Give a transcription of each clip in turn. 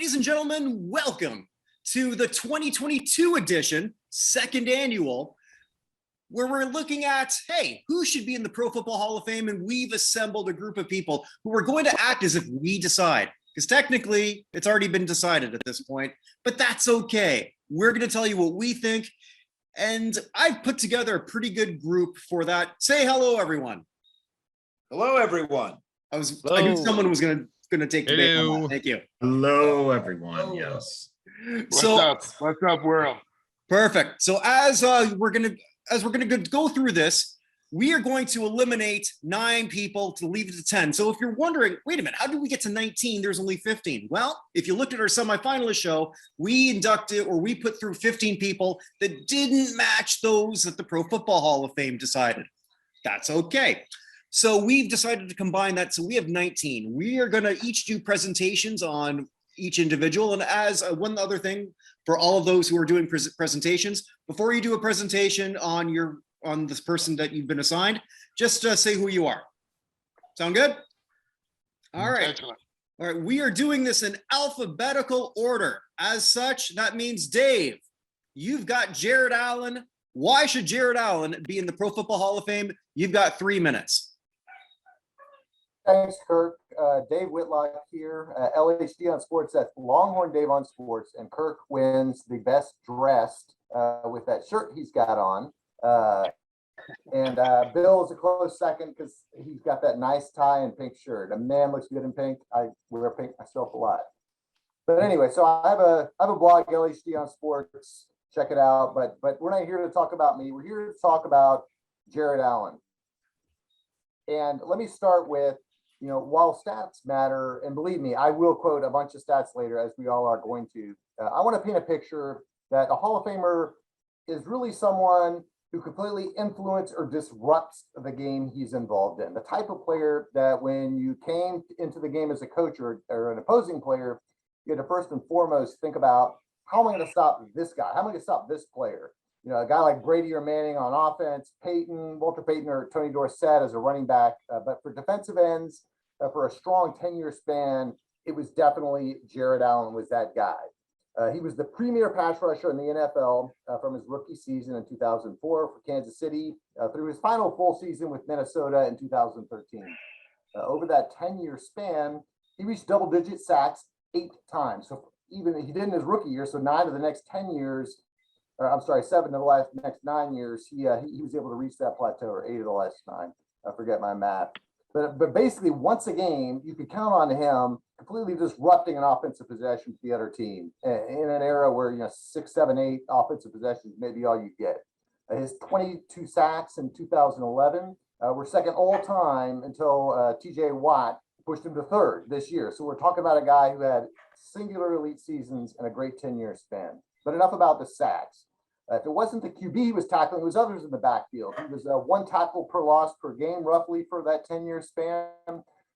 Ladies and gentlemen, welcome to the 2022 edition, second annual, where we're looking at, hey, who should be in the Pro Football Hall of Fame? And we've assembled a group of people who are going to act as if we decide. Because technically, it's already been decided at this point, but that's okay. We're going to tell you what we think. And I've put together a pretty good group for that. Say hello, everyone. Hello, everyone. I knew someone was going to take the bait on that. Thank you. Hello, everyone. Yes. What's up, world? Perfect. So as we're gonna go through this, we are going to eliminate 9 people to leave it to 10. So if you're wondering, wait a minute, how did we get to 19? There's only 15. Well, if you looked at our semifinalist show, we put through 15 people that didn't match those that the Pro Football Hall of Fame decided. That's okay. So we've decided to combine that. So we have 19. We are going to each do presentations on each individual. And as one other thing for all of those who are doing presentations, before you do a presentation on this person that you've been assigned, just say who you are. Sound good? All right. Excellent. All right. We are doing this in alphabetical order. As such, that means Dave, you've got Jared Allen. Why should Jared Allen be in the Pro Football Hall of Fame? You've got 3 minutes. Thanks, Kirk. Dave Whitlock here, LHD on Sports. That's Longhorn Dave on Sports, and Kirk wins the best dressed with that shirt he's got on. And Bill is a close second because he's got that nice tie and pink shirt. A man looks good in pink. I wear pink myself a lot. But anyway, so I have a blog, LHD on Sports. Check it out. But we're not here to talk about me. We're here to talk about Jared Allen. And let me start with, while stats matter, and believe me, I will quote a bunch of stats later, as we all are going to. I want to paint a picture that a Hall of Famer is really someone who completely influences or disrupts the game he's involved in. The type of player that when you came into the game as a coach or an opposing player, you had to first and foremost think about, how am I going to stop this guy? How am I going to stop this player? A guy like Brady or Manning on offense, Walter Payton or Tony Dorsett as a running back. But for defensive ends, for a strong 10-year span, it was definitely Jared Allen was that guy. He was the premier pass rusher in the NFL from his rookie season in 2004 for Kansas City through his final full season with Minnesota in 2013. Over that 10-year span, he reached double-digit sacks 8 times. So even he did in his rookie year, so 9 of the next 10 years, 7 of the next 9 years, he was able to reach that plateau, or 8 of the last 9. I forget my math. But basically, once a game, you could count on him completely disrupting an offensive possession to the other team in an era where 6, 7, 8 offensive possessions may be all you get. His 22 sacks in 2011 were second all time until T.J. Watt pushed him to third this year. So we're talking about a guy who had singular elite seasons and a great 10-year span. But enough about the sacks. If it wasn't the QB he was tackling, it was others in the backfield. He was 1 tackle per loss per game, roughly, for that 10-year span.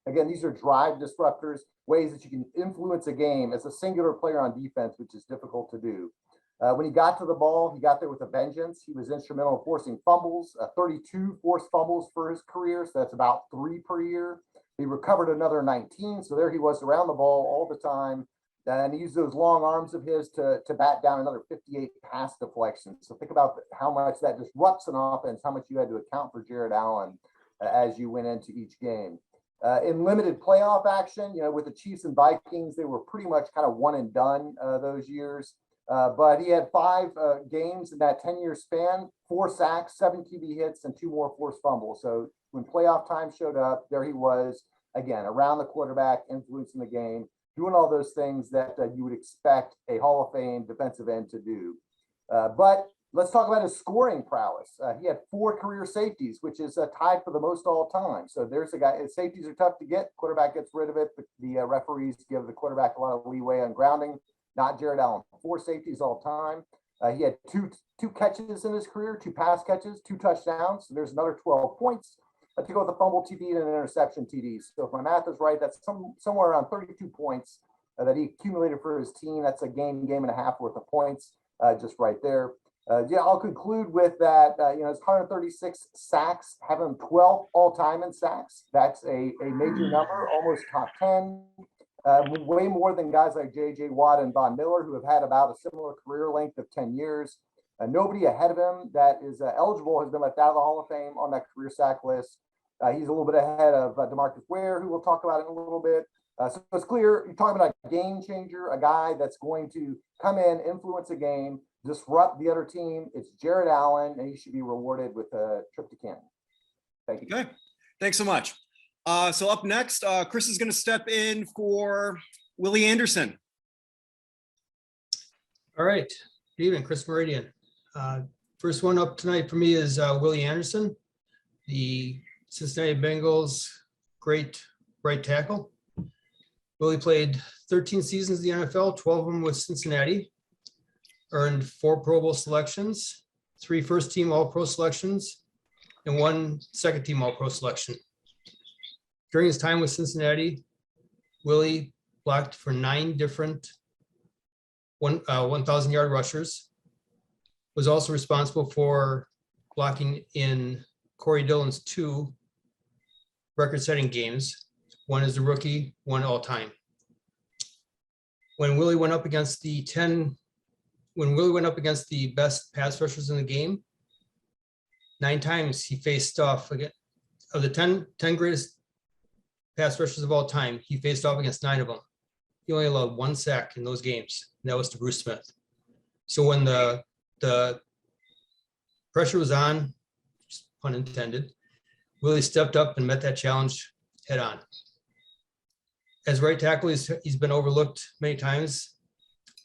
Again, these are drive disruptors, ways that you can influence a game as a singular player on defense, which is difficult to do. When he got to the ball, he got there with a vengeance. He was instrumental in forcing fumbles, 32 forced fumbles for his career, so that's about 3 per year. He recovered another 19, so there he was around the ball all the time. And he used those long arms of his to bat down another 58 pass deflections. So think about how much that disrupts an offense, how much you had to account for Jared Allen as you went into each game. In limited playoff action, with the Chiefs and Vikings, they were pretty much kind of one and done those years. But he had 5 games in that 10-year span, 4 sacks, 7 QB hits, and 2 more forced fumbles. So when playoff time showed up, there he was, again, around the quarterback, influencing the game, doing all those things that you would expect a Hall of Fame defensive end to do. But let's talk about his scoring prowess. He had 4 career safeties, which is tied for the most all time. So there's a guy, safeties are tough to get. Quarterback gets rid of it. The referees give the quarterback a lot of leeway on grounding. Not Jared Allen. 4 safeties all time. He had two catches in his career, 2 pass catches, 2 touchdowns. So there's another 12 points. To go with a fumble TD and an interception TD. So if my math is right, that's somewhere around 32 points that he accumulated for his team. That's a game and a half worth of points just right there. I'll conclude with that, his 136 sacks, having 12 all-time in sacks. That's a major number, almost top 10. way more than guys like J.J. Watt and Von Miller, who have had about a similar career length of 10 years. Nobody ahead of him that is eligible has been left out of the Hall of Fame on that career sack list. He's a little bit ahead of DeMarcus Ware, who we'll talk about in a little bit. So it's clear you're talking about a game changer, a guy that's going to come in, influence a game, disrupt the other team. It's Jared Allen, and he should be rewarded with a trip to Canton. Thank you. Okay, thanks so much. So up next, Chris is going to step in for Willie Anderson. All right. Good evening, Chris Meridian. First one up tonight for me is Willie Anderson, the Cincinnati Bengals great right tackle. Willie played 13 seasons in the NFL, 12 of them with Cincinnati, earned 4 Pro Bowl selections, 3 first-team All-Pro selections, and 1 second-team All-Pro selection. During his time with Cincinnati, Willie blocked for 9 different 1,000-yard rushers, was also responsible for blocking in Corey Dillon's 2 record-setting games, one as a rookie, one all-time. When Willie went up against the best pass rushers in the game, 9 times he faced off against, of the 10 greatest pass rushers of all time, he faced off against 9 of them. He only allowed 1 sack in those games, and that was to Bruce Smith. So when the pressure was on, pun intended, Willie stepped up and met that challenge head on. As right tackle, he's been overlooked many times,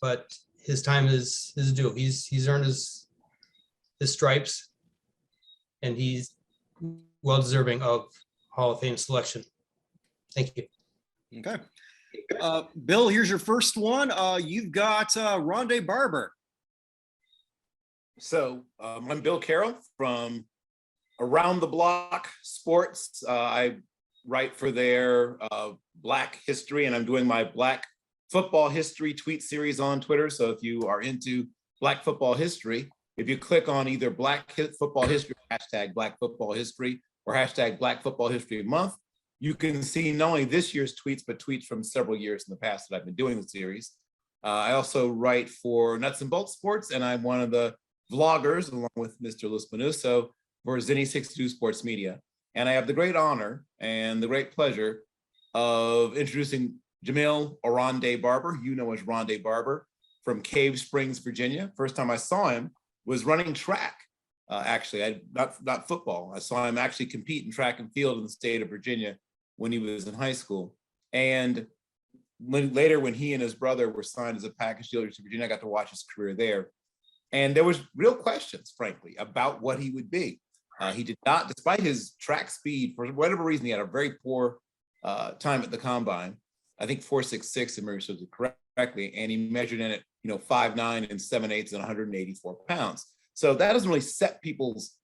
but his time is due. He's earned his stripes, and he's well deserving of Hall of Fame selection. Thank you. Okay. Bill, here's your first one. You've got Ronald Barber. So I'm Bill Carroll from Around the Block Sports. I write for their Black History, and I'm doing my Black Football History tweet series on Twitter. So if you are into Black football history, if you click on either Black Football History, hashtag Black Football History, or hashtag Black Football History Month, you can see not only this year's tweets, but tweets from several years in the past that I've been doing the series. I also write for Nuts and Bolts Sports, and I'm one of the vloggers, along with Mr. Luis Manuso, for Zinni 62 Sports Media. And I have the great honor and the great pleasure of introducing Jamil Oronde Barber. You know as Ronde Barber from Cave Springs, Virginia. First time I saw him was running track. Actually, not football. I saw him actually compete in track and field in the state of Virginia when he was in high school. And later, when he and his brother were signed as a package dealer to Virginia, I got to watch his career there. And there was real questions, frankly, about what he would be. He did not, despite his track speed, for whatever reason, he had a very poor time at the combine. I think 4.66, if memory serves it correctly, and he measured in it, 5'9" and 7/8 and 184 pounds. So that doesn't really set people's,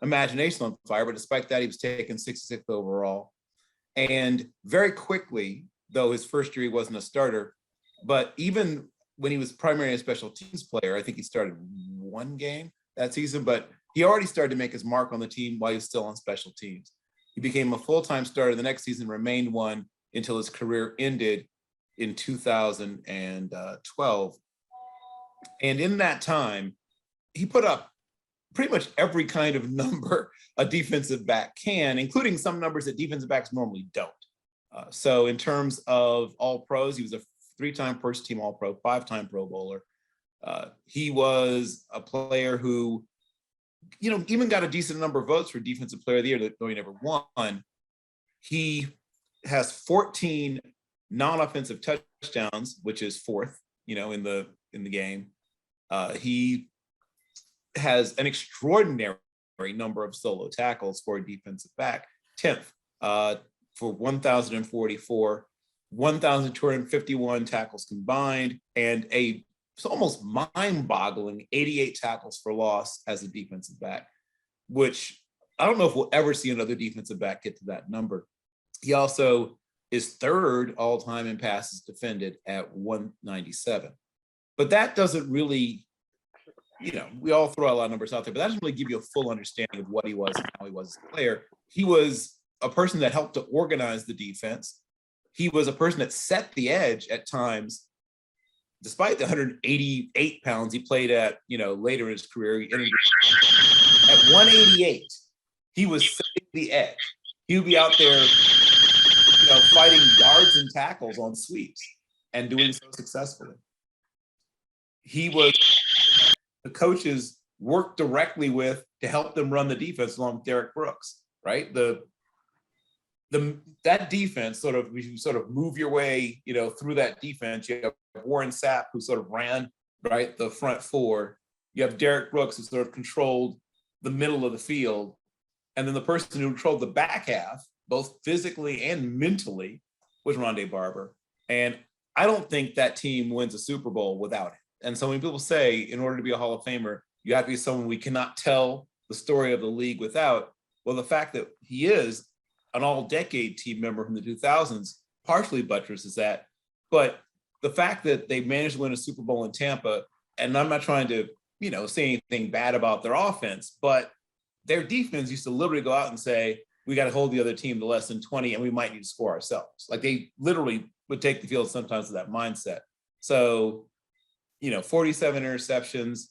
imagination on fire. But despite that, he was taken 66th overall. And very quickly, though his first year he wasn't a starter, but even when he was primarily a special teams player, I think he started 1 game that season, but he already started to make his mark on the team while he was still on special teams. He became a full-time starter the next season, remained one until his career ended in 2012. And in that time, he put up pretty much every kind of number a defensive back can, including some numbers that defensive backs normally don't. So in terms of all pros, he was a 3-time first team All-Pro, 5-time Pro Bowler. He was a player who, even got a decent number of votes for Defensive Player of the Year, though he never won. He has 14 non-offensive touchdowns, which is 4th, in the game. He has an extraordinary number of solo tackles for a defensive back, 10th for 1,044, 1,251 tackles combined, and it's almost mind-boggling 88 tackles for loss as a defensive back, which I don't know if we'll ever see another defensive back get to that number. He also is 3rd all-time in passes defended at 197. But that doesn't really, we all throw a lot of numbers out there, but that doesn't really give you a full understanding of what he was and how he was as a player. He was a person that helped to organize the defense. he was a person that set the edge at times. Despite the 188 pounds he played at, later in his career, at 188, he was setting the edge. He would be out there, fighting guards and tackles on sweeps and doing so successfully. He was the coaches worked directly with to help them run the defense along with Derek Brooks, right? That defense you sort of move your way, through that defense. You have Warren Sapp, who sort of ran, right, the front four. You have Derek Brooks, who sort of controlled the middle of the field. And then the person who controlled the back half, both physically and mentally, was Ronald Barber. And I don't think that team wins a Super Bowl without him. And so when people say, in order to be a Hall of Famer, you have to be someone we cannot tell the story of the league without, well, the fact that he is an all-decade team member from the 2000s partially buttresses that. But the fact that they managed to win a Super Bowl in Tampa, and I'm not trying to, say anything bad about their offense, but their defense used to literally go out and say, we got to hold the other team to less than 20 and we might need to score ourselves. Like they literally would take the field sometimes with that mindset. So, 47 interceptions,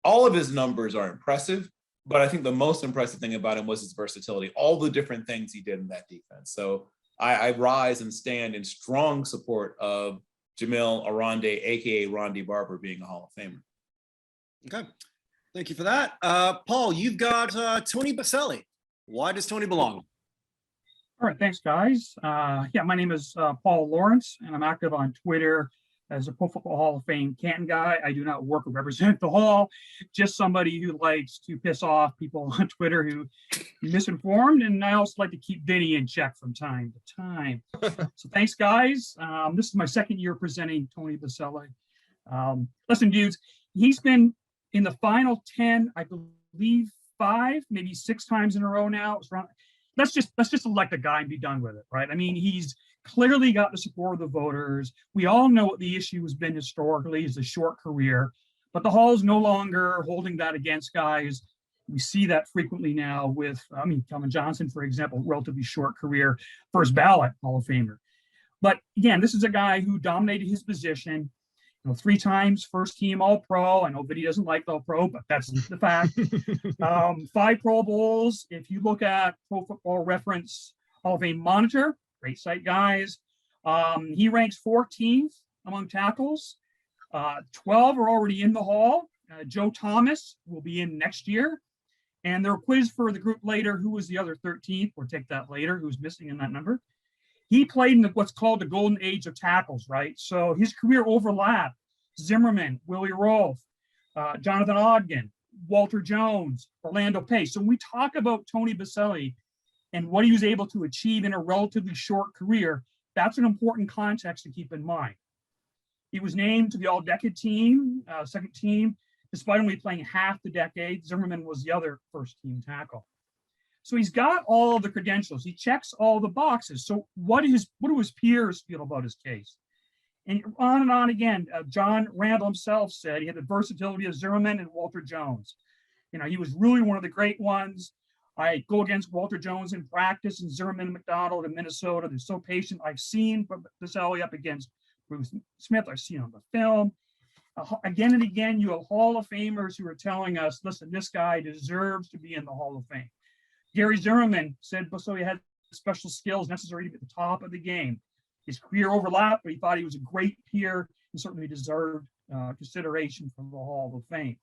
all of his numbers are impressive, but I think the most impressive thing about him was his versatility, all the different things he did in that defense. So I rise and stand in strong support of Jamil Arande, aka Ronald Barber, being a Hall of Famer. Okay, thank you for that. Paul, you've got Tony Boselli. Why does Tony belong? All right, thanks, guys. My name is Paul Lawrence, and I'm active on Twitter as a Pro Football Hall of Fame Canton guy. I do not work or represent the Hall, just somebody who likes to piss off people on Twitter who misinformed, and I also like to keep Vinny in check from time to time. So thanks, guys. This is my second year presenting Tony Boselli. Listen, dudes, he's been in the final 10, I believe 5, maybe 6 times in a row now. Let's just elect a guy and be done with it, right? I mean, he's clearly got the support of the voters. We all know what the issue has been historically, is a short career, but the Hall's no longer holding that against guys. We see that frequently now with, Calvin Johnson, for example, relatively short career, first ballot Hall of Famer. But again, this is a guy who dominated his position, 3 times first team All-Pro. I know Vinny doesn't like All-Pro, but that's the fact. 5 Pro Bowls. If you look at Pro Football Reference Hall of Fame Monitor, great site, guys. He ranks 14th among tackles. 12 are already in the Hall. Joe Thomas will be in next year. And there'll quiz for the group later who was the other 13th. We'll take that later, who's missing in that number. He played in what's called the golden age of tackles, right? So his career overlapped Zimmerman, Willie Rolfe, Jonathan Ogden, Walter Jones, Orlando Pace. So when we talk about Tony Boselli and what he was able to achieve in a relatively short career, that's an important context to keep in mind. He was named to the all-decade team, second team, despite only playing half the decade. Zimmerman was the other first-team tackle. So he's got all of the credentials. He checks all the boxes. So what do his peers feel about his case? And on again. John Randall himself said he had the versatility of Zimmerman and Walter Jones. He was really one of the great ones. I go against Walter Jones in practice, and Zimmerman and McDonald in Minnesota. They're so patient. I've seen Boselli up against Bruce Smith. I've seen on the film. Again and again, you have Hall of Famers who are telling us, listen, this guy deserves to be in the Hall of Fame. Gary Zimmerman said Boselli had special skills necessary to be at the top of the game. His career overlapped, but he thought he was a great peer and certainly deserved consideration from the Hall of Fame.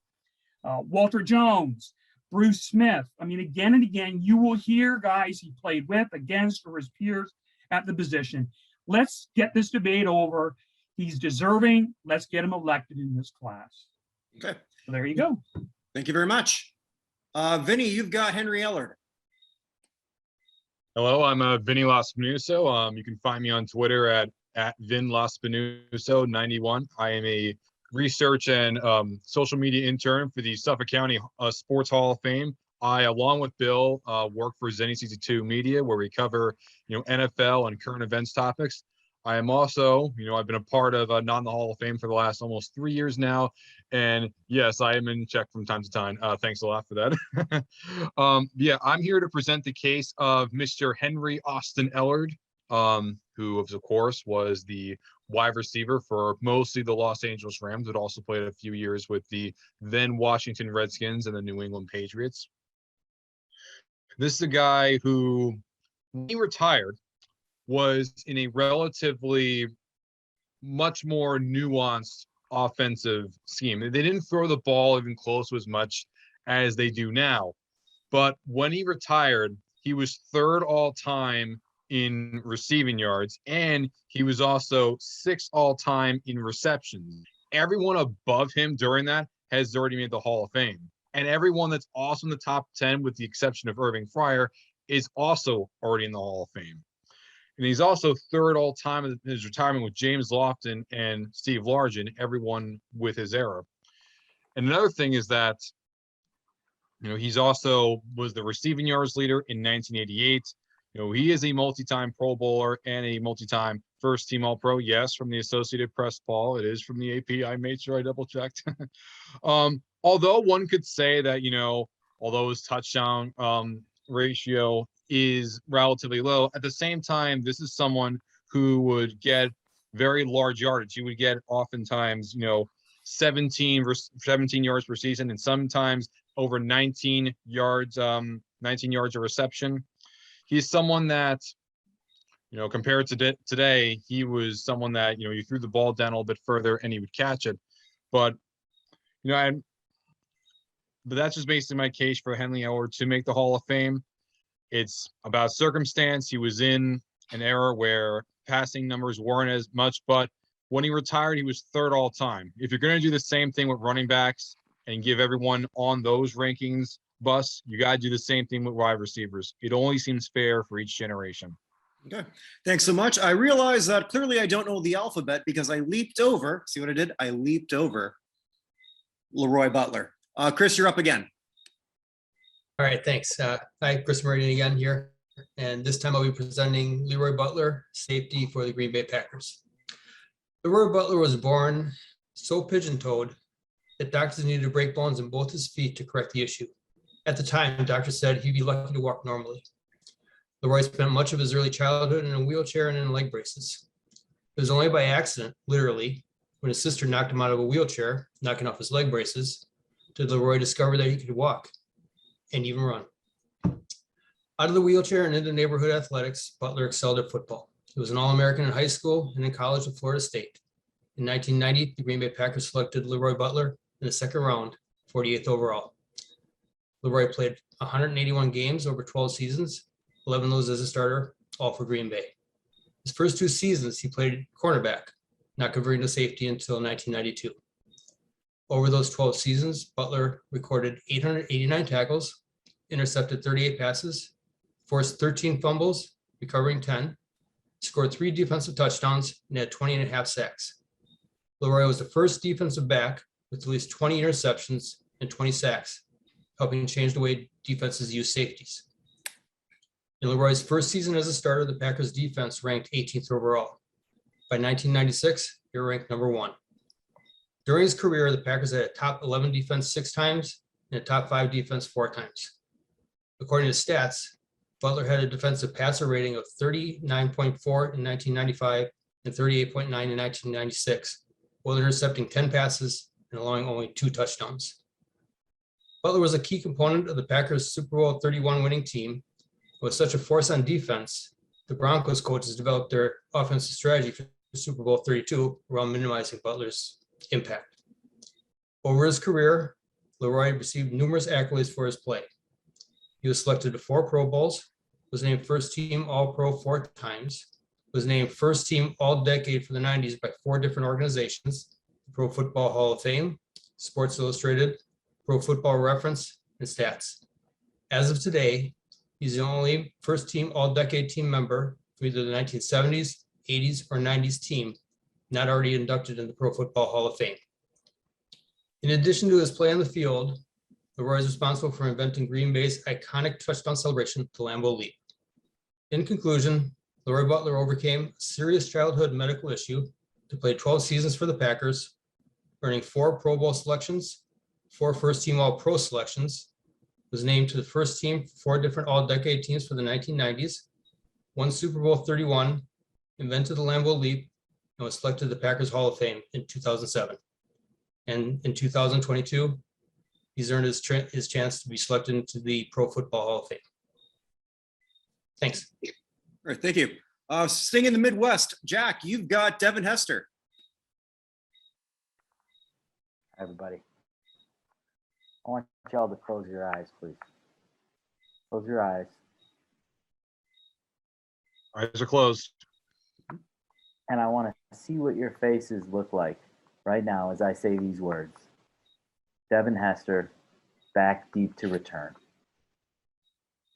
Walter Jones, Bruce Smith. Again and again, you will hear guys he played with, against, or his peers at the position. Let's get this debate over. He's deserving. Let's get him elected in this class. Okay. So there you go. Thank you very much. Vinny, you've got Henry Ellard. Hello, I'm Vinny Laspinuso. You can find me on Twitter at Vin Laspinuso91. I am a research and social media intern for the Suffolk County Sports Hall of Fame. I, along with Bill, work for Zenny62 Media, where we cover, NFL and current events topics. I am also, I've been a part of Not in the Hall of Fame for the last almost 3 years now. And yes, I am in check from time to time. Thanks a lot for that. I'm here to present the case of Mr. Henry Austin Ellard. who of course was the wide receiver for mostly the Los Angeles Rams, but also played a few years with the then Washington Redskins and the New England Patriots. This is a guy who, when he retired, was in a relatively much more nuanced offensive scheme. They didn't throw the ball even close to as much as they do now. But when he retired, he was third all time in receiving yards, and he was also sixth all time in receptions. Everyone above him during that has already made the Hall of Fame. And everyone that's also in the top 10, with the exception of Irving Fryer, is also already in the Hall of Fame. And he's also third all time in his retirement with James Lofton and Steve Largent, everyone with his era. And another thing is that, he's also was the receiving yards leader in 1988. He is a multi-time Pro Bowler and a multi-time first-team All-Pro. Yes, from the Associated Press, Paul. It is from the AP. I made sure I double-checked. Although one could say that, although his touchdown ratio is relatively low, at the same time, this is someone who would get very large yardage. He would get oftentimes, 17 yards per season, and sometimes over 19 yards of reception. He's someone that, compared to today, he was someone that, you threw the ball down a little bit further and he would catch it. But, but that's just basically my case for Henley Ellard to make the Hall of Fame. It's about circumstance. He was in an era where passing numbers weren't as much, but when he retired, he was third all time. If you're going to do the same thing with running backs and give everyone on those rankings bus, you got to do the same thing with wide receivers. It only seems fair for each generation. Okay, thanks so much. I realize that clearly I don't know the alphabet because I leaped over. See what I did? I leaped over Leroy Butler. Chris, you're up again. All right, thanks. Hi, Chris Meridian again here. And this time I'll be presenting Leroy Butler, safety for the Green Bay Packers. Leroy Butler was born so pigeon-toed that doctors needed to break bones in both his feet to correct the issue. At the time, doctors said he'd be lucky to walk normally. Leroy spent much of his early childhood in a wheelchair and in leg braces. It was only by accident, literally, when his sister knocked him out of a wheelchair, knocking off his leg braces, did Leroy discover that he could walk and even run. Out of the wheelchair and into neighborhood athletics, Butler excelled at football. He was an All-American in high school and in college at Florida State. In 1990, the Green Bay Packers selected Leroy Butler in the second round, 48th overall. Leroy played 181 games over 12 seasons, 11 of those as a starter, all for Green Bay. His first 2 seasons, he played cornerback, not converting to safety until 1992. Over those 12 seasons, Butler recorded 889 tackles, intercepted 38 passes, forced 13 fumbles, recovering 10, scored 3 defensive touchdowns, and had 20.5 sacks. Leroy was the first defensive back with at least 20 interceptions and 20 sacks, helping change the way defenses use safeties. In Leroy's first season as a starter, the Packers defense ranked 18th overall. By 1996, they were ranked number 1. During his career, the Packers had a top 11 defense 6 times and a top 5 defense 4 times. According to stats, Butler had a defensive passer rating of 39.4 in 1995 and 38.9 in 1996, while intercepting 10 passes and allowing only 2 touchdowns. Butler was a key component of the Packers' Super Bowl 31 winning team. With such a force on defense, the Broncos coaches developed their offensive strategy for Super Bowl 32 around minimizing Butler's impact. Over his career, Leroy received numerous accolades for his play. He was selected to 4 Pro Bowls, was named first team All-Pro 4 times, was named first team All-Decade for the 90s by 4 different organizations, the Pro Football Hall of Fame, Sports Illustrated, Pro Football Reference, and Stats. As of today, he's the only first team All-Decade team member for either the 1970s, 80s, or 90s team not already inducted in the Pro Football Hall of Fame. In addition to his play on the field, Leroy is responsible for inventing Green Bay's iconic touchdown celebration, the Lambeau Leap. In conclusion, Leroy Butler overcame a serious childhood medical issue to play 12 seasons for the Packers, earning 4 Pro Bowl selections, 4 first-team All-Pro selections, was named to the first team for 4 different All-Decade teams for the 1990s, won Super Bowl 31, invented the Lambeau Leap, and was selected to the Packers Hall of Fame in 2007. And in 2022, he's earned his chance to be selected into the Pro Football Hall of Fame. Thanks. All right, thank you. Staying in the Midwest, Jack, you've got Devin Hester. Everybody, I want y'all to close your eyes, please. Close your eyes. Eyes are closed. And I want to see what your faces look like right now as I say these words. Devin Hester, back deep to return.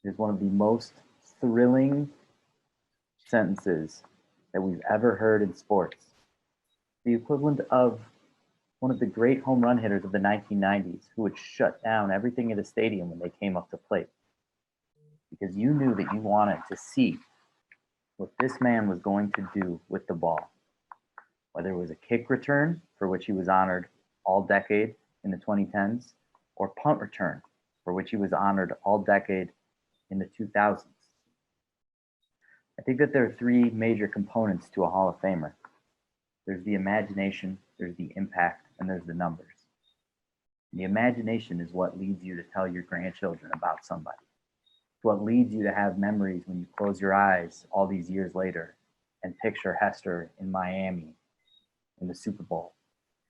It is one of the most thrilling sentences that we've ever heard in sports. The equivalent of one of the great home run hitters of the 1990s who would shut down everything at a stadium when they came up to plate. Because you knew that you wanted to see what this man was going to do with the ball. Whether it was a kick return, for which he was honored all decade in the 2010s, or punt return, for which he was honored all decade in the 2000s. I think that there are three major components to a Hall of Famer. There's the imagination, there's the impact, and there's the numbers. The imagination is what leads you to tell your grandchildren about somebody. It's what leads you to have memories when you close your eyes all these years later and picture Hester in Miami in the Super Bowl,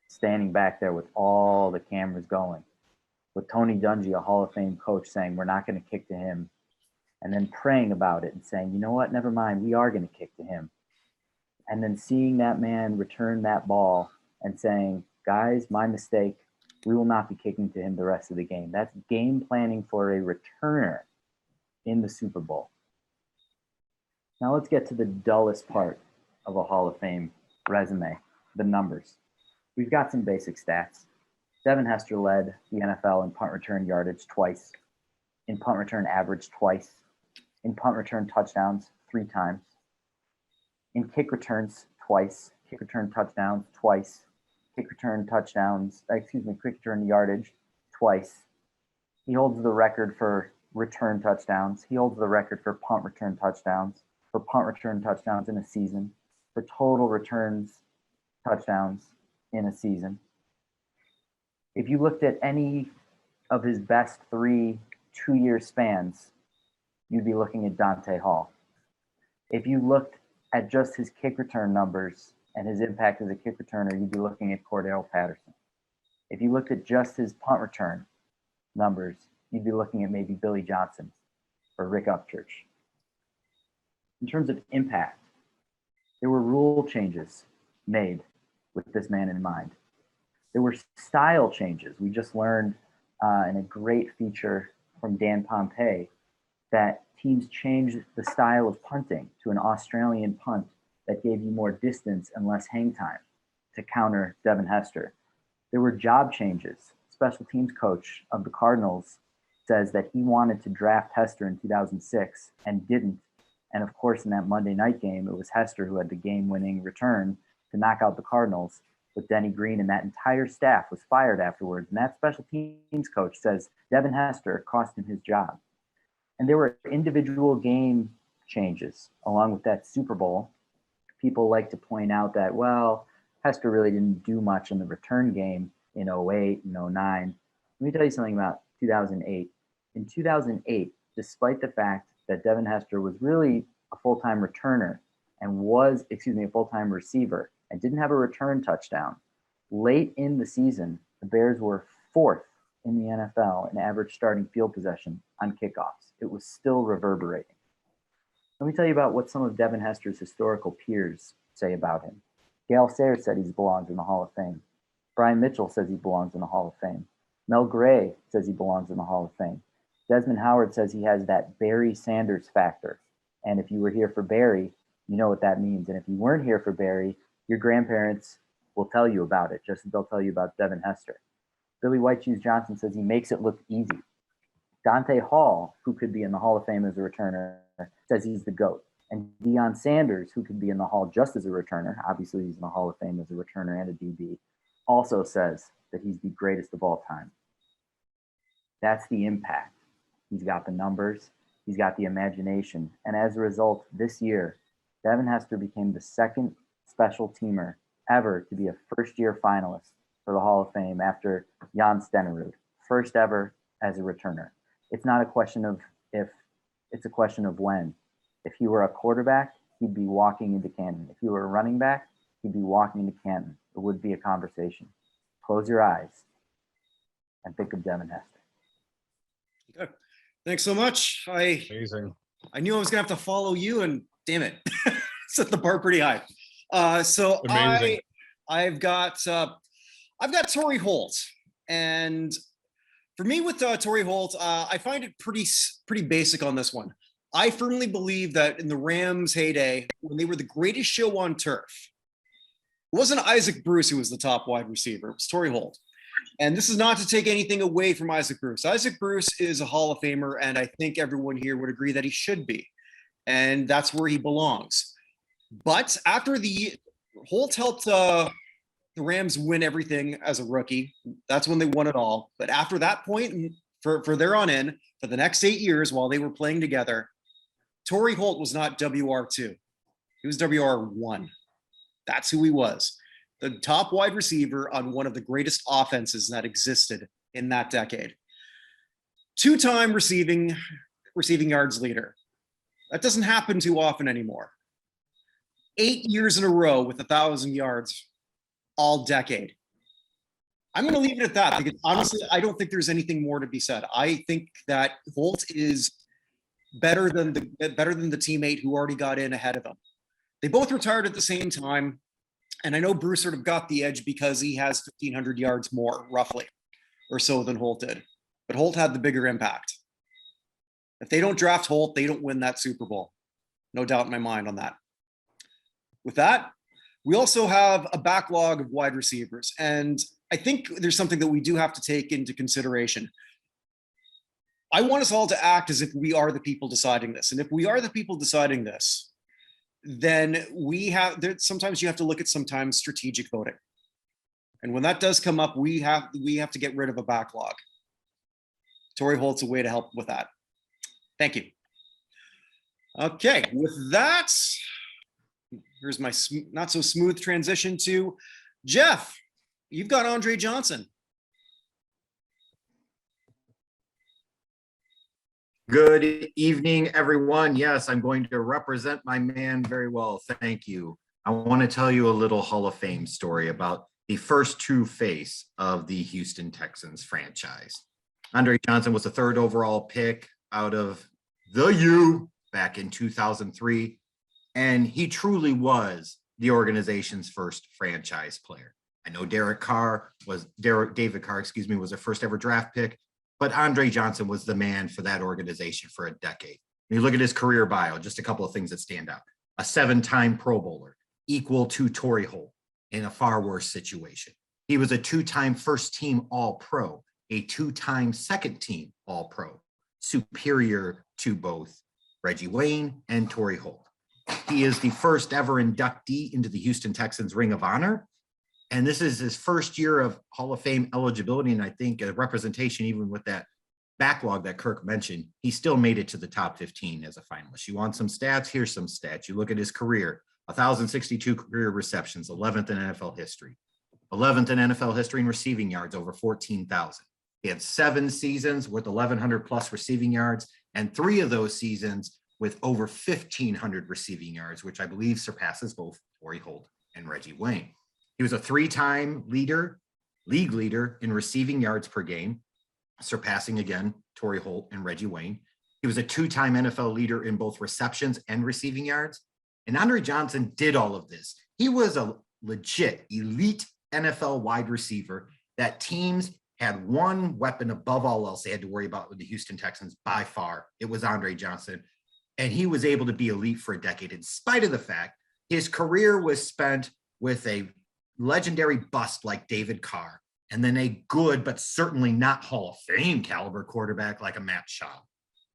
standing back there with all the cameras going, with Tony Dungy, a Hall of Fame coach, saying, we're not going to kick to him, and then praying about it and saying, you know what, never mind, we are going to kick to him. And then seeing that man return that ball and saying, guys, my mistake, we will not be kicking to him the rest of the game. That's game planning for a returner in the Super Bowl. Now let's get to the dullest part of a Hall of Fame resume, the numbers. We've got some basic stats. Devin Hester led the NFL in punt return yardage twice, in punt return average twice, in punt return touchdowns 3 times, in kick returns twice, kick return touchdowns twice, kick return yardage twice. He holds the record for return touchdowns. He holds the record for punt return touchdowns in a season, for total returns touchdowns in a season. If you looked at any of his best 3 2-year spans, you'd be looking at Dante Hall. If you looked at just his kick return numbers and his impact as a kick returner, you'd be looking at Cordell Patterson. If you looked at just his punt return numbers, you'd be looking at maybe Billy Johnson or Rick Upchurch. In terms of impact, there were rule changes made with this man in mind. There were style changes. We just learned in a great feature from Dan Pompey that teams changed the style of punting to an Australian punt that gave you more distance and less hang time to counter Devin Hester. There were job changes. Special teams coach of the Cardinals says that he wanted to draft Hester in 2006 and didn't. And of course, in that Monday night game, it was Hester who had the game-winning return to knock out the Cardinals. But Denny Green and that entire staff was fired afterwards. And that special teams coach says Devin Hester cost him his job. And there were individual game changes along with that Super Bowl. People like to point out that, well, Hester really didn't do much in the return game in 08 and 09. Let me tell you something about 2008. In 2008, despite the fact that Devin Hester was really a full-time returner and a full-time receiver and didn't have a return touchdown, late in the season, the Bears were 4th in the NFL in average starting field possession on kickoffs. It was still reverberating. Let me tell you about what some of Devin Hester's historical peers say about him. Gale Sayers said he belongs in the Hall of Fame. Brian Mitchell says he belongs in the Hall of Fame. Mel Gray says he belongs in the Hall of Fame. Desmond Howard says he has that Barry Sanders factor. And if you were here for Barry, you know what that means. And if you weren't here for Barry, your grandparents will tell you about it, just as they'll tell you about Devin Hester. Billy White Shoes Johnson says he makes it look easy. Dante Hall, who could be in the Hall of Fame as a returner, says he's the GOAT. And Deion Sanders, who could be in the Hall just as a returner, obviously he's in the Hall of Fame as a returner and a DB, also says that he's the greatest of all time. That's the impact. He's got the numbers, he's got the imagination. And as a result, this year, Devin Hester became the second special teamer ever to be a first-year finalist for the Hall of Fame after Jan Stenerud, first ever as a returner. It's not a question of if, it's a question of when. If he were a quarterback, he'd be walking into Canton. If he were a running back, he'd be walking into Canton. It would be a conversation. Close your eyes and think of Devin Hester. Good. Thanks so much. Amazing. I knew I was gonna have to follow you, and damn it, set the bar pretty hhigh. So Amazing. I've got Torrey Holt, and for me with Torrey Holt, I find it pretty basic on this one. I firmly believe that in the Rams' heyday, when they were the greatest show on turf, it wasn't Isaac Bruce who was the top wide receiver. It was Torrey Holt. And this is not to take anything away from Isaac Bruce. Isaac Bruce is a Hall of Famer, and I think everyone here would agree that he should be. And that's where he belongs. But after Holt helped the Rams win everything as a rookie. That's when they won it all. But after that point, for there on in, for the next 8 years while they were playing together, Torrey Holt was not WR2. He was WR1. That's who he was. The top wide receiver on one of the greatest offenses that existed in that decade. Two-time receiving yards leader. That doesn't happen too often anymore. 8 years in a row with 1,000 yards all decade. I'm going to leave it at that because honestly, I don't think there's anything more to be said. I think that Holt is better than the teammate who already got in ahead of him. They both retired at the same time. And I know Bruce sort of got the edge because he has 1,500 yards more, roughly, or so than Holt did. But Holt had the bigger impact. If they don't draft Holt, they don't win that Super Bowl. No doubt in my mind on that. With that, we also have a backlog of wide receivers. And I think there's something that we do have to take into consideration. I want us all to act as if we are the people deciding this. And if we are the people deciding this, then sometimes you have to look at sometimes strategic voting. And when that does come up, we have to get rid of a backlog. Torrey Holt's a way to help with that. Thank you. Okay, with that, here's my not so smooth transition to Jeff. You've got Andre Johnson. Good evening, everyone. Yes, I'm going to represent my man very well. Thank you. I want to tell you a little Hall of Fame story about the first true face of the Houston Texans franchise. Andre Johnson was the third overall pick out of the U back in 2003, and he truly was the organization's first franchise player. I know David Carr was a first ever draft pick, but Andre Johnson was the man for that organization for a decade. When you look at his career bio, just a couple of things that stand out. A 7-time Pro Bowler, equal to Torrey Holt in a far worse situation. He was a 2-time first team All-Pro, a 2-time second team All-Pro, superior to both Reggie Wayne and Torrey Holt. He is the first ever inductee into the Houston Texans Ring of Honor. And this is his first year of Hall of Fame eligibility. And I think a representation, even with that backlog that Kirk mentioned, he still made it to the top 15 as a finalist. You want some stats? Here's some stats. You look at his career, 1,062 career receptions, 11th in NFL history. 11th in NFL history in receiving yards, over 14,000. He had 7 seasons with 1,100 plus receiving yards, and 3 of those seasons with over 1,500 receiving yards, which I believe surpasses both Torrey Holt and Reggie Wayne. He was a 3-time league leader in receiving yards per game, surpassing again Torrey Holt and Reggie Wayne. He was a 2-time NFL leader in both receptions and receiving yards. And Andre Johnson did all of this. He was a legit elite NFL wide receiver that teams had one weapon above all else they had to worry about with the Houston Texans by far. It was Andre Johnson. And he was able to be elite for a decade, in spite of the fact his career was spent with a legendary bust like David Carr, and then a good, but certainly not Hall of Fame caliber quarterback like a Matt Schaub.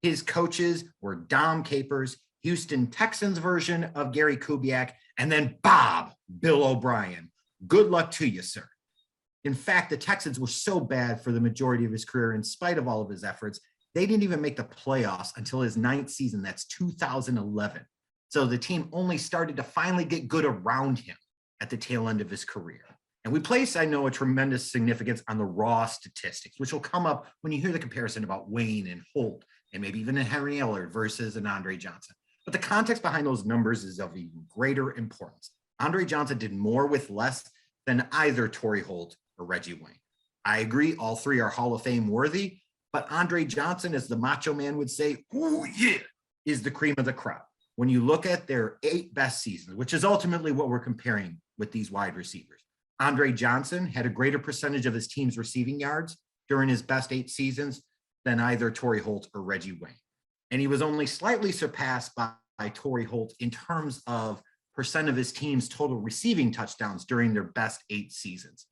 His coaches were Dom Capers, Houston Texans version of Gary Kubiak, and then Bill O'Brien. Good luck to you, sir. In fact, the Texans were so bad for the majority of his career, in spite of all of his efforts, they didn't even make the playoffs until his 9th season. That's 2011. So the team only started to finally get good around him at the tail end of his career. And we place, I know, a tremendous significance on the raw statistics, which will come up when you hear the comparison about Wayne and Holt, and maybe even a Henry Ellard versus an Andre Johnson. But the context behind those numbers is of even greater importance. Andre Johnson did more with less than either Torrey Holt or Reggie Wayne. I agree, all three are Hall of Fame worthy, but Andre Johnson, as the macho man would say, "Ooh, yeah," is the cream of the crop. When you look at their 8 best seasons, which is ultimately what we're comparing with these wide receivers, Andre Johnson had a greater percentage of his team's receiving yards during his best 8 seasons than either Torrey Holt or Reggie Wayne. And he was only slightly surpassed by Torrey Holt in terms of percent of his team's total receiving touchdowns during their best 8 seasons.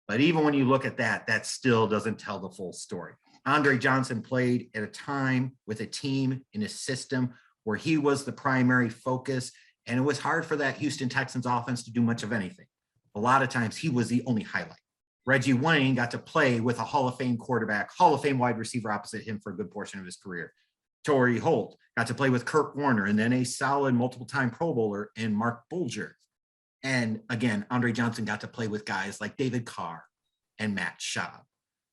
But even when you look at that, that still doesn't tell the full story. Andre Johnson played at a time with a team in a system where he was the primary focus, and it was hard for that Houston Texans offense to do much of anything. A lot of times he was the only highlight. Reggie Wayne got to play with a Hall of Fame quarterback, Hall of Fame wide receiver opposite him for a good portion of his career. Torrey Holt got to play with Kurt Warner and then a solid multiple-time Pro Bowler in Mark Bulger. And again, Andre Johnson got to play with guys like David Carr and Matt Schaub.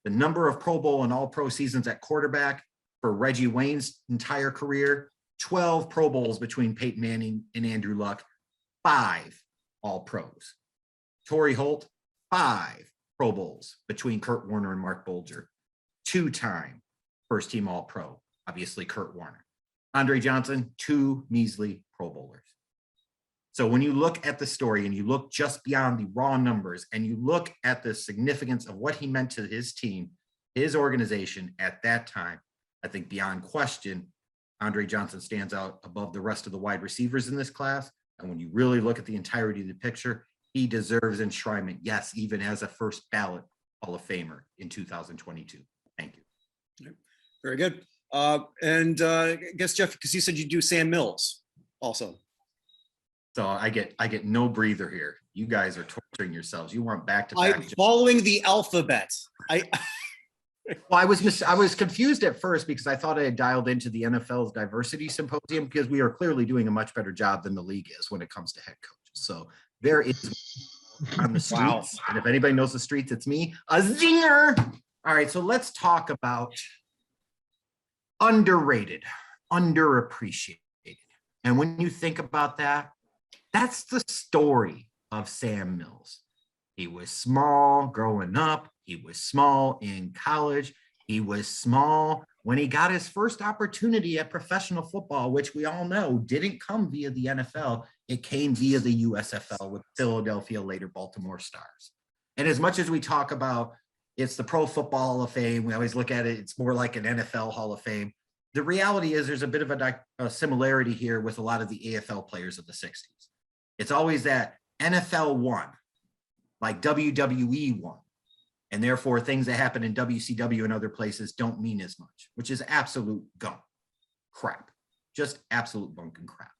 The number of Pro Bowl and All-Pro seasons at quarterback for Reggie Wayne's entire career, 12 Pro Bowls between Peyton Manning and Andrew Luck, 5 All-Pros. Torrey Holt, 5 Pro Bowls between Kurt Warner and Mark Bulger, 2-time first-team All-Pro, obviously Kurt Warner. Andre Johnson, 2 measly Pro Bowlers. So when you look at the story and you look just beyond the raw numbers and you look at the significance of what he meant to his team, his organization at that time, I think beyond question, Andre Johnson stands out above the rest of the wide receivers in this class. And when you really look at the entirety of the picture, he deserves enshrinement, yes, even as a first ballot Hall of Famer in 2022. Thank you. Very good. And I guess, Jeff, because you said you do Sam Mills also. So I get no breather here. You guys are torturing yourselves. You want back-to-back. I'm following the alphabet. Well, I was confused at first because I thought I had dialed into the NFL's diversity symposium because we are clearly doing a much better job than the league is when it comes to head coaches. So there is on the streets. Wow. And if anybody knows the streets, it's me, a zinger. All right, so let's talk about underrated, underappreciated. And when you think about that, that's the story of Sam Mills. He was small growing up. He was small in college. He was small when he got his first opportunity at professional football, which we all know didn't come via the NFL. It came via the USFL with Philadelphia, later Baltimore Stars. And as much as we talk about it's the Pro Football Hall of Fame, we always look at it, it's more like an NFL Hall of Fame. The reality is there's a bit of a similarity here with a lot of the AFL players of the 60s. It's always that NFL won, like WWE won. And therefore, things that happen in WCW and other places don't mean as much, which is absolute gunk crap, just absolute bunk and crap.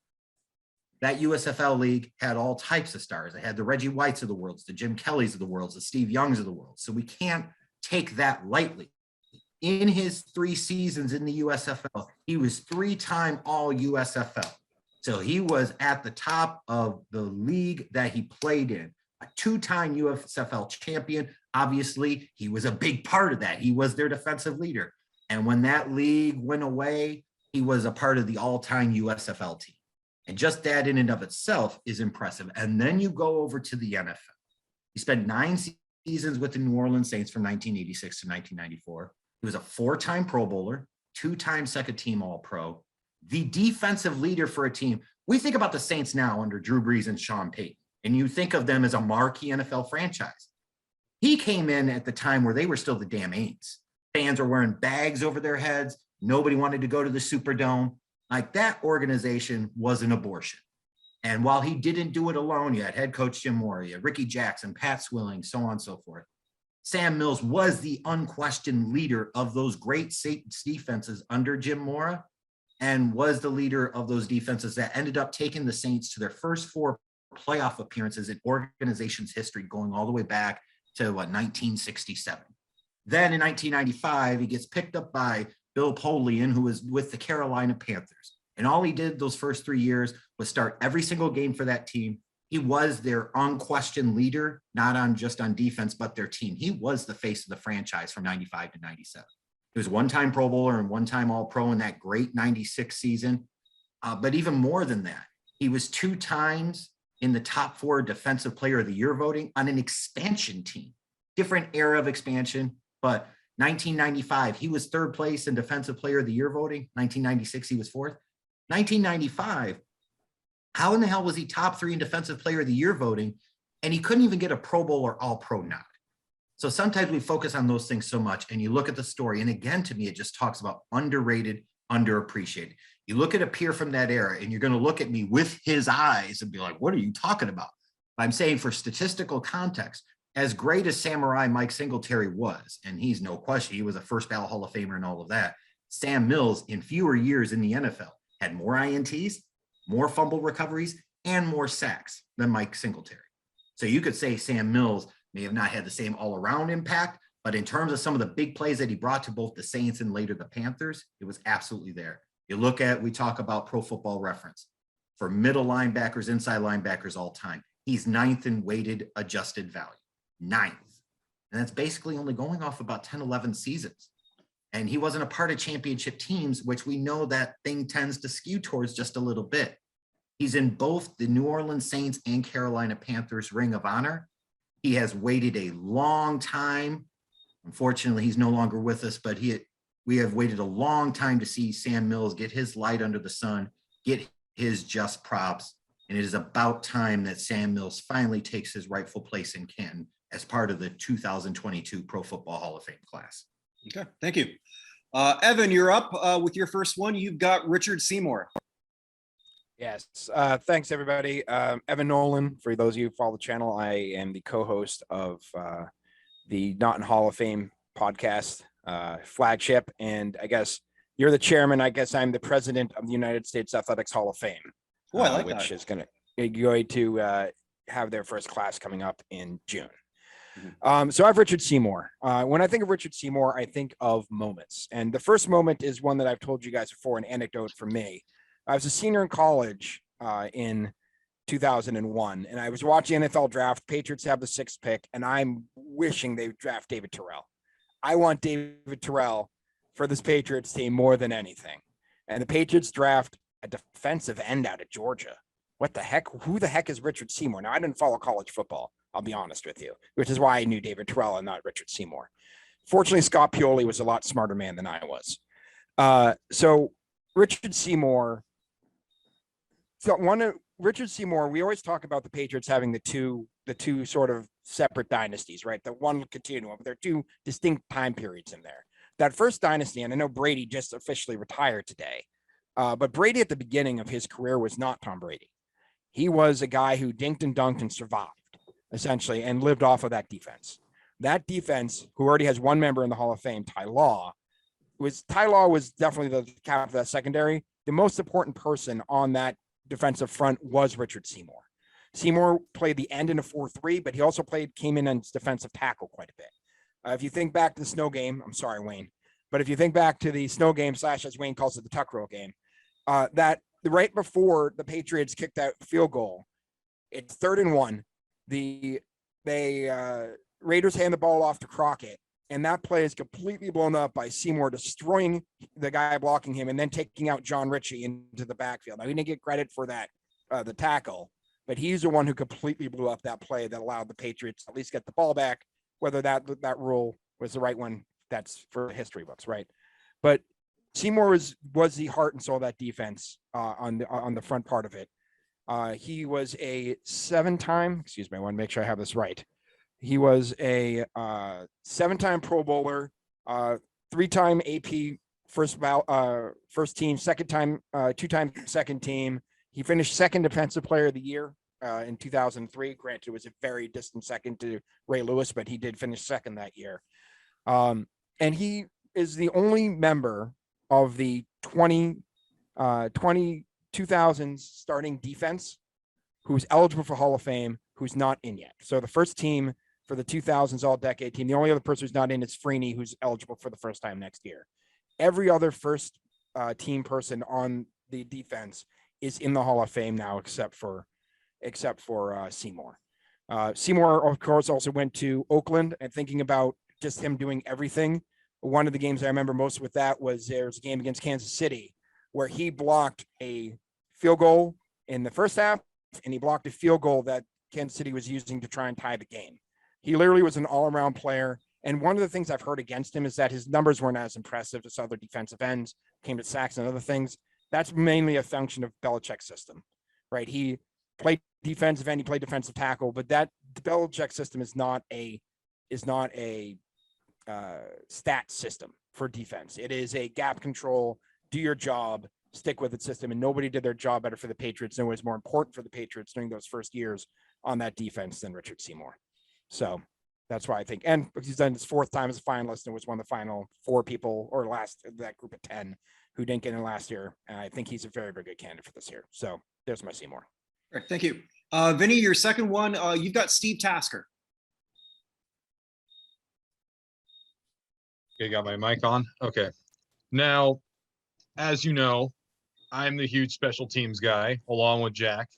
That USFL league had all types of stars. It had the Reggie Whites of the world, the Jim Kellys of the world, the Steve Youngs of the world. So we can't take that lightly. In his 3 seasons in the USFL, he was 3-time all USFL. So he was at the top of the league that he played in, a 2-time USFL champion. Obviously, he was a big part of that. He was their defensive leader. And when that league went away, he was a part of the all-time USFL team. And just that in and of itself is impressive. And then you go over to the NFL. He spent 9 seasons with the New Orleans Saints from 1986 to 1994. He was a 4-time Pro Bowler, 2-time second-team All-Pro, the defensive leader for a team. We think about the Saints now under Drew Brees and Sean Payton, and you think of them as a marquee NFL franchise. He came in at the time where they were still the damn Aints. Fans were wearing bags over their heads. Nobody wanted to go to the Superdome. Like, that organization was an abortion. And while he didn't do it alone, you had head coach Jim Mora, you had Ricky Jackson, Pat Swilling, so on and so forth. Sam Mills was the unquestioned leader of those great Saints defenses under Jim Mora, and was the leader of those defenses that ended up taking the Saints to their first 4 playoff appearances in organization's history, going all the way back to 1967. Then in 1995, he gets picked up by Bill Polian, who was with the Carolina Panthers. And all he did those first 3 years was start every single game for that team. He was their unquestioned leader, not on just on defense, but their team. He was the face of the franchise from 95 to 97. He was one-time Pro Bowler and one-time All-Pro in that great 96 season. But even more than that, he was 2 times in the top 4 Defensive Player of the Year voting on an expansion team. Different era of expansion, but 1995, he was 3rd place in Defensive Player of the Year voting. 1996, he was 4th. 1995, how in the hell was he top 3 in Defensive Player of the Year voting, and he couldn't even get a Pro Bowl or All-Pro nod? So sometimes we focus on those things so much, and you look at the story, and again, to me, it just talks about underrated, underappreciated. You look at a peer from that era, and you're going to look at me with his eyes and be like, what are you talking about? I'm saying for statistical context, as great as Samurai Mike Singletary was, and he's no question, he was a first ballot Hall of Famer and all of that, Sam Mills in fewer years in the NFL had more INTs, more fumble recoveries, and more sacks than Mike Singletary. So you could say Sam Mills may have not had the same all-around impact, but in terms of some of the big plays that he brought to both the Saints and later the Panthers, it was absolutely there. You look at, we talk about Pro Football Reference. For middle linebackers, inside linebackers all time, he's 9th in weighted adjusted value, 9th. And that's basically only going off about 10, 11 seasons. And he wasn't a part of championship teams, which we know that thing tends to skew towards just a little bit. He's in both the New Orleans Saints and Carolina Panthers Ring of Honor. He has waited a long time. Unfortunately, he's no longer with us, but we have waited a long time to see Sam Mills get his light under the sun, get his just props. And it is about time that Sam Mills finally takes his rightful place in Canton as part of the 2022 Pro Football Hall of Fame class. Okay, thank you. Evan, you're up with your first one. You've got Richard Seymour. Yes, thanks everybody. Evan Nolan, for those of you who follow the channel, I am the co-host of the Not in Hall of Fame podcast, flagship, and I guess you're the chairman. I guess I'm the president of the United States Athletics Hall of Fame, Oh, I like which that. is going to have their first class coming up in June. So I have Richard Seymour. When I think of Richard Seymour, I think of moments. And the first moment is one that I've told you guys before, an anecdote from me. I was a senior in college in 2001, and I was watching NFL draft. Patriots have the 6th pick, and I'm wishing they would draft David Terrell. I want David Terrell for this Patriots team more than anything. And the Patriots draft a defensive end out of Georgia. What the heck? Who the heck is Richard Seymour? Now, I didn't follow college football, I'll be honest with you, which is why I knew David Terrell and not Richard Seymour. Fortunately, Scott Pioli was a lot smarter man than I was. So Richard Seymour, Richard Seymour, we always talk about the Patriots having the two sort of separate dynasties, right? The one continuum, but there are 2 distinct time periods in there. That first dynasty, and I know Brady just officially retired today, but Brady at the beginning of his career was not Tom Brady. He was a guy who dinked and dunked and survived, essentially, and lived off of that defense. That defense, who already has one member in the Hall of Fame, Ty Law, was definitely the cap of that secondary. The most important person on that defensive front was Richard Seymour. Seymour played the end in a 4-3, but he also came in as defensive tackle quite a bit. If you think back to the snow game, I'm sorry, Wayne, but if you think back to the snow game / as Wayne calls it, the tuck roll game, that right before the Patriots kicked that field goal, it's 3rd and 1. The Raiders hand the ball off to Crockett, and that play is completely blown up by Seymour destroying the guy blocking him and then taking out John Ritchie into the backfield. Now, he didn't get credit for that, the tackle, but he's the one who completely blew up that play that allowed the Patriots to at least get the ball back. Whether that rule was the right one, that's for the history books, right? But Seymour was the heart and soul of that defense on the front part of it. He was a 7-time, excuse me, I want to make sure I have this right. He was a 7-time Pro Bowler, 3-time AP first team, 2-time second team. He finished 2nd Defensive Player of the Year in 2003. Granted, it was a very distant second to Ray Lewis, but he did finish 2nd that year. And he is the only member of the 2000s starting defense who's eligible for Hall of Fame, who's not in yet. So the first team for the 2000s All-Decade team, the only other person who's not in is Freeney, who's eligible for the first time next year. Every other first team person on the defense is in the Hall of Fame now, except for Seymour. Seymour, of course, also went to Oakland, and thinking about just him doing everything. One of the games I remember most with that was there was a game against Kansas City where he blocked a field goal in the first half, and he blocked a field goal that Kansas City was using to try and tie the game. He literally was an all-around player. And one of the things I've heard against him is that his numbers weren't as impressive as other defensive ends, came to sacks and other things. That's mainly a function of Belichick's system, right? He played defensive end, he played defensive tackle, but the Belichick system is not a stat system for defense. It is a gap control, do your job, stick with it system. And nobody did their job better for the Patriots. And it was more important for the Patriots during those first years on that defense than Richard Seymour. So that's why I think, and he's done his 4th time as a finalist and was one of the final 4 people or that group of 10 who didn't get in last year. And I think he's a very, very good candidate for this year. So there's my Seymour. All right, thank you. Vinny, your second one, you've got Steve Tasker. Okay, got my mic on. Okay. Now, as you know, I'm the huge special teams guy along with Jack.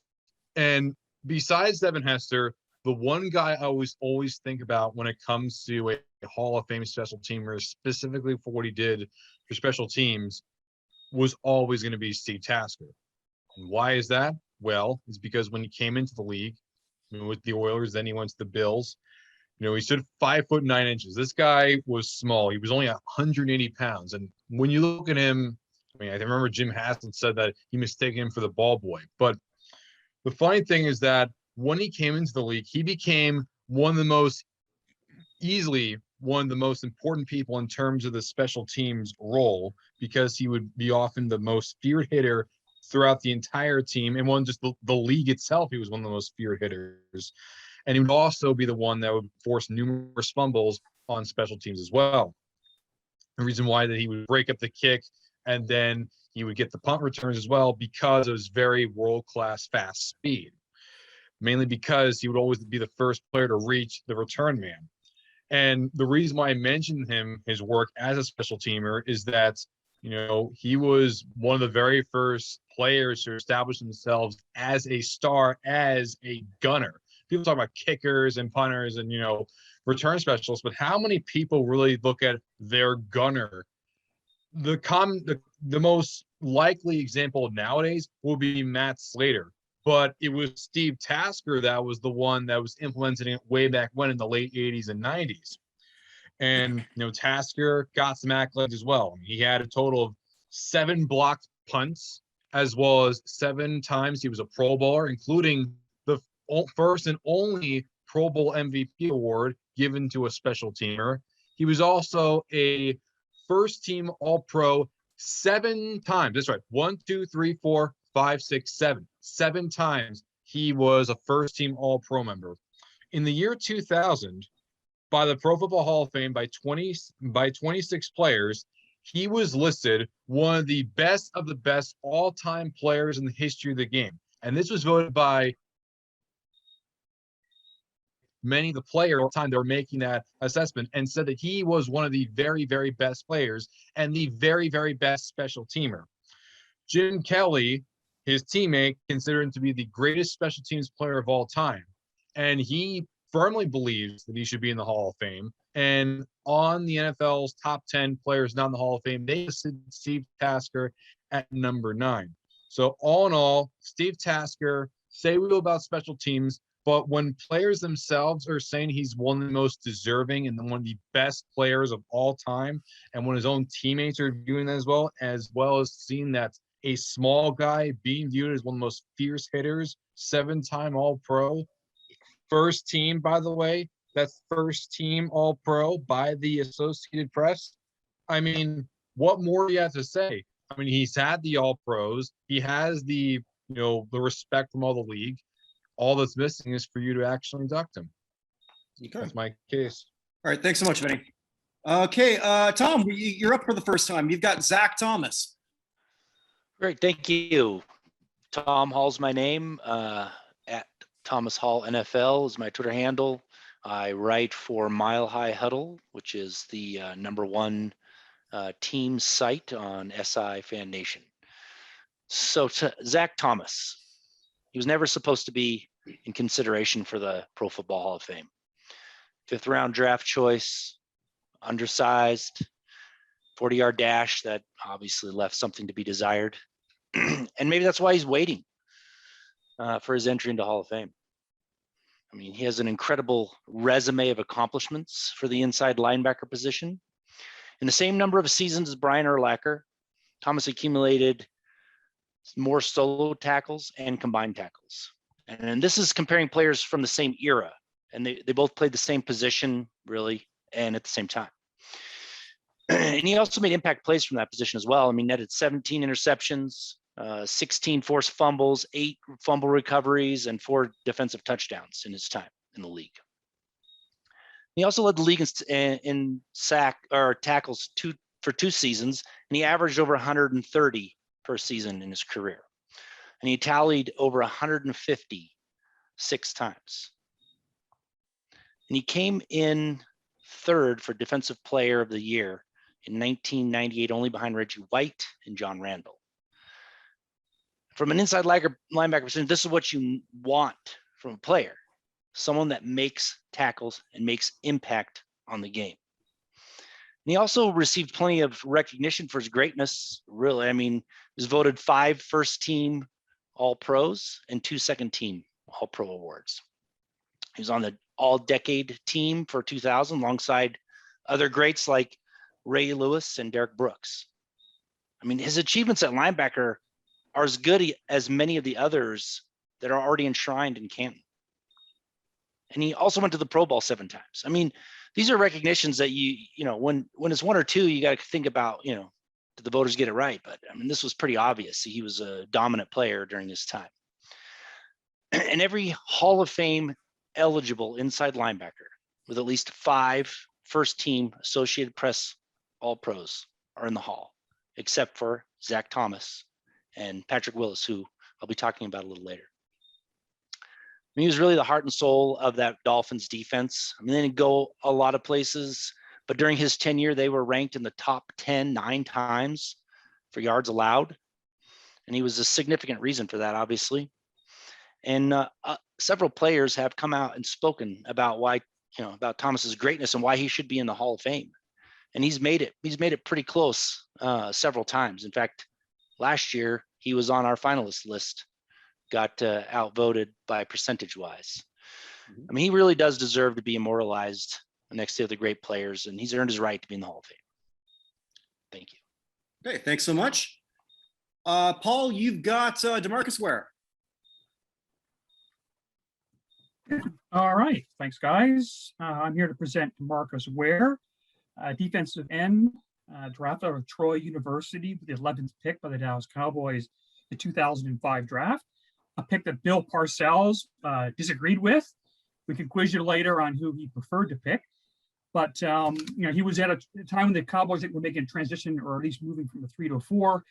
And besides Devin Hester, the one guy I always think about when it comes to a Hall of Fame special teamer, specifically for what he did for special teams, was always going to be Steve Tasker. And why is that? Well, it's because when he came into the league, with the Oilers, then he went to the Bills. He stood 5'9". This guy was small. He was only 180 pounds. And when you look at him, I remember Jim Haslett said that he mistaken him for the ball boy. But the funny thing is that when he came into the league, he became one of the most important people in terms of the special teams role, because he would be often the most feared hitter throughout the entire team, and just the league itself. He was one of the most feared hitters. And he would also be the one that would force numerous fumbles on special teams as well. The reason why that he would break up the kick, and then he would get the punt returns as well, because of his very world-class fast speed. Mainly because he would always be the first player to reach the return man. And the reason why I mentioned his work as a special teamer is that, he was one of the very first players to establish themselves as a star, as a gunner. People talk about kickers and punters and, return specialists, but how many people really look at their gunner? The most likely example nowadays will be Matt Slater, but it was Steve Tasker that was the one that was implementing it way back when in the late 80s and 90s. And, Tasker got some accolades as well. He had a total of 7 blocked punts, as well as 7 times he was a Pro Bowler, including the first and only Pro Bowl MVP award given to a special teamer. He was also a first team All-Pro 7 times. That's right. 1, 2, 3, 4, 5, 6, 7. 7 times he was a first team All-Pro member. In the year 2000, by the Pro Football Hall of Fame, by 26 players, he was listed one of the best all-time players in the history of the game. And this was voted by many of the players at the time. They were making that assessment and said that he was one of the very, very best players and the very, very best special teamer. Jim Kelly, his teammate, considered him to be the greatest special teams player of all time. And he firmly believes that he should be in the Hall of Fame. And on the NFL's top 10 players not in the Hall of Fame, they listed Steve Tasker at number 9. So all in all, Steve Tasker, say we will about special teams, but when players themselves are saying he's one of the most deserving and one of the best players of all time, and when his own teammates are viewing that as well as seeing that a small guy being viewed as one of the most fierce hitters, 7-time All-Pro, first team, by the way, that's first team All-Pro by the Associated Press. What more do you have to say? He's had the All-Pros. He has the respect from all the league. All that's missing is for you to actually induct him. Okay. That's my case. All right. Thanks so much, Vinny. Okay. Tom, you're up for the first time. You've got Zach Thomas. Great. Thank you. Tom Hall's my name. At Thomas Hall NFL is my Twitter handle. I write for Mile High Huddle, which is the #1 team site on SI Fan Nation. So to Zach Thomas, he was never supposed to be in consideration for the Pro Football Hall of Fame. 5th round draft choice, undersized, 40-yard dash that obviously left something to be desired. And maybe that's why he's waiting for his entry into Hall of Fame. I mean, he has an incredible resume of accomplishments for the inside linebacker position. In the same number of seasons as Brian Urlacher, Thomas accumulated more solo tackles and combined tackles. And this is comparing players from the same era. And they both played the same position, really, and at the same time. And he also made impact plays from that position as well. I mean, netted 17 interceptions, 16 forced fumbles, 8 fumble recoveries, and 4 defensive touchdowns in his time in the league. He also led the league in sack or tackles for 2 seasons, and he averaged over 130 per season in his career. And he tallied over 150 6 times. And he came in 3rd for Defensive Player of the Year in 1998, only behind Reggie White and John Randall. From an inside linebacker position, this is what you want from a player, someone that makes tackles and makes impact on the game. And he also received plenty of recognition for his greatness, really. I mean, he was voted 5 first-team All-Pros and 2 second-team All-Pro awards. He was on the All-Decade team for 2000 alongside other greats like Ray Lewis and Derek Brooks. I mean, his achievements at linebacker are as good as many of the others that are already enshrined in Canton. And he also went to the Pro Bowl 7 times. I mean, these are recognitions that you know, when it's 1 or 2, you got to think about, you know, did the voters get it right? But I mean, this was pretty obvious. He was a dominant player during his time. And every Hall of Fame eligible inside linebacker with at least 5 first-team Associated Press All-Pros are in the Hall, except for Zach Thomas and Patrick Willis, who I'll be talking about a little later. I mean, he was really the heart and soul of that Dolphins defense. I mean, they didn't go a lot of places, but during his tenure, they were ranked in the top 10 9 times for yards allowed. And he was a significant reason for that, obviously. And several players have come out and spoken about why, you know, about Thomas's greatness and why he should be in the Hall of Fame. And he's made it pretty close several times. In fact, last year he was on our finalist list, got outvoted by percentage-wise. I mean, he really does deserve to be immortalized next to the great players, and he's earned his right to be in the Hall of Fame. Thank you. Okay, thanks so much. Paul, you've got DeMarcus Ware. All right, thanks, guys. I'm here to present DeMarcus Ware, defensive end, drafted out of Troy University with the 11th pick by the Dallas Cowboys, the 2005 draft. A pick that Bill Parcells disagreed with. We can quiz you later on who he preferred to pick. But, you know, he was at a time when the Cowboys were making a transition, or at least moving from a 3 to a 4.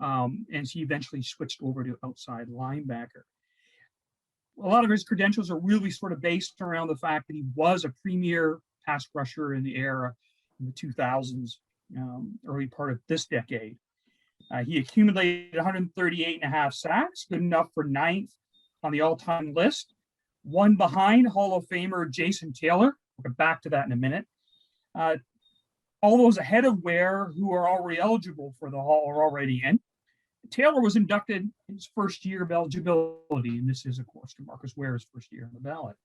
And he eventually switched over to outside linebacker. A lot of his credentials are really sort of based around the fact that he was a premier pass rusher in the era in the 2000s, early part of this decade. He accumulated 138.5 sacks, good enough for 9th on the all-time list. 1 behind Hall of Famer Jason Taylor. We'll get back to that in a minute. All those ahead of Ware who are already eligible for the Hall are already in. Taylor was inducted in his first year of eligibility, and this is, of course, DeMarcus Ware's first year on the ballot.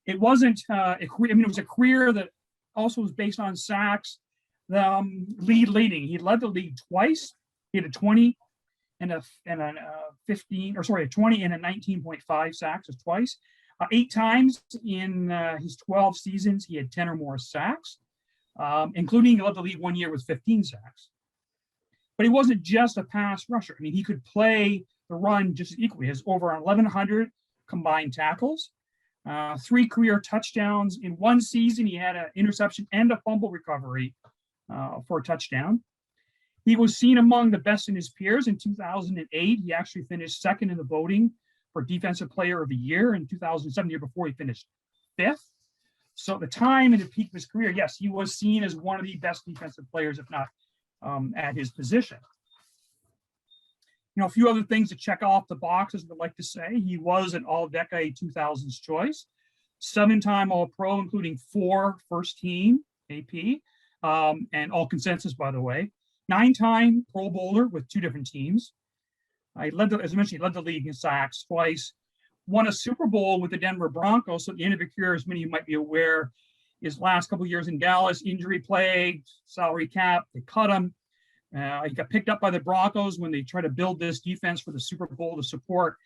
It wasn't it was a career that also was based on sacks, leading. He led the league twice. He had a 20 and a 15, or sorry, a 20 and a 19.5 sacks twice. 8 times in his 12 seasons, he had 10 or more sacks, including he led the league 1 year with 15 sacks. But he wasn't just a pass rusher. I mean, he could play the run just equally. He has over 1,100 combined tackles, 3 career touchdowns. In 1 season, he had an interception and a fumble recovery for a touchdown. He was seen among the best in his peers. In 2008, he actually finished 2nd in the voting for Defensive Player of the Year. In 2007, the year before, he finished 5th. So at the time and the peak of his career, yes, he was seen as one of the best defensive players, if not at his position. A few other things to check off the boxes, I'd like to say. He was an all-decade 2000s choice, 7-time All-Pro, including 4 first-team AP, and all consensus, by the way. 9-time Pro Bowler with 2 different teams. As I mentioned, he led the league in sacks twice. Won a Super Bowl with the Denver Broncos. So at the end of his career, as many of you might be aware, his last couple of years in Dallas, injury plagued, salary cap, they cut him. He got picked up by the Broncos when they tried to build this defense for the Super Bowl to support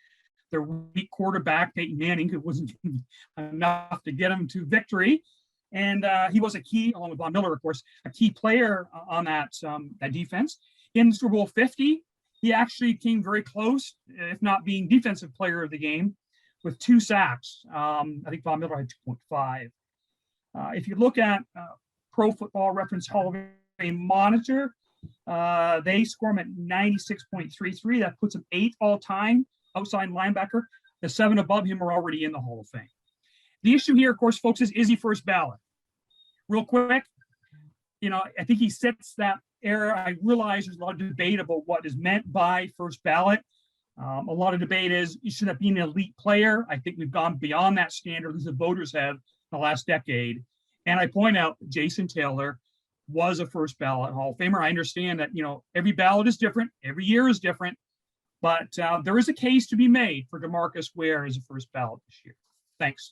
their weak quarterback, Peyton Manning, who wasn't enough to get him to victory. And he was a key, along with Von Miller, of course, a key player on that defense. In Super Bowl 50, he actually came very close, if not being defensive player of the game, with 2 sacks. I think Von Miller had 2.5. If you look at Pro Football Reference Hall of Fame Monitor, they score him at 96.33. That puts him 8th all-time outside linebacker. The 7 above him are already in the Hall of Fame. The issue here, of course, folks, is he first ballot? Real quick, I think he sets that era. I realize there's a lot of debate about what is meant by first ballot. A lot of debate is, should that be an elite player? I think we've gone beyond that standard as the voters have in the last decade. And I point out Jason Taylor was a first ballot Hall of Famer. I understand that, every ballot is different. Every year is different. But there is a case to be made for DeMarcus Ware as a first ballot this year. Thanks.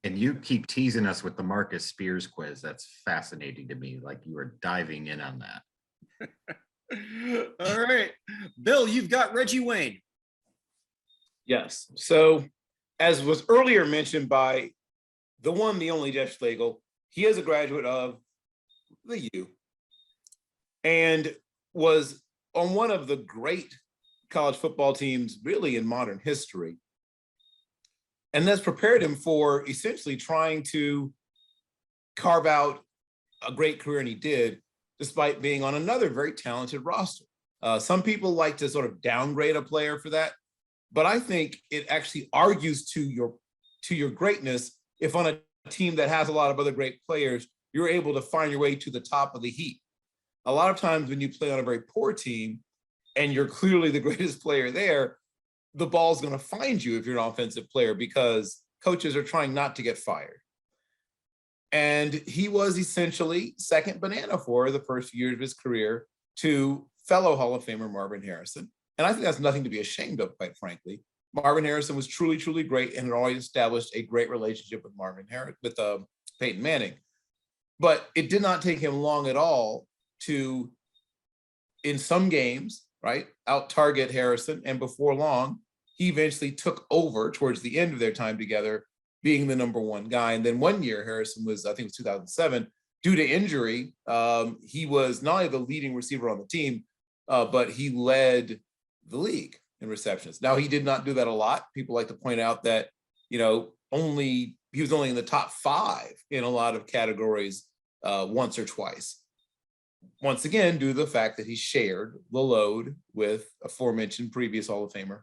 And you keep teasing us with the Marcus Spears quiz. That's fascinating to me. Like you were diving in on that. All right. Bill, you've got Reggie Wayne. Yes. So as was earlier mentioned by the one, the only Jeff Schlegel, he is a graduate of the U and was on one of the great college football teams really in modern history. And that's prepared him for essentially trying to carve out a great career, and he did, despite being on another very talented roster. Some people like to sort of downgrade a player for that, but I think it actually argues to your greatness if on a team that has a lot of other great players, you're able to find your way to the top of the heap. A lot of times when you play on a very poor team and you're clearly the greatest player there, the ball's going to find you if you're an offensive player because coaches are trying not to get fired. And he was essentially second banana for the first year of his career to fellow Hall of Famer Marvin Harrison. And I think that's nothing to be ashamed of, quite frankly. Marvin Harrison was truly, truly great and had always established a great relationship with Peyton Manning. But it did not take him long at all to, in some games, right, out-target Harrison. And before long, he eventually took over towards the end of their time together, being the number 1 guy. And then one year, Harrison was, I think it was 2007, due to injury, he was not only the leading receiver on the team, but he led the league in receptions. Now, he did not do that a lot. People like to point out that, he was only in the top 5 in a lot of categories once or twice. Once again, due to the fact that he shared the load with aforementioned previous Hall of Famer,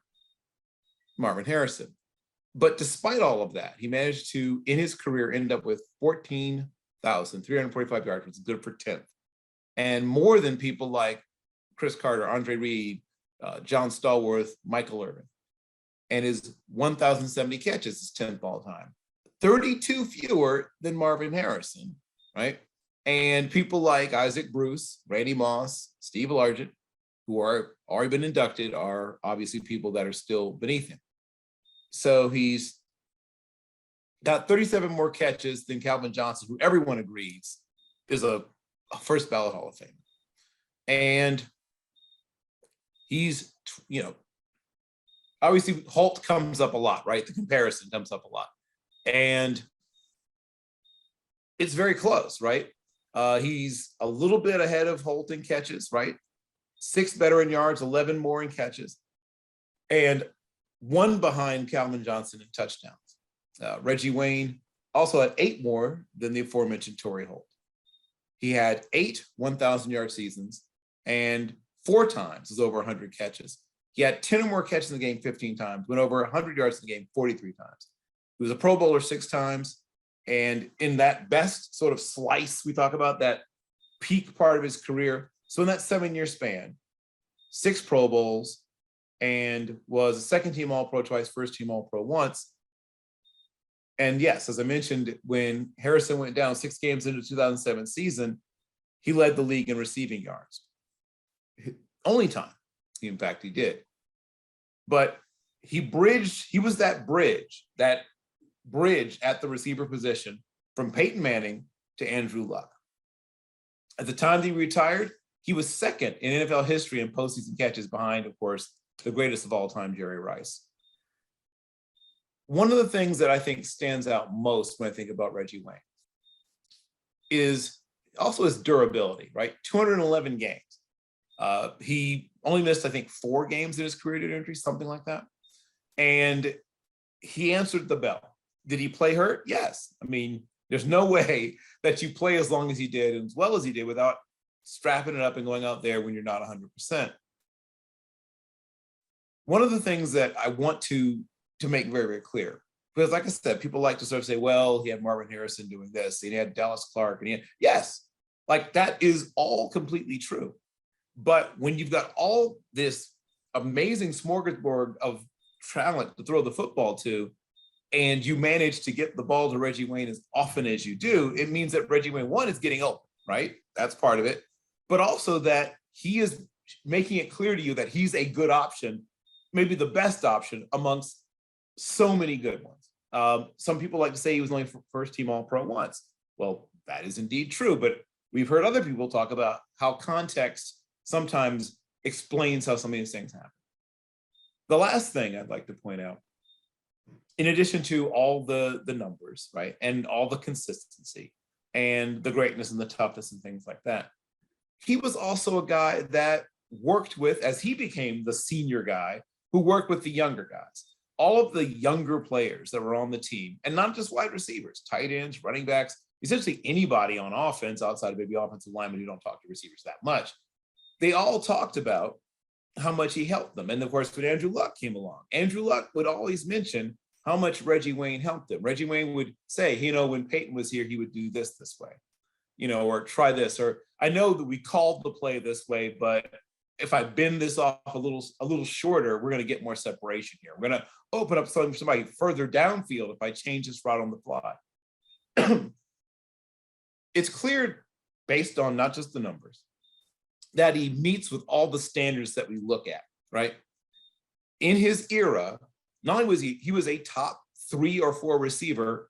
Marvin Harrison. But despite all of that, he managed to, in his career, end up with 14,345 yards, which is good for 10th. And more than people like Chris Carter, Andre Reed, John Stallworth, Michael Irvin. And his 1,070 catches is 10th all time. 32 fewer than Marvin Harrison, right? And people like Isaac Bruce, Randy Moss, Steve Ellard, who are already been inducted, are obviously people that are still beneath him. So he's got 37 more catches than Calvin Johnson, who everyone agrees is a first ballot Hall of Famer. And he's, obviously Holt comes up a lot, right? The comparison comes up a lot. And it's very close, right? He's a little bit ahead of Holt in catches, right? 6 better in yards, 11 more in catches, and 1 behind Calvin Johnson in touchdowns. Reggie Wayne also had 8 more than the aforementioned Torrey Holt. He had 8 1,000-yard seasons and 4 times was over 100 catches. He had 10 or more catches in the game 15 times, went over 100 yards in the game 43 times. He was a Pro Bowler 6 times. And in that best sort of slice, we talk about that peak part of his career. So in that 7-year span, 6 Pro Bowls, and was a second team All-Pro twice, first team All-Pro once. And yes, as I mentioned, when Harrison went down 6 games into the 2007 season, he led the league in receiving yards. Only time, in fact, he did. But he was that bridge at the receiver position from Peyton Manning to Andrew Luck. At the time that he retired, he was second in NFL history in postseason catches behind, of course, the greatest of all time, Jerry Rice. One of the things that I think stands out most when I think about Reggie Wayne is also his durability, right? 211 games. He only missed, I think, 4 games in his career due to injury, something like that. And he answered the bell. Did he play hurt? Yes. I mean, there's no way that you play as long as he did and as well as he did without strapping it up and going out there when you're not 100%. One of the things that I want to make very, very clear, because like I said, people like to sort of say, well, he had Marvin Harrison doing this, and he had Dallas Clark, and yes, like that is all completely true. But when you've got all this amazing smorgasbord of talent to throw the football to, and you manage to get the ball to Reggie Wayne as often as you do, it means that Reggie Wayne, one, is getting open, right? That's part of it. But also that he is making it clear to you that he's a good option, maybe the best option amongst so many good ones. Some people like to say he was only first team All-Pro once. Well, that is indeed true, but we've heard other people talk about how context sometimes explains how some of these things happen. The last thing I'd like to point out, in addition to all the numbers, right, and all the consistency and the greatness and the toughness and things like that, he was also a guy that worked with, as he became the senior guy, who worked with the younger guys. All of the younger players that were on the team, and not just wide receivers, tight ends, running backs, essentially anybody on offense outside of maybe offensive linemen who don't talk to receivers that much, they all talked about how much he helped them. And of course, when Andrew Luck came along, Andrew Luck would always mention how much Reggie Wayne helped him. Reggie Wayne would say, you know, when Peyton was here, he would do this way, you know, or try this, or I know that we called the play this way, but if I bend this off a little shorter, we're going to get more separation here. We're going to open up somebody further downfield if I change this route on the fly. It's clear, based on not just the numbers, that he meets with all the standards that we look at, right? In his era, not only was he was a top 3 or 4 receiver,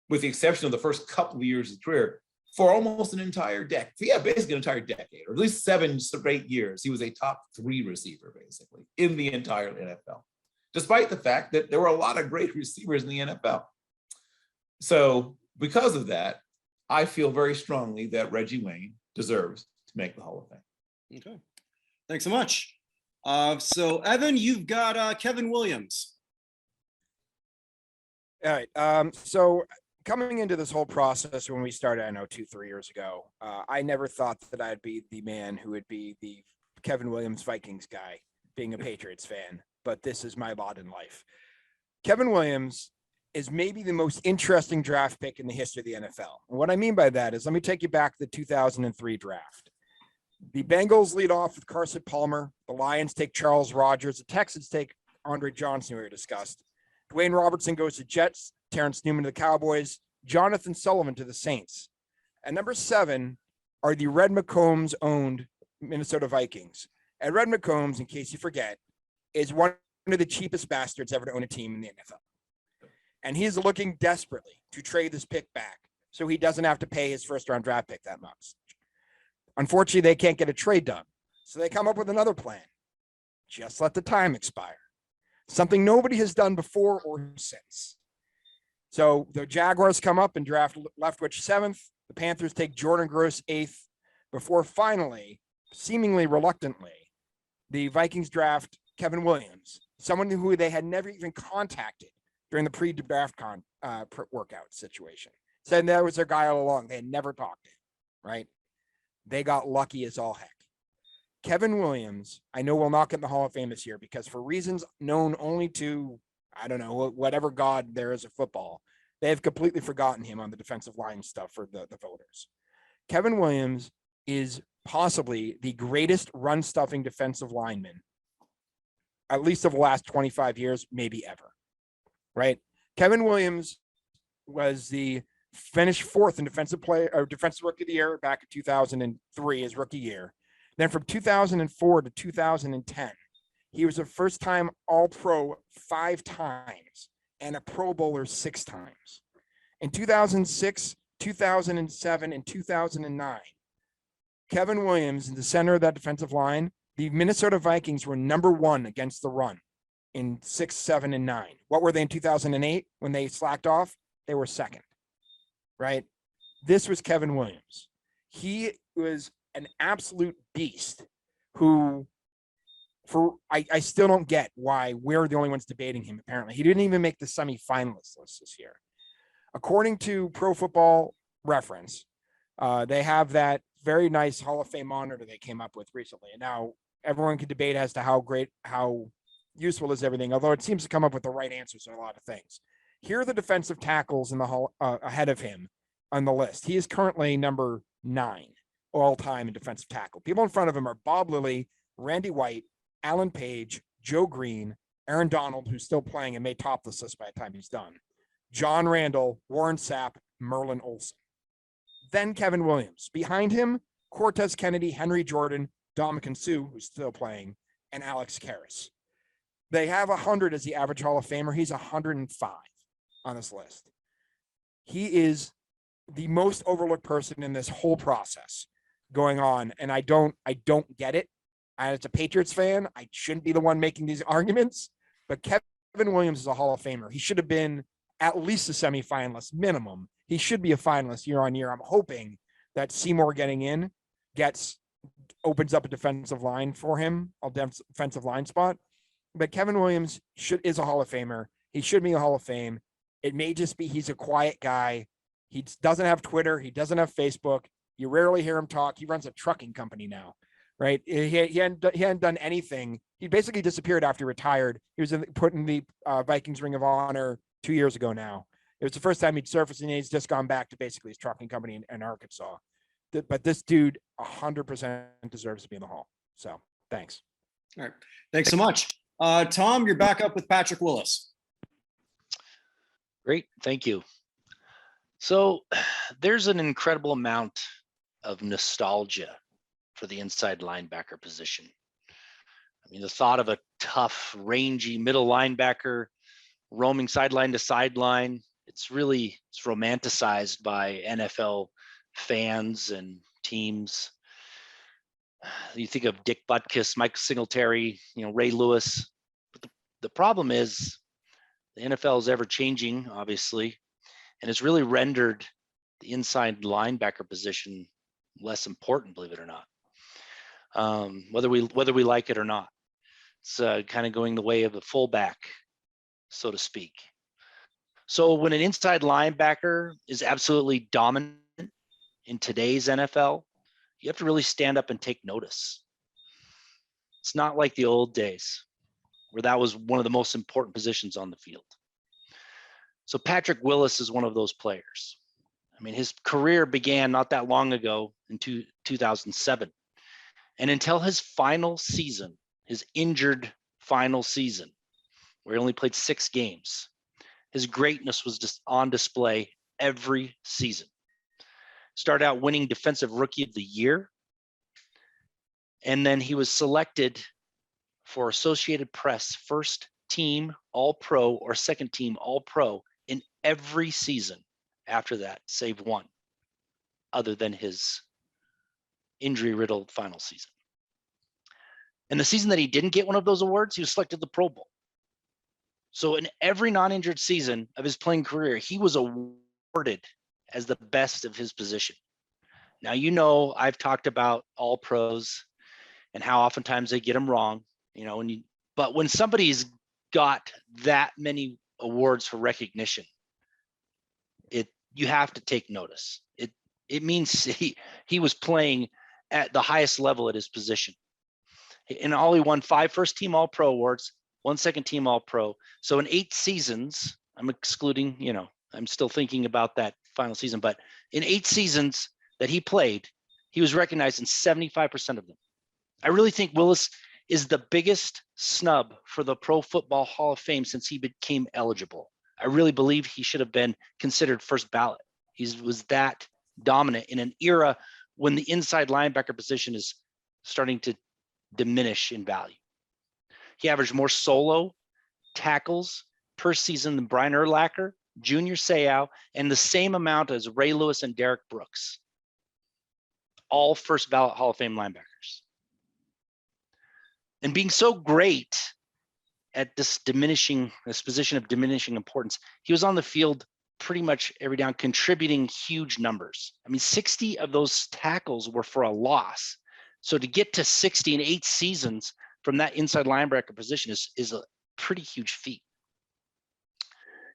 with the exception of the first couple of years of his career, for almost an entire decade. Yeah, basically an entire decade, or at least 7 straight years, he was a top 3 receiver, basically, in the entire NFL, despite the fact that there were a lot of great receivers in the NFL. So because of that, I feel very strongly that Reggie Wayne deserves to make the Hall of Fame. Okay, thanks so much. So Evan, you've got Kevin Williams. All right. So coming into this whole process when we started, I know 2-3 years ago, I never thought that I'd be the man who would be the Kevin Williams Vikings guy, being a Patriots fan, but this is my lot in life. Kevin Williams is maybe the most interesting draft pick in the history of the NFL. And what I mean by that is, let me take you back to the 2003 draft. The Bengals lead off with Carson Palmer. The Lions take Charles Rogers. The Texans take Andre Johnson, who we discussed. Dwayne Robertson goes to Jets. Terrence Newman to the Cowboys. Jonathan Sullivan to the Saints. And number 7 are the Red McCombs-owned Minnesota Vikings. And Red McCombs, in case you forget, is one of the cheapest bastards ever to own a team in the NFL. And he's looking desperately to trade this pick back so he doesn't have to pay his first-round draft pick that much. Unfortunately, they can't get a trade done. So they come up with another plan. Just let the time expire. Something nobody has done before or since. So the Jaguars come up and draft Leftwich 7th. The Panthers take Jordan Gross 8th before finally, seemingly reluctantly, the Vikings draft Kevin Williams, someone who they had never even contacted during the pre-draft workout situation. Said that was their guy all along. They had never talked to him, right? They got lucky as all heck. Kevin Williams, I know will not get in the Hall of Fame this year because for reasons known only to, I don't know, whatever God there is of football, they have completely forgotten him on the defensive line stuff for the voters. Kevin Williams is possibly the greatest run-stuffing defensive lineman at least of the last 25 years, maybe ever, right? Kevin Williams finished fourth in defensive rookie of the year back in 2003, his rookie year. Then from 2004 to 2010, he was a first-time All-Pro 5 times and a Pro Bowler 6 times. In 2006, 2007, and 2009, Kevin Williams in the center of that defensive line, the Minnesota Vikings were number 1 against the run in 6, 7, and 9. What were they in 2008 when they slacked off? They were second, right? This was Kevin Williams. He was an absolute beast who, I still don't get why we're the only ones debating him, apparently. He didn't even make the semifinalist list this year. According to Pro Football Reference, they have that very nice Hall of Fame monitor they came up with recently. And now everyone can debate as to how useful is everything, although it seems to come up with the right answers on a lot of things. Here are the defensive tackles in the hall ahead of him on the list. He is currently number 9 all time in defensive tackle. People in front of him are Bob Lilly, Randy White, Alan Page, Joe Green, Aaron Donald, who's still playing and may top this list by the time he's done, John Randall, Warren Sapp, Merlin Olsen. Then Kevin Williams. Behind him, Cortez Kennedy, Henry Jordan, Dominican Sue, who's still playing, and Alex Karras. They have 100 as the average Hall of Famer. He's 105 on this list. He is the most overlooked person in this whole process going on, and I don't get it. As a Patriots fan, I shouldn't be the one making these arguments, but Kevin Williams is a Hall of Famer. He should have been at least a semifinalist minimum. He should be a finalist year on year. I'm hoping that Seymour getting in opens up a defensive line for him, a defensive line spot. But Kevin Williams is a Hall of Famer. He should be a Hall of Fame. It may just be he's a quiet guy. He doesn't have Twitter. He doesn't have Facebook. You rarely hear him talk. He runs a trucking company now, right? He hadn't done anything. He basically disappeared after he retired. He was put in the Vikings Ring of Honor 2 years ago now. It was the first time he'd surfaced, and he's just gone back to basically his trucking company in Arkansas. But this dude 100% deserves to be in the Hall. So thanks. All right. Thanks so much. Tom, you're back up with Patrick Willis. Great. Thank you. So there's an incredible amount of nostalgia for the inside linebacker position. I mean, the thought of a tough, rangy middle linebacker roaming sideline to sideline, it's romanticized by NFL fans and teams. You think of Dick Butkus, Mike Singletary, Ray Lewis. But the problem is the NFL is ever changing, obviously, and it's really rendered the inside linebacker position less important, believe it or not. Whether we like it or not, it's kind of going the way of the fullback, so to speak. So when an inside linebacker is absolutely dominant in today's NFL, you have to really stand up and take notice. It's not like the old days where that was one of the most important positions on the field. So Patrick Willis is one of those players. I mean, his career began not that long ago in 2007. And until his final season, his injured final season, where he only played 6 games, his greatness was just on display every season. Started out winning Defensive Rookie of the Year. And then he was selected for Associated Press first team All-Pro or second team All-Pro in every season after that, save one, other than his injury-riddled final season. And the season that he didn't get one of those awards, he was selected to the Pro Bowl. So in every non-injured season of his playing career, he was awarded as the best of his position. Now, I've talked about all pros and how oftentimes they get them wrong, but when somebody's got that many awards for recognition, you have to take notice. It means he was playing at the highest level at his position. And all he won 5 first team All-Pro awards, 1 second team All-Pro. So in 8 seasons, I'm excluding, I'm still thinking about that final season, but in 8 seasons that he played, he was recognized in 75% of them. I really think Willis is the biggest snub for the Pro Football Hall of Fame since he became eligible. I really believe he should have been considered first ballot. He was that dominant in an era when the inside linebacker position is starting to diminish in value. He averaged more solo tackles per season than Brian Urlacher, Junior Seau, and the same amount as Ray Lewis and Derek Brooks. All first ballot Hall of Fame linebackers. And being so great at this position of diminishing importance, he was on the field pretty much every down, contributing huge numbers. I mean, 60 of those tackles were for a loss. So to get to 60 in 8 seasons from that inside linebacker position is a pretty huge feat.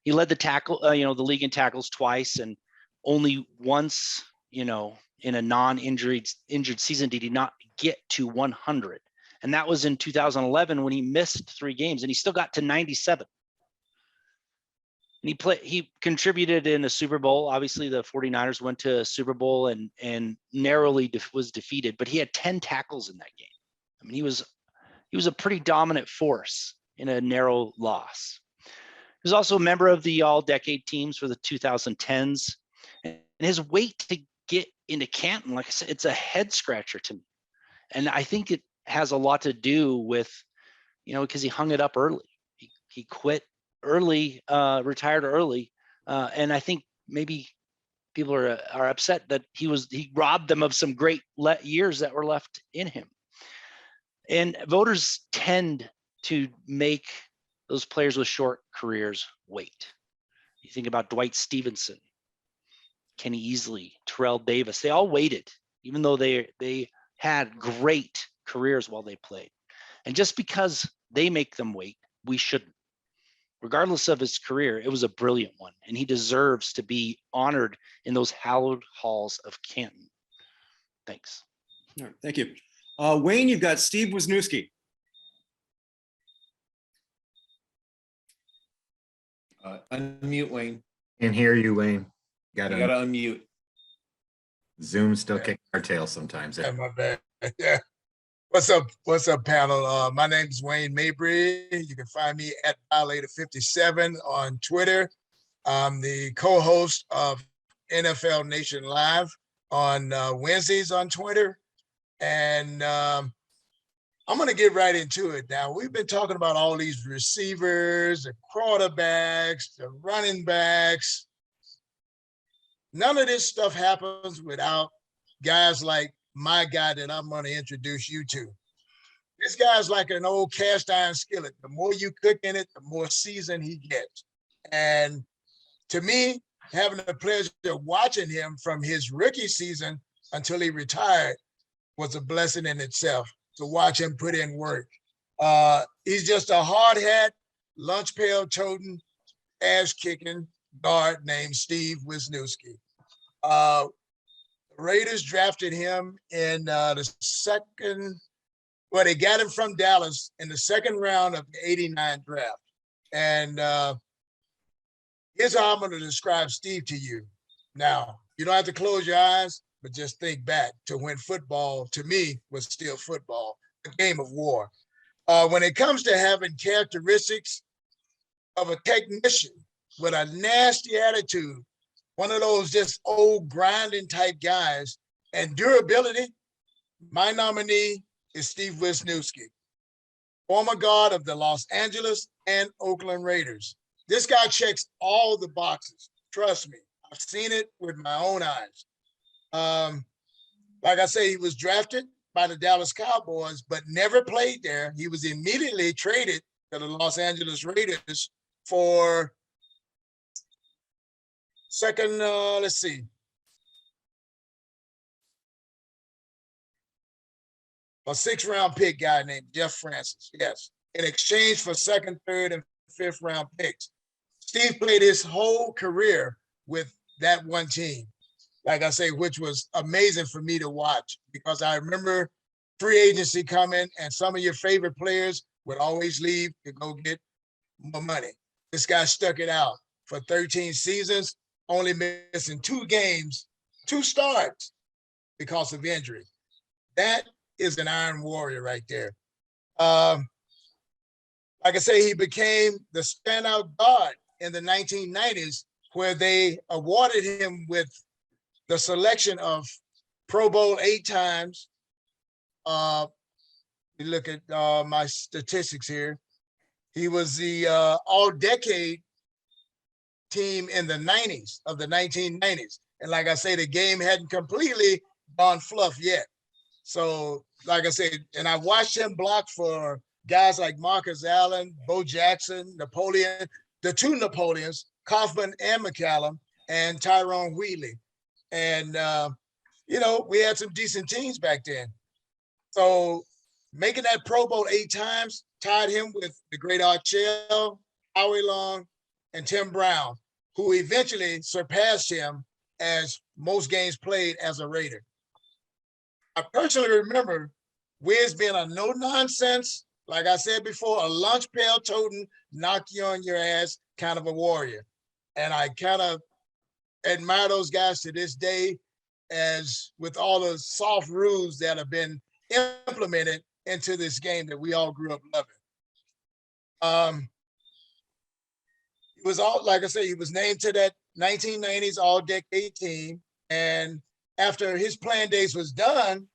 He led the league in tackles twice, and only once, in a non-injured season did he not get to 100. And that was in 2011 when he missed 3 games, and he still got to 97. And he contributed in a Super Bowl. Obviously, the 49ers went to a Super Bowl and narrowly was defeated, but he had 10 tackles in that game. I mean, he was a pretty dominant force in a narrow loss. He was also a member of the all-decade teams for the 2010s. And his weight to get into Canton, like I said, it's a head scratcher to me. And I think it has a lot to do with, because he hung it up early. He quit early, retired early. And I think maybe people are upset that he robbed them of some great years that were left in him. And voters tend to make those players with short careers wait. You think about Dwight Stevenson, Kenny Easley, Terrell Davis. They all waited, even though they had great careers while they played. And just because they make them wait, we shouldn't. Regardless of his career, it was a brilliant one, and he deserves to be honored in those hallowed halls of Canton. Thanks. All right, thank you. Wayne, you've got Steve Wisniewski. Unmute, Wayne. Can't hear you, Wayne. You gotta unmute. Zoom still kicking our tail sometimes. Yeah, my bad. Yeah. What's up, panel? My name is Wayne Mabry. You can find me at Violator57 on Twitter. I'm the co-host of NFL Nation Live on Wednesdays on Twitter. And I'm going to get right into it now. We've been talking about all these receivers, the quarterbacks, the running backs. None of this stuff happens without guys like my guy that I'm going to introduce you to. This guy's like an old cast iron skillet. The more you cook in it, the more seasoned he gets. And to me, having the pleasure of watching him from his rookie season until he retired was a blessing in itself to watch him put in work. He's just a hard hat, lunch pail toting, ass kicking guard named Steve Wisniewski. The Raiders drafted him in the second, well, they got him from Dallas in the second round of the '89 draft. And here's how I'm going to describe Steve to you. Now, you don't have to close your eyes, but just think back to when football, to me, was still football, a game of war. When it comes to having characteristics of a technician with a nasty attitude, one of those just old grinding type guys, and durability, my nominee is Steve Wisniewski, former guard of the Los Angeles and Oakland Raiders. This guy checks all the boxes. Trust me, I've seen it with my own eyes. Like I say, he was drafted by the Dallas Cowboys, but never played there. He was immediately traded to the Los Angeles Raiders for second, let's see. A 6th round pick guy named Jeff Francis, yes, in exchange for 2nd, 3rd, and 5th round picks. Steve played his whole career with that one team, like I say, which was amazing for me to watch because I remember free agency coming and some of your favorite players would always leave to go get more money. This guy stuck it out for 13 seasons, only missing 2 games, 2 starts because of injury. That is an Iron Warrior right there. Like I say, he became the standout guard in the 1990s, where they awarded him with the selection of Pro Bowl 8 times. You look at my statistics here. He was the all-decade team in the 90s of the 1990s. And like I say, the game hadn't completely gone fluff yet. So like I said, and I watched him block for guys like Marcus Allen, Bo Jackson, Napoleon, the two Napoleons, Kaufman and McCallum, and Tyrone Wheatley. And, we had some decent teams back then. So making that Pro Bowl 8 times tied him with the great Art Shell, Howie Long, and Tim Brown, who eventually surpassed him as most games played as a Raider. I personally remember Wiz being a no-nonsense, like I said before, a lunch pail toting, knock you on your ass kind of a warrior. And I kind of admire those guys to this day, as with all the soft rules that have been implemented into this game that we all grew up loving. It was all, like I said, he was named to that 1990s all-decade team. And after his playing days was done,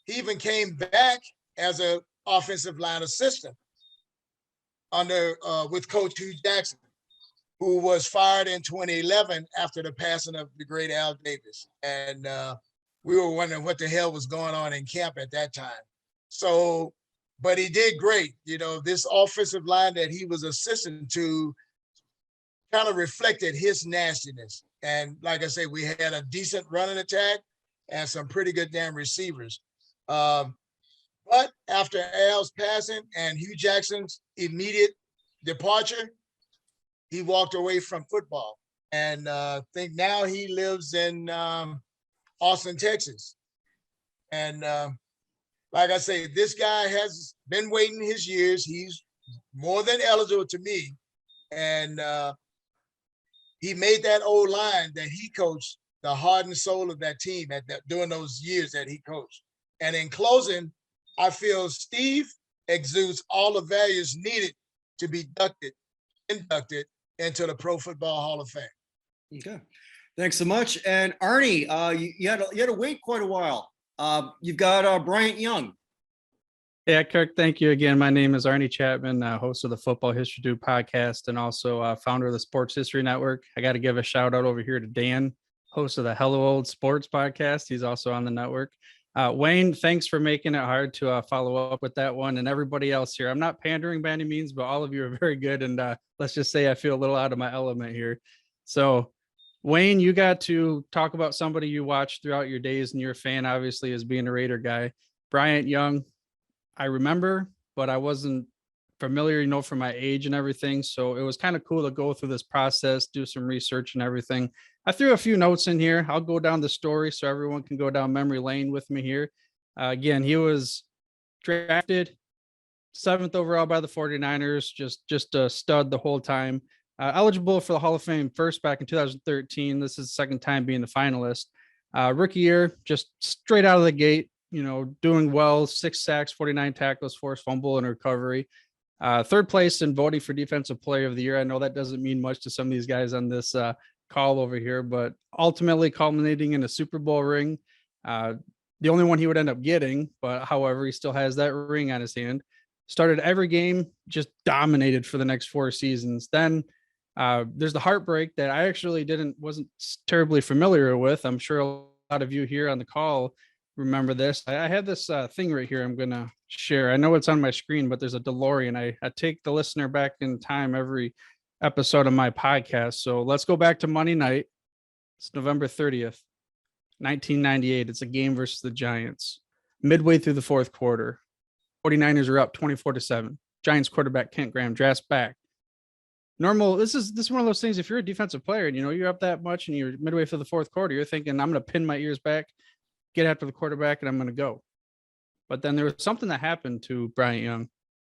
he even came back as an offensive line assistant with Coach Hugh Jackson, who was fired in 2011 after the passing of the great Al Davis. And we were wondering what the hell was going on in camp at that time. So, but he did great. This offensive line that he was assistant to kind of reflected his nastiness. And like I say, we had a decent running attack and some pretty good damn receivers. But after Al's passing and Hugh Jackson's immediate departure, he walked away from football. And I think now he lives in Austin, Texas. And like I say, this guy has been waiting his years. He's more than eligible to me. And he made that old line that he coached the heart and soul of that team during those years that he coached. And in closing, I feel Steve exudes all the values needed to be inducted into the Pro Football Hall of Fame. Okay, thanks so much. And Arnie, you had to wait quite a while. You've got Bryant Young. Yeah, Kirk, thank you again. My name is Arnie Chapman, host of the Football History Dude podcast and also founder of the Sports History Network. I got to give a shout out over here to Dan, host of the Hello Old Sports podcast. He's also on the network. Wayne, thanks for making it hard to follow up with that one, and everybody else here. I'm not pandering by any means, but all of you are very good. And let's just say I feel a little out of my element here. So Wayne, you got to talk about somebody you watched throughout your days and you're a fan, obviously, as being a Raider guy. Bryant Young, I remember, but I wasn't familiar, for my age and everything. So it was kind of cool to go through this process, do some research and everything. I threw a few notes in here. I'll go down the story so everyone can go down memory lane with me here. Again, he was drafted 7th overall by the 49ers, just a stud the whole time. Eligible for the Hall of Fame first back in 2013. This is the second time being the finalist. Rookie year, just straight out of the gate, doing well, 6 sacks, 49 tackles, forced fumble and recovery. 3rd place in voting for Defensive Player of the Year. I know that doesn't mean much to some of these guys on this call over here, but ultimately culminating in a Super Bowl ring. The only one he would end up getting, but however, he still has that ring on his hand. Started every game, just dominated for the next 4 seasons. Then there's the heartbreak that I actually wasn't terribly familiar with. I'm sure a lot of you here on the call remember this. I had this thing right here I'm going to share. I know it's on my screen, but there's a DeLorean. I take the listener back in time every episode of my podcast. So let's go back to Monday night. It's November 30th, 1998. It's a game versus the Giants. Midway through the 4th quarter, 49ers are up 24-7. Giants quarterback Kent Graham drafts back. Normal. This is one of those things. If you're a defensive player and you're up that much and you're midway through the 4th quarter, you're thinking, I'm going to pin my ears back, get after the quarterback, and I'm going to go. But then there was something that happened to Bryant Young.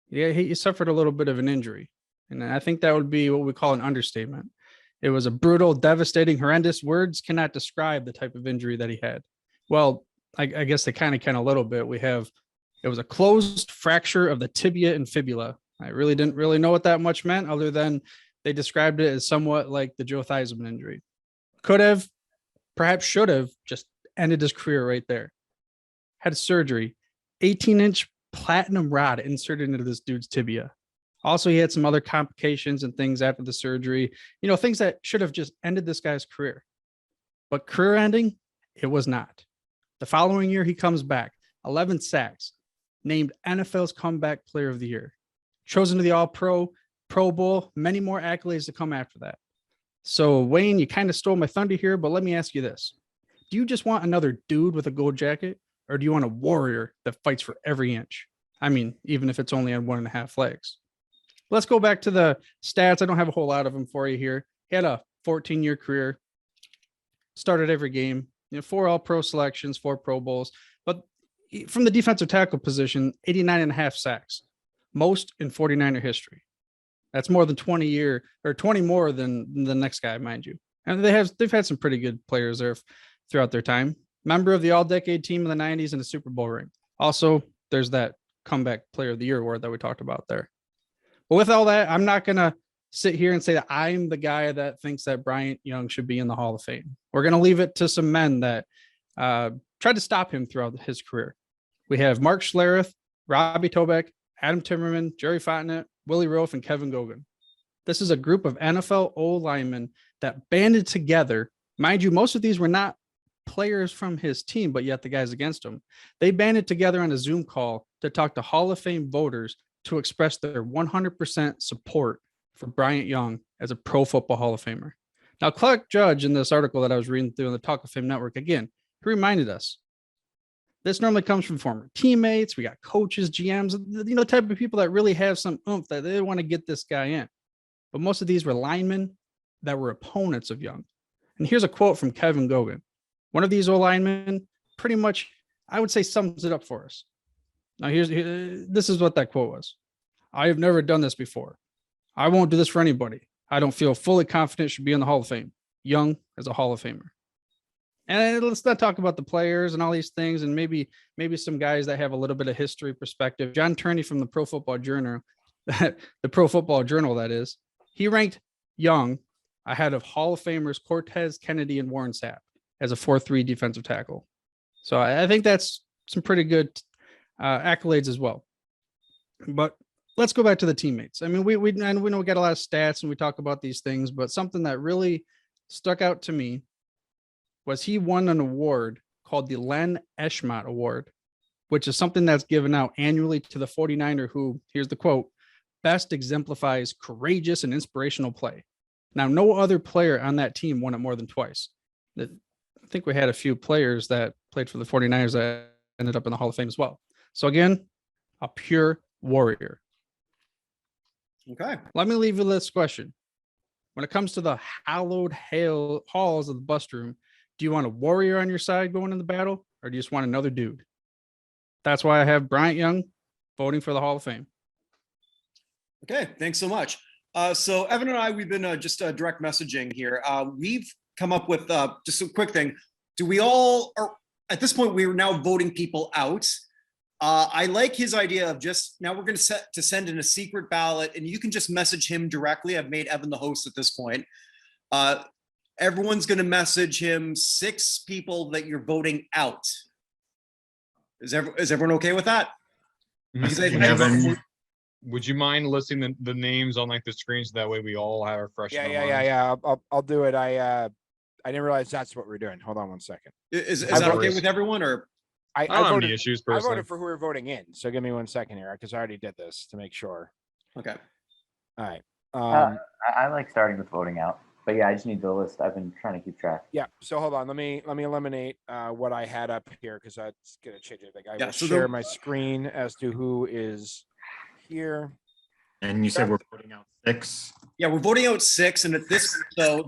Yeah, he suffered a little bit of an injury. And I think that would be what we call an understatement. It was a brutal, devastating, horrendous. Words cannot describe the type of injury that he had. Well, I guess they kind of can a little bit. We have It was a closed fracture of the tibia and fibula. I really didn't really know what that much meant, other than they described it as somewhat like the Joe Theismann injury. Could have, perhaps should have, just ended his career right there. Had surgery, 18-inch platinum rod inserted into this dude's tibia. Also, he had some other complications and things after the surgery, things that should have just ended this guy's career. But career ending, it was not. The following year, he comes back, 11 sacks, named NFL's Comeback Player of the Year, chosen to the All-Pro, Pro Bowl, many more accolades to come after that. So, Wayne, you kind of stole my thunder here, but let me ask you this. Do you just want another dude with a gold jacket, or do you want a warrior that fights for every inch? I mean, even if it's only on 1.5 legs. Let's go back to the stats. I don't have a whole lot of them for you here. He had a 14-year career, started every game, 4 All-Pro selections, 4 Pro Bowls, but from the defensive tackle position, 89.5 sacks, most in 49er history. That's more than 20 more than the next guy, mind you. And they've had some pretty good players there throughout their time. Member of the All-Decade team in the 90s and a Super Bowl ring. Also, there's that Comeback Player of the Year award that we talked about there. But with all that, I'm not going to sit here and say that I'm the guy that thinks that Bryant Young should be in the Hall of Fame. We're going to leave it to some men that tried to stop him throughout his career. We have Mark Schlereth, Robbie Tobeck, Adam Timmerman, Jerry Fontenot, Willie Roaf, and Kevin Gogan. This is a group of NFL O-linemen that banded together. Mind you, most of these were not players from his team, but yet the guys against him. They banded together on a Zoom call to talk to Hall of Fame voters to express their 100% support for Bryant Young as a Pro Football Hall of Famer. Now, Clark Judge, in this article that I was reading through on the Talk of Fame Network, again, he reminded us, this normally comes from former teammates. We got coaches, GMs, the type of people that really have some oomph that they want to get this guy in. But most of these were linemen that were opponents of Young. And here's a quote from Kevin Gogan. One of these O-linemen pretty much, I would say, sums it up for us. Now, this is what that quote was. I have never done this before. I won't do this for anybody. I don't feel fully confident should be in the Hall of Fame. Young as a Hall of Famer. And let's not talk about the players and all these things, and maybe some guys that have a little bit of history perspective. John Turney from the Pro Football Journal, that is, he ranked Young ahead of Hall of Famers Cortez Kennedy and Warren Sapp as a 4-3 defensive tackle. So I think that's some pretty good accolades as well. But let's go back to the teammates. I mean, we know we got a lot of stats and we talk about these things, but something that really stuck out to me was he won an award called the Len Eschmott Award, which is something that's given out annually to the 49er who, here's the quote, best exemplifies courageous and inspirational play. Now, no other player on that team won it more than twice. I think we had a few players that played for the 49ers that ended up in the Hall of Fame as well. So again, a pure warrior. Okay. Let me leave you this question. When it comes to the hallowed halls of the bust room, do you want a warrior on your side going in the battle, or do you just want another dude? That's why I have Bryant Young voting for the Hall of Fame. Okay, thanks so much. So Evan and I, we've been just direct messaging here. We've come up with just a quick thing. Do we all, or at this point, we are now voting people out. I like his idea of just, now we're going to send in a secret ballot, and you can just message him directly. I've made Evan the host at this point. Everyone's going to message him 6 people that you're voting out. Is everyone okay with that? Would you mind listing the names on like the screen so that way we all have our fresh? Yeah. I'll do it. I didn't realize that's what we're doing. Hold on one second. Is that okay with everyone, or? I don't have any issues personally. I voted for who we're voting in. So give me 1 second here, because I already did this to make sure. Okay. All right. I like starting with voting out, but yeah, I just need the list. I've been trying to keep track. Yeah. So hold on. Let me eliminate what I had up here, because that's gonna change everything. I will so share my screen as to who is here. And you said we're voting out 6. Yeah, we're voting out 6, and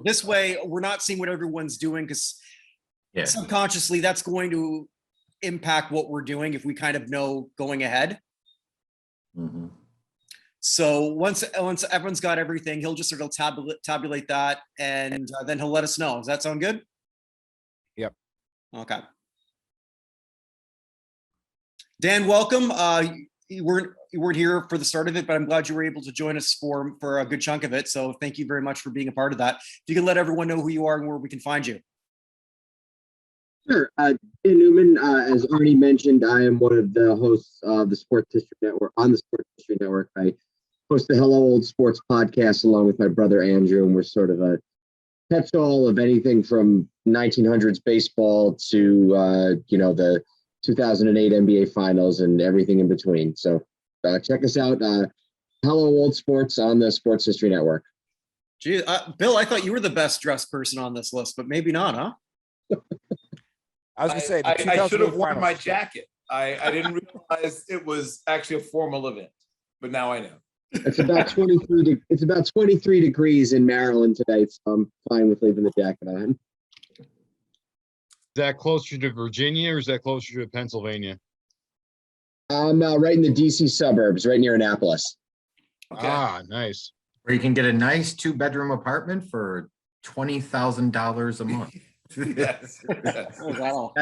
this way we're not seeing what everyone's doing, because subconsciously that's going to impact what we're doing if we kind of know going ahead. Mm-hmm. So once everyone's got everything, he'll just sort of tabulate that, and then he'll let us know. Does that sound good? Yep. Okay. Dan, welcome. You weren't here for the start of it, but I'm glad you were able to join us for a good chunk of it. So thank you very much for being a part of that. If you can let everyone know who you are and where we can find you. Sure. Dan Newman, as already mentioned, I am one of the hosts of the Sports History Network. On the Sports History Network, I host the Hello Old Sports podcast along with my brother Andrew, and we're sort of a catch-all of anything from 1900s baseball to the 2008 NBA Finals and everything in between. So check us out. Hello Old Sports on the Sports History Network. Gee, Bill, I thought you were the best dressed person on this list, but maybe not, huh? I was gonna say I should have worn finals. my jacket. I didn't realize it was actually a formal event, but now I know. It's about 23. It's about 23 degrees in Maryland today, so I'm fine with leaving the jacket on. Is that closer to Virginia or is that closer to Pennsylvania? I'm right in the DC suburbs, right near Annapolis. Okay. Ah, nice. Where you can get a nice 2-bedroom apartment for $20,000 a month. Yes. Oh, wow.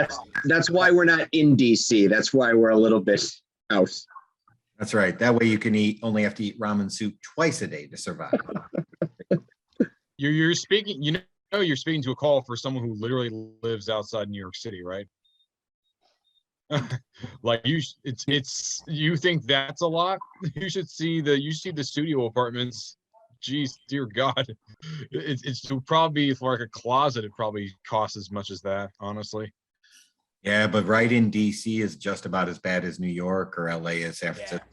That's why we're not in DC. That's why we're a little bit out. That's right. That way you can only have to eat ramen soup twice a day to survive. You're speaking, you're speaking to a call for someone who literally lives outside New York City, right? Like you think that's a lot? You should see the studio apartments. Geez, dear God, it's to probably for like a closet. It probably costs as much as that, honestly. Yeah, but right in DC is just about as bad as New York or LA is San Francisco.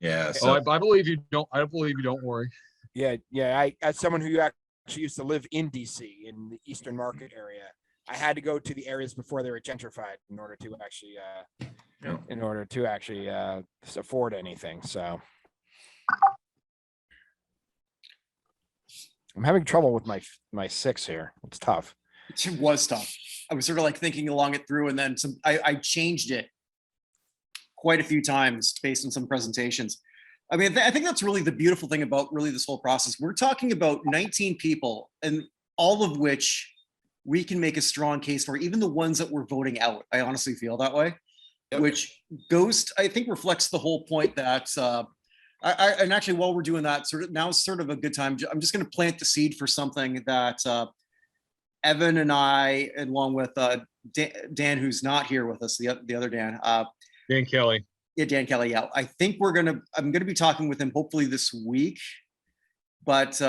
Yeah. So I believe you don't. I believe you. Don't worry. Yeah. I, as someone who actually used to live in DC in the Eastern Market area, I had to go to the areas before they were gentrified in order to actually afford anything. So I'm having trouble with my 6 here. It's tough. It was tough. I was sort of like thinking along it through, and then I changed it quite a few times based on some presentations. I mean, I think that's really the beautiful thing about really this whole process. We're talking about 19 people, and all of which we can make a strong case for, even the ones that we're voting out. I honestly feel that way, which I think reflects the whole point that and actually, while we're doing that, now is sort of a good time. I'm just going to plant the seed for something that Evan and I, along with Dan, who's not here with us, the other Dan. Dan Kelly. Yeah, Dan Kelly. Yeah, I think I'm going to be talking with him hopefully this week, but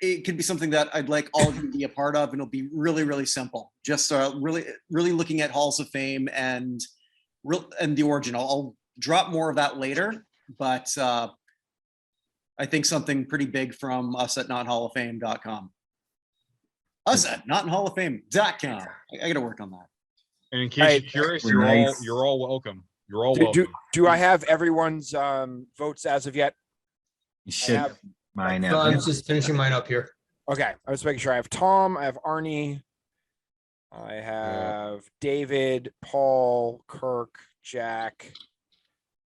it could be something that I'd like all of you to be a part of, and it'll be really, really simple. Just really, really looking at Halls of Fame and the origin. I'll drop more of that later. But I think something pretty big from us at nothallofFame.com. Us at nothallofFame.com. I got to work on that. And in case you're curious, you're all welcome. You're all welcome. Do I have everyone's votes as of yet? You should. Mine. No, I'm just finishing mine up here. Okay, I was making sure. I have Tom. I have Arnie. I have David, Paul, Kirk, Jack,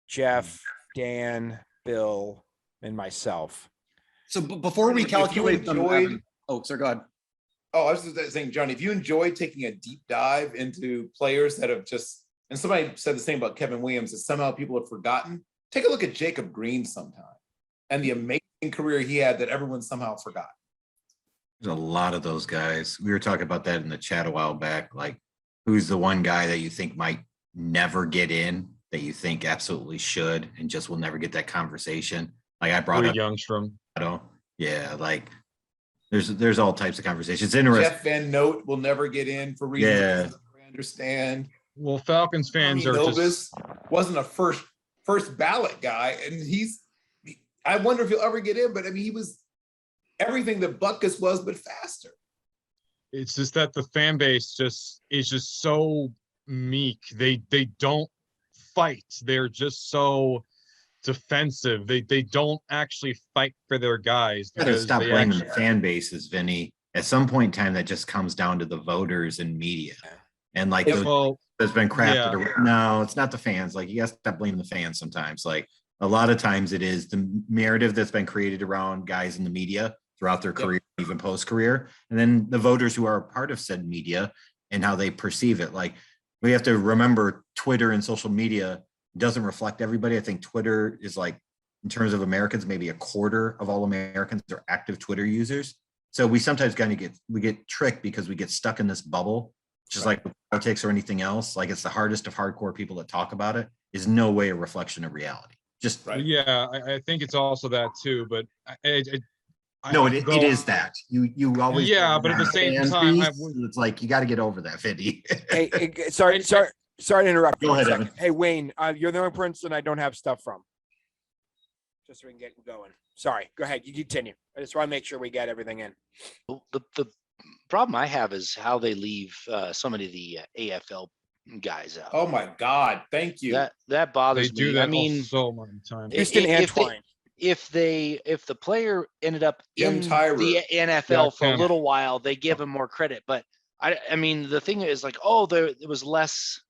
Jeff, Dan, Bill, and myself. So before we calculate them, oh, sir, go ahead. Oh, I was just saying, Johnny, if you enjoy taking a deep dive into players that have just, and somebody said the same about Kevin Williams, that somehow people have forgotten, take a look at Jacob Green sometime and the amazing career he had that everyone somehow forgot. There's a lot of those guys. We were talking about that in the chat a while back. Like, who's the one guy that you think might never get in, that you think absolutely should, and just will never get that conversation? Like I brought up Youngstrom. Yeah, like there's all types of conversations. Interesting. Jeff Van Note will never get in for reasons I understand. Well, Falcons fans are just wasn't a first ballot guy, and I wonder if he'll ever get in. But I mean, he was everything that Butkus was, but faster. It's just that the fan base is just so meek. They don't fight. They're just so defensive. They don't actually fight for their guys. You gotta stop blaming the fan bases, Vinny. At some point in time, that just comes down to the voters and media. And like there's been crafted around. No, it's not the fans. Like, you gotta stop blaming the fans sometimes. Like, a lot of times it is the narrative that's been created around guys in the media throughout their career, even post-career. And then the voters who are a part of said media and how they perceive it. Like, we have to remember Twitter and social media doesn't reflect everybody. I think Twitter is like, in terms of Americans, maybe a quarter of all Americans are active Twitter users. So we sometimes kind of get tricked because we get stuck in this bubble, just like politics or anything else. Like it's the hardest of hardcore people that talk about it is no way a reflection of reality. Just Yeah, I think it's also that too, but it is that you always but at the same time, it's like you got to get over that, Vinny. Hey, sorry to interrupt. Go for a ahead, second. Evan. Hey, Wayne, you're the only person I don't have stuff from. Just so we can get going. Sorry, go ahead. You continue. I just want to make sure we get everything in. The problem I have is how they leave so many of the AFL guys out. Oh my God! Thank you. That bothers they do me. that I mean, so many times. Houston and Twine. If the player ended up Jim in Tyrer. the NFL for a Tim. little while, they give him more credit. But I mean, the thing is like, it was less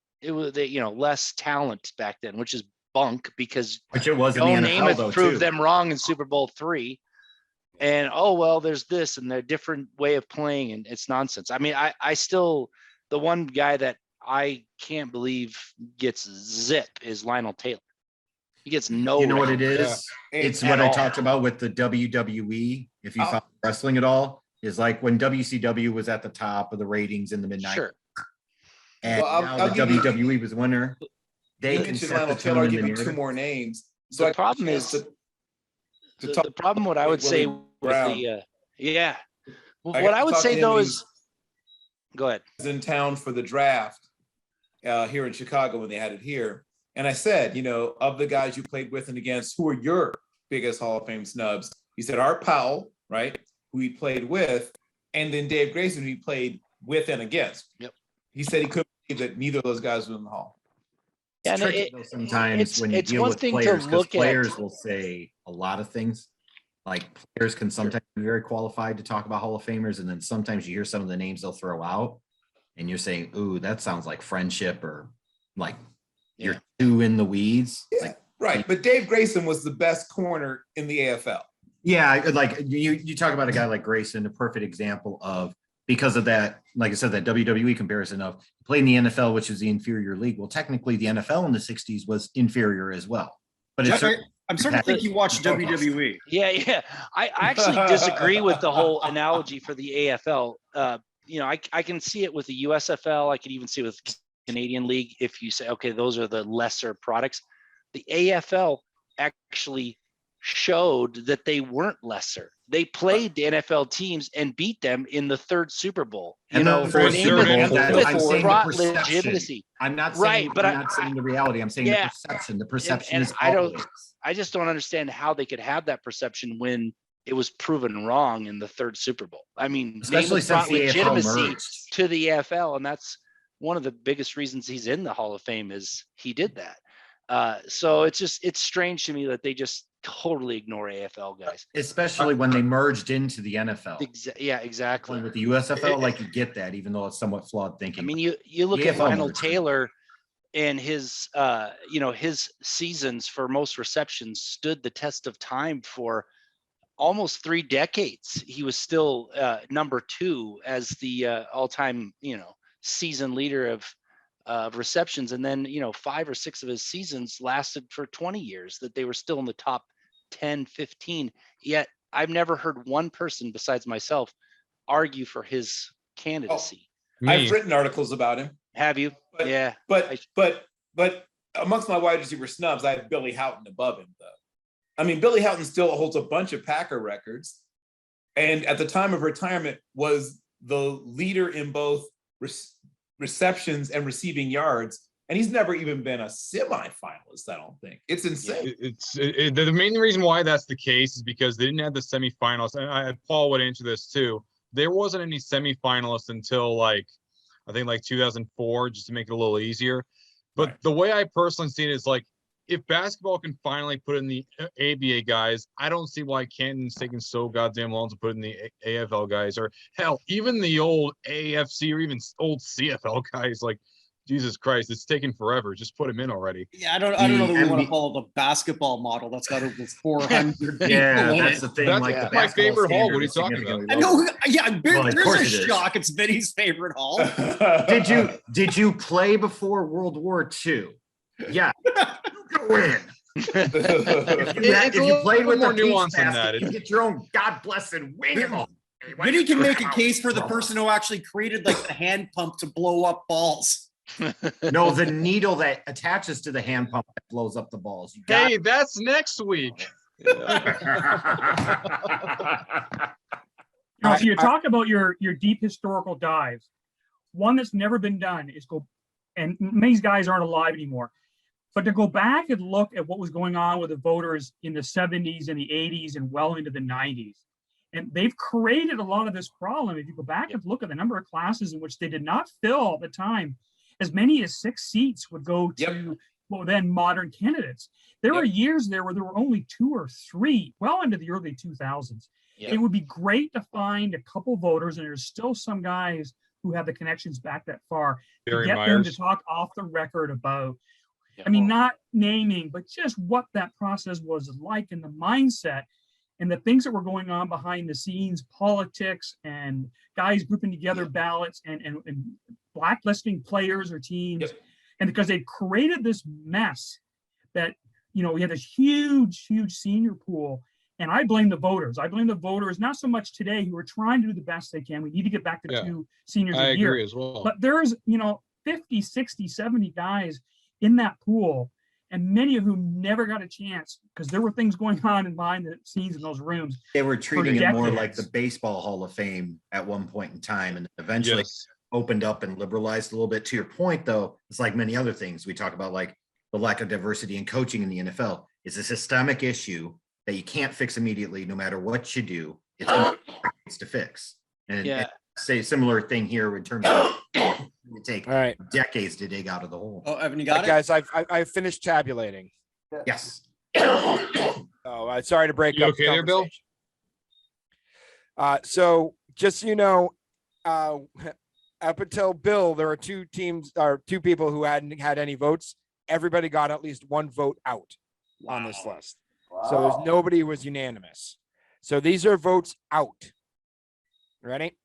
talent back then, which is bunk because Which it was in Joe the NFL Namath though, proved too. them wrong in Super Bowl III. And there's this and a different way of playing, and it's nonsense. I mean, I still, the one guy that I can't believe gets zip is Lionel Taylor. He gets no. You know what it is? Yeah. It's At what I all. talked about with the WWE. If you follow wrestling at all, is like when WCW was at the top of the ratings in the mid-90s. Sure. And Well, now I'll the give you- WWE was winner. They You can mentioned set the Lionel tone Taylor. I'll in the give you two narrative. more names. So The problem is the problem. What I would say with the what I would say though is, go ahead. Was in town for the draft here in Chicago when they had it here, and I said, of the guys you played with and against, who are your biggest Hall of Fame snubs? He said Art Powell, right, who he played with, and then Dave Grayson, who he played with and against. Yep. He said he couldn't believe that neither of those guys were in the Hall. It's tricky though sometimes when you deal with players, because players will say a lot of things. Like players can sometimes be very qualified to talk about Hall of Famers, and then sometimes you hear some of the names they'll throw out, and you're saying, "Ooh, that sounds like friendship," or like you're too in the weeds. Yeah, like, right. But Dave Grayson was the best corner in the AFL. Yeah, like you talk about a guy like Grayson, a perfect example of, because of that, like I said, that WWE comparison of playing in the NFL, which is the inferior league. Well, technically the NFL in the 60s was inferior as well. But it's I'm starting to think you watched WWE. Yeah. I actually disagree with the whole analogy for the AFL. I can see it with the USFL. I can even see it with Canadian League. If you say, okay, those are the lesser products, the AFL actually showed that they weren't lesser. They played the NFL teams and beat them in the third Super Bowl. I'm saying the perception. Legitimacy. I'm not saying, but I'm not saying the reality. I'm saying the perception. The perception and is always. I just don't understand how they could have that perception when it was proven wrong in the third Super Bowl. I mean, especially since the legitimacy to the AFL, and that's one of the biggest reasons he's in the Hall of Fame is he did that. So it's strange to me that they just totally ignore AFL guys, especially when they merged into the NFL. Yeah, exactly. With the USFL, like you get that, even though it's somewhat flawed thinking. I mean, you look at Lionel Taylor and his his seasons for most receptions stood the test of time for almost 3 decades. He was still number 2 as the all-time season leader of receptions, and then 5 or 6 of his seasons lasted for 20 years that they were still in the top 10, 15. Yet I've never heard one person besides myself argue for his candidacy. I've written articles about him. Have you? Yeah. But amongst my wide receiver snubs, I have Billy Houghton above him, though. I mean, Billy Houghton still holds a bunch of Packer records, and at the time of retirement was the leader in both receptions and receiving yards, and he's never even been a semifinalist. I don't think. It's insane. The main reason why that's the case is because they didn't have the semifinals, and Paul would answer this too. There wasn't any semifinalists until I think 2004, just to make it a little easier. But the way I personally see it is if basketball can finally put in the ABA guys, I don't see why Canton's taking so goddamn long to put in the AFL guys, or hell, even the old AFC or even old CFL guys. Jesus Christ, it's taking forever. Just put him in already. Yeah, I don't know that we want to follow the basketball model. That's got over 400 people Yeah, in that's it. the thing. That's Like the my basketball favorite hall. standard What are you is talking about? significantly I lower. know. Yeah, Well, of there's course a it is. shock. It's Vinny's favorite hall. Did you play before World War II? Yeah. Go in. If you played with more the peace nuance than that. basket, you get your own God blessed wing in the hall. Vinny can make a case for the person who actually created like the hand pump to blow up balls. No, the needle that attaches to the hand pump that blows up the balls. You got Hey, that's next week. Now, so you talk about your deep historical dives. One that's never been done is go, and these guys aren't alive anymore, but to go back and look at what was going on with the voters in the 70s and the 80s and well into the 90s. And they've created a lot of this problem. If you go back and look at the number of classes in which they did not fill at the time, as many as 6 seats would go to well, then modern candidates. There were years there where there were only 2 or 3, well into the early 2000s. It would be great to find a couple voters, and there's still some guys who have the connections back that far, to get them to talk off the record about, I mean, not naming, but just what that process was like and the mindset and the things that were going on behind the scenes, politics and guys grouping together ballots and blacklisting players or teams. And because they created this mess that, you know, we had this huge senior pool. And I blame the voters. I blame the voters, not so much today, who are trying to do the best they can. We need to get back to 2 seniors a year. I agree as well. But there's, 50, 60, 70 guys in that pool, and many of whom never got a chance because there were things going on behind the scenes in those rooms. They were treating it more like decades. the Baseball Hall of Fame at one point in time, and eventually opened up and liberalized a little bit. To your point, though, it's like many other things we talk about, like the lack of diversity in coaching in the NFL. It's a systemic issue that you can't fix immediately, no matter what you do. It's to fix. And say similar thing here in terms of it take decades to dig out of the hole. Oh, Evan, you got it? Guys, I've finished tabulating. Yes. Oh, sorry to break up. Okay there, Bill? So just so you know, up until Bill, there are 2 teams or 2 people who hadn't had any votes. Everybody got at least 1 vote out on this list. So there's nobody who was unanimous. So these are votes out. Ready?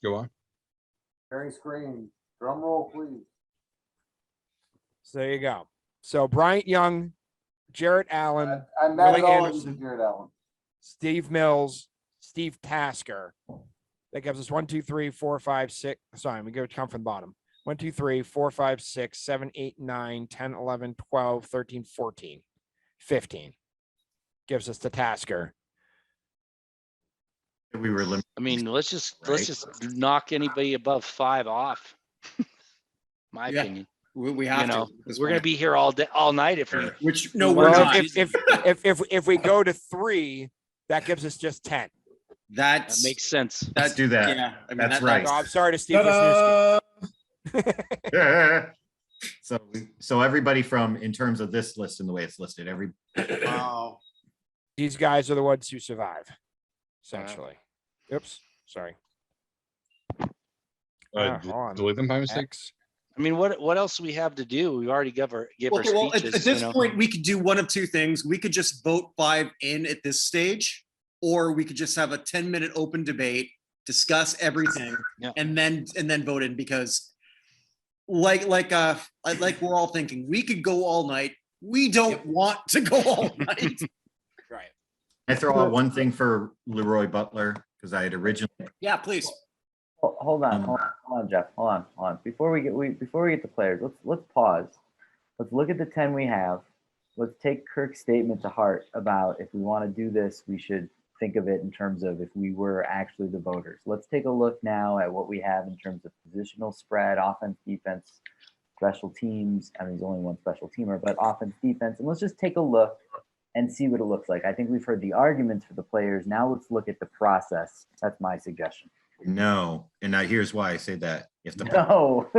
Go on. Sharing screen. Drum roll, please. So there you go. So Bryant Young, Jarrett Allen, I'm mad Willie at all of you, Anderson, Jared Allen. Steve Mills, Steve Tasker. That gives us 1, 2, 3, 4, 5, 6. Sorry, we go count from the bottom. 1, 2, 3, 4, 5, 6, 7, 8, 9, 10, 11, 12, 13, 14, 15. Gives us the Tasker. We were limited. I mean, let's just knock anybody above 5 off. My opinion. We have to. We're going to be here all day, all night if we. Which no, we're not. If we go to 3, that gives us just 10. That makes sense. Let's do that. Yeah, I mean, that's right. No, I'm sorry to Steve Wisniewski. So everybody from, in terms of this list and the way it's listed, Wow. These guys are the ones who survive, essentially. Oops, sorry. Hold on. Delete them by mistake. I mean, what else do we have to do? We already give our Well, at speeches. this point, we could do one of 2 things. We could just vote 5 in at this stage, or we could just have a 10-minute open debate, discuss everything, and then vote in. Because, like we're all thinking, we could go all night. We don't want to go all night. Right. I throw out one thing for Leroy Butler, because I had originally. Yeah, please. Hold on, Jeff. Hold on. Before we get to players, let's pause. Let's look at the 10 we have. Let's take Kirk's statement to heart about if we want to do this, we should think of it in terms of if we were actually the voters. Let's take a look now at what we have in terms of positional spread, offense, defense, special teams. I mean, there's only one special teamer, but offense, defense. And let's just take a look and see what it looks like. I think we've heard the arguments for the players. Now let's look at the process. That's my suggestion. No, and now here's why I say that. If No.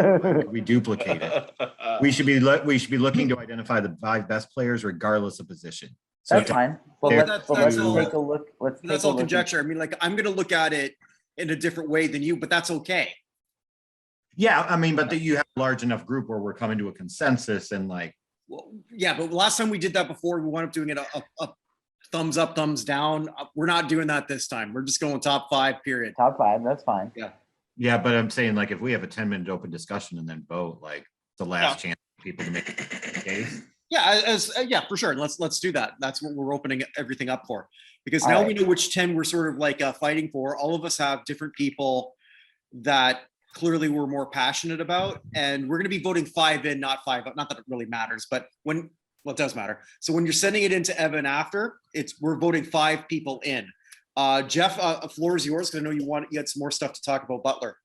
we duplicate it, we should be looking to identify the 5 best players regardless of position. So That's fine. But let's take a look. That's all conjecture. I mean, like, I'm going to look at it in a different way than you, but that's okay. Yeah, I mean, but that you have a large enough group where we're coming to a consensus and like, Well, yeah, but last time we did that before, we wound up doing it a thumbs up, thumbs down. We're not doing that this time. We're just going top 5, period. Top 5, that's fine. yeah, but I'm saying like if we have a 10-minute open discussion and then vote, like it's the last chance for people to make a case. Yeah, yeah, for sure. Let's do that. That's what we're opening everything up for, because All now right. we know which 10 we're sort of like fighting for. All of us have different people that clearly we're more passionate about, and we're going to be voting 5 in, not 5 out. Not that it really matters, but well, it does matter. So when you're sending it into Evan after, we're voting 5 people in. Jeff, floor is yours, because I know you had some more stuff to talk about Butler.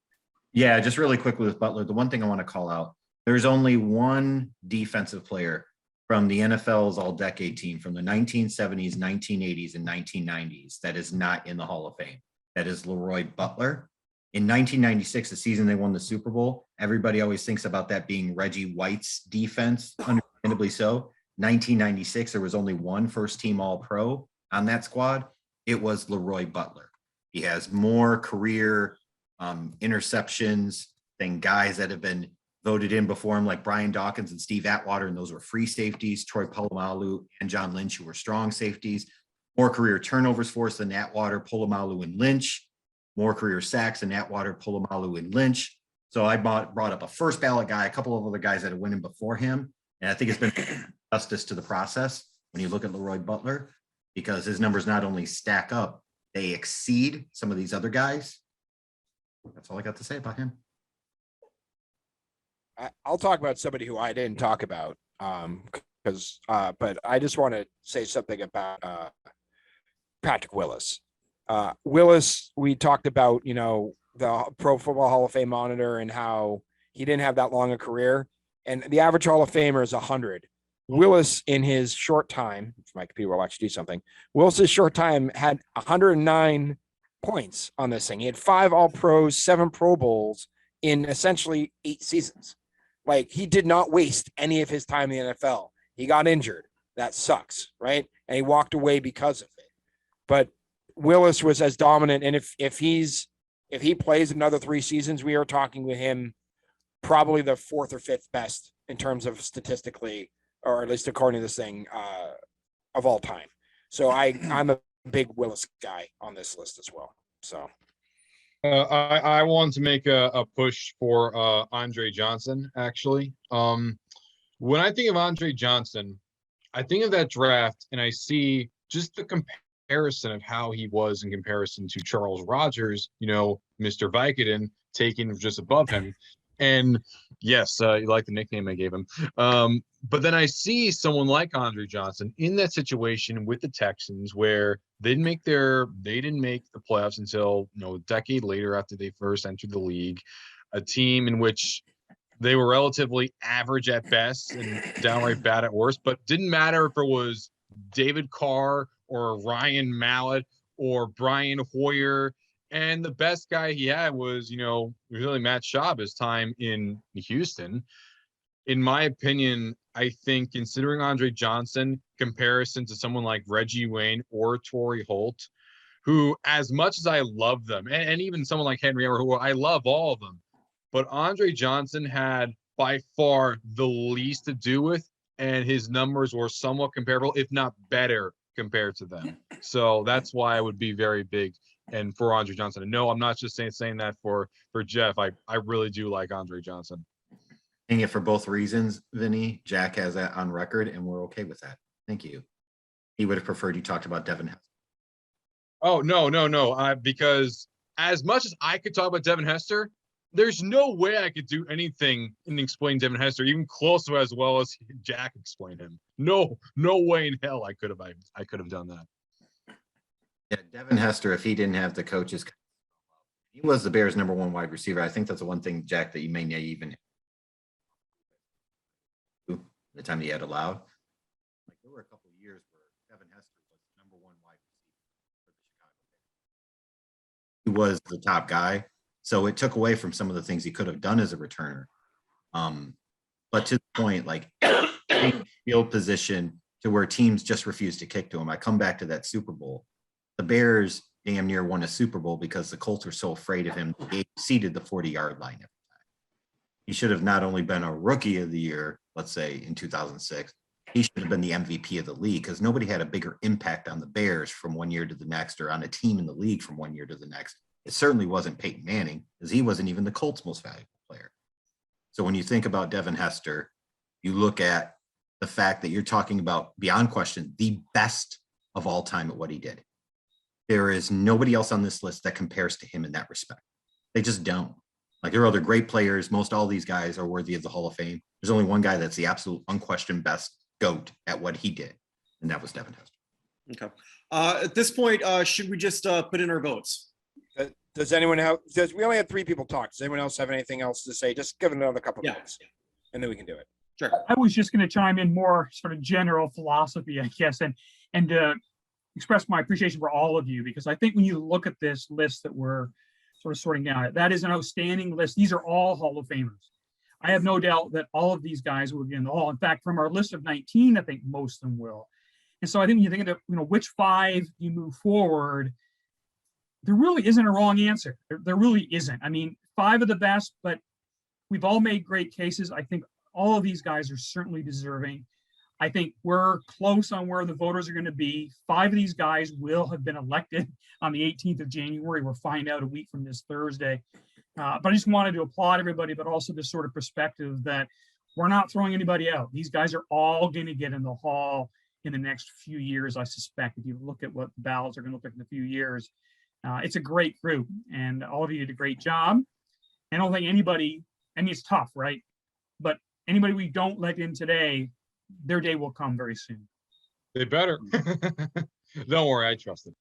Yeah, just really quickly with Butler, the one thing I want to call out, there's only one defensive player from the NFL's all-decade team from the 1970s, 1980s, and 1990s that is not in the Hall of Fame. That is Leroy Butler. In 1996, the season they won the Super Bowl, everybody always thinks about that being Reggie White's defense, understandably so. 1996, there was only one first-team All-Pro on that squad. It was Leroy Butler. He has more career interceptions than guys that have been voted in before him, like Brian Dawkins and Steve Atwater, and those were free safeties. Troy Polamalu and John Lynch, who were strong safeties. More career turnovers for us than Atwater, Polamalu, and Lynch. More career sacks than Atwater, Polamalu, and Lynch. So I brought up a first ballot guy, a couple of other guys that have won him before him. And I think it's been justice to the process when you look at Leroy Butler, because his numbers not only stack up, they exceed some of these other guys. That's all I got to say about him. I'll talk about somebody who I didn't talk about, but I just want to say something about Patrick Willis. Willis, we talked about, the Pro Football Hall of Fame monitor and how he didn't have that long a career, and the average Hall of Famer is 100. Willis, in his short time, if my computer will actually do something, Willis's short time had 109 points on this thing. He had 5 All-Pros, 7 Pro Bowls in essentially 8 seasons. Like, he did not waste any of his time in the NFL. He got injured. That sucks, right? And he walked away because of it. But Willis was as dominant. And if he plays another 3 seasons, we are talking with him probably the 4th or 5th best in terms of statistically, or at least according to this thing, of all time. So I'm a big Willis guy on this list as well. So. I want to make a push for Andre Johnson, actually. When I think of Andre Johnson, I think of that draft and I see just the comparison of how he was in comparison to Charles Rogers, Mr. Vicodin, taken just above him. And yes, you like the nickname I gave him. But then I see someone like Andre Johnson in that situation with the Texans where they didn't make the playoffs until a decade later after they first entered the league, a team in which they were relatively average at best and downright bad at worst, but didn't matter if it was David Carr or Ryan Mallett or Brian Hoyer. And the best guy he had was, really Matt Schaub his time in Houston. In my opinion, I think considering Andre Johnson, comparison to someone like Reggie Wayne or Torrey Holt, who, as much as I love them, and even someone like Henry Ever, who I love all of them, but Andre Johnson had by far the least to do with, and his numbers were somewhat comparable, if not better, compared to them. So that's why I would be very big and for Andre Johnson. And no, I'm not just saying that for Jeff. I really do like Andre Johnson. It for both reasons, Vinny. Jack has that on record, and we're okay with that. Thank you. He would have preferred you talked about Devin Hester. Oh, no. Because as much as I could talk about Devin Hester, there's no way I could do anything and explain Devin Hester even close to as well as Jack explained him. No way in hell I could have done that. Yeah, Devin Hester, if he didn't have the coaches, he was the Bears' #1 wide receiver. I think that's the one thing, Jack, that you may not even the time he had allowed. Like, there were a couple of years where Devin Hester was the #1 wide receiver for the Chicago Bears. He was the top guy, so it took away from some of the things he could have done as a returner. But to the point, like field position to where teams just refused to kick to him. I come back to that Super Bowl. The Bears damn near won a Super Bowl because the Colts were so afraid of him. They exceeded the 40-yard line every time. He should have not only been a rookie of the year, let's say in 2006, he should have been the MVP of the league because nobody had a bigger impact on the Bears from one year to the next or on a team in the league from one year to the next. It certainly wasn't Peyton Manning because he wasn't even the Colts' most valuable player. So when you think about Devin Hester, you look at the fact that you're talking about, beyond question, the best of all time at what he did. There is nobody else on this list that compares to him in that respect. They just don't. Like, there are other great players. Most all these guys are worthy of the Hall of Fame. There's only one guy that's the absolute unquestioned best GOAT at what he did, and that was Devin Hester. Okay. At this point, should we just put in our votes? Does anyone have, we only had 3 people talk. Does anyone else have anything else to say? Just give it another couple of minutes and then we can do it. Sure. I was just going to chime in more sort of general philosophy, I guess, and express my appreciation for all of you, because I think when you look at this list that we're sort of sorting out, that is an outstanding list. These are all Hall of Famers. I have no doubt that all of these guys will be in the Hall. In fact, from our list of 19, I think most of them will. And so I think when you think of, which 5 you move forward, there really isn't a wrong answer. There really isn't. I mean, 5 of the best, but we've all made great cases. I think all of these guys are certainly deserving. I think we're close on where the voters are going to be. 5 of these guys will have been elected on the 18th of January. We'll find out a week from this Thursday. But I just wanted to applaud everybody, but also this sort of perspective that we're not throwing anybody out. These guys are all going to get in the Hall in the next few years, I suspect. If you look at what the ballots are going to look like in a few years, it's a great group, and all of you did a great job. I don't think anybody, I mean, it's tough, right? But anybody we don't let in today, their day will come very soon. They better. Don't worry, I trust them.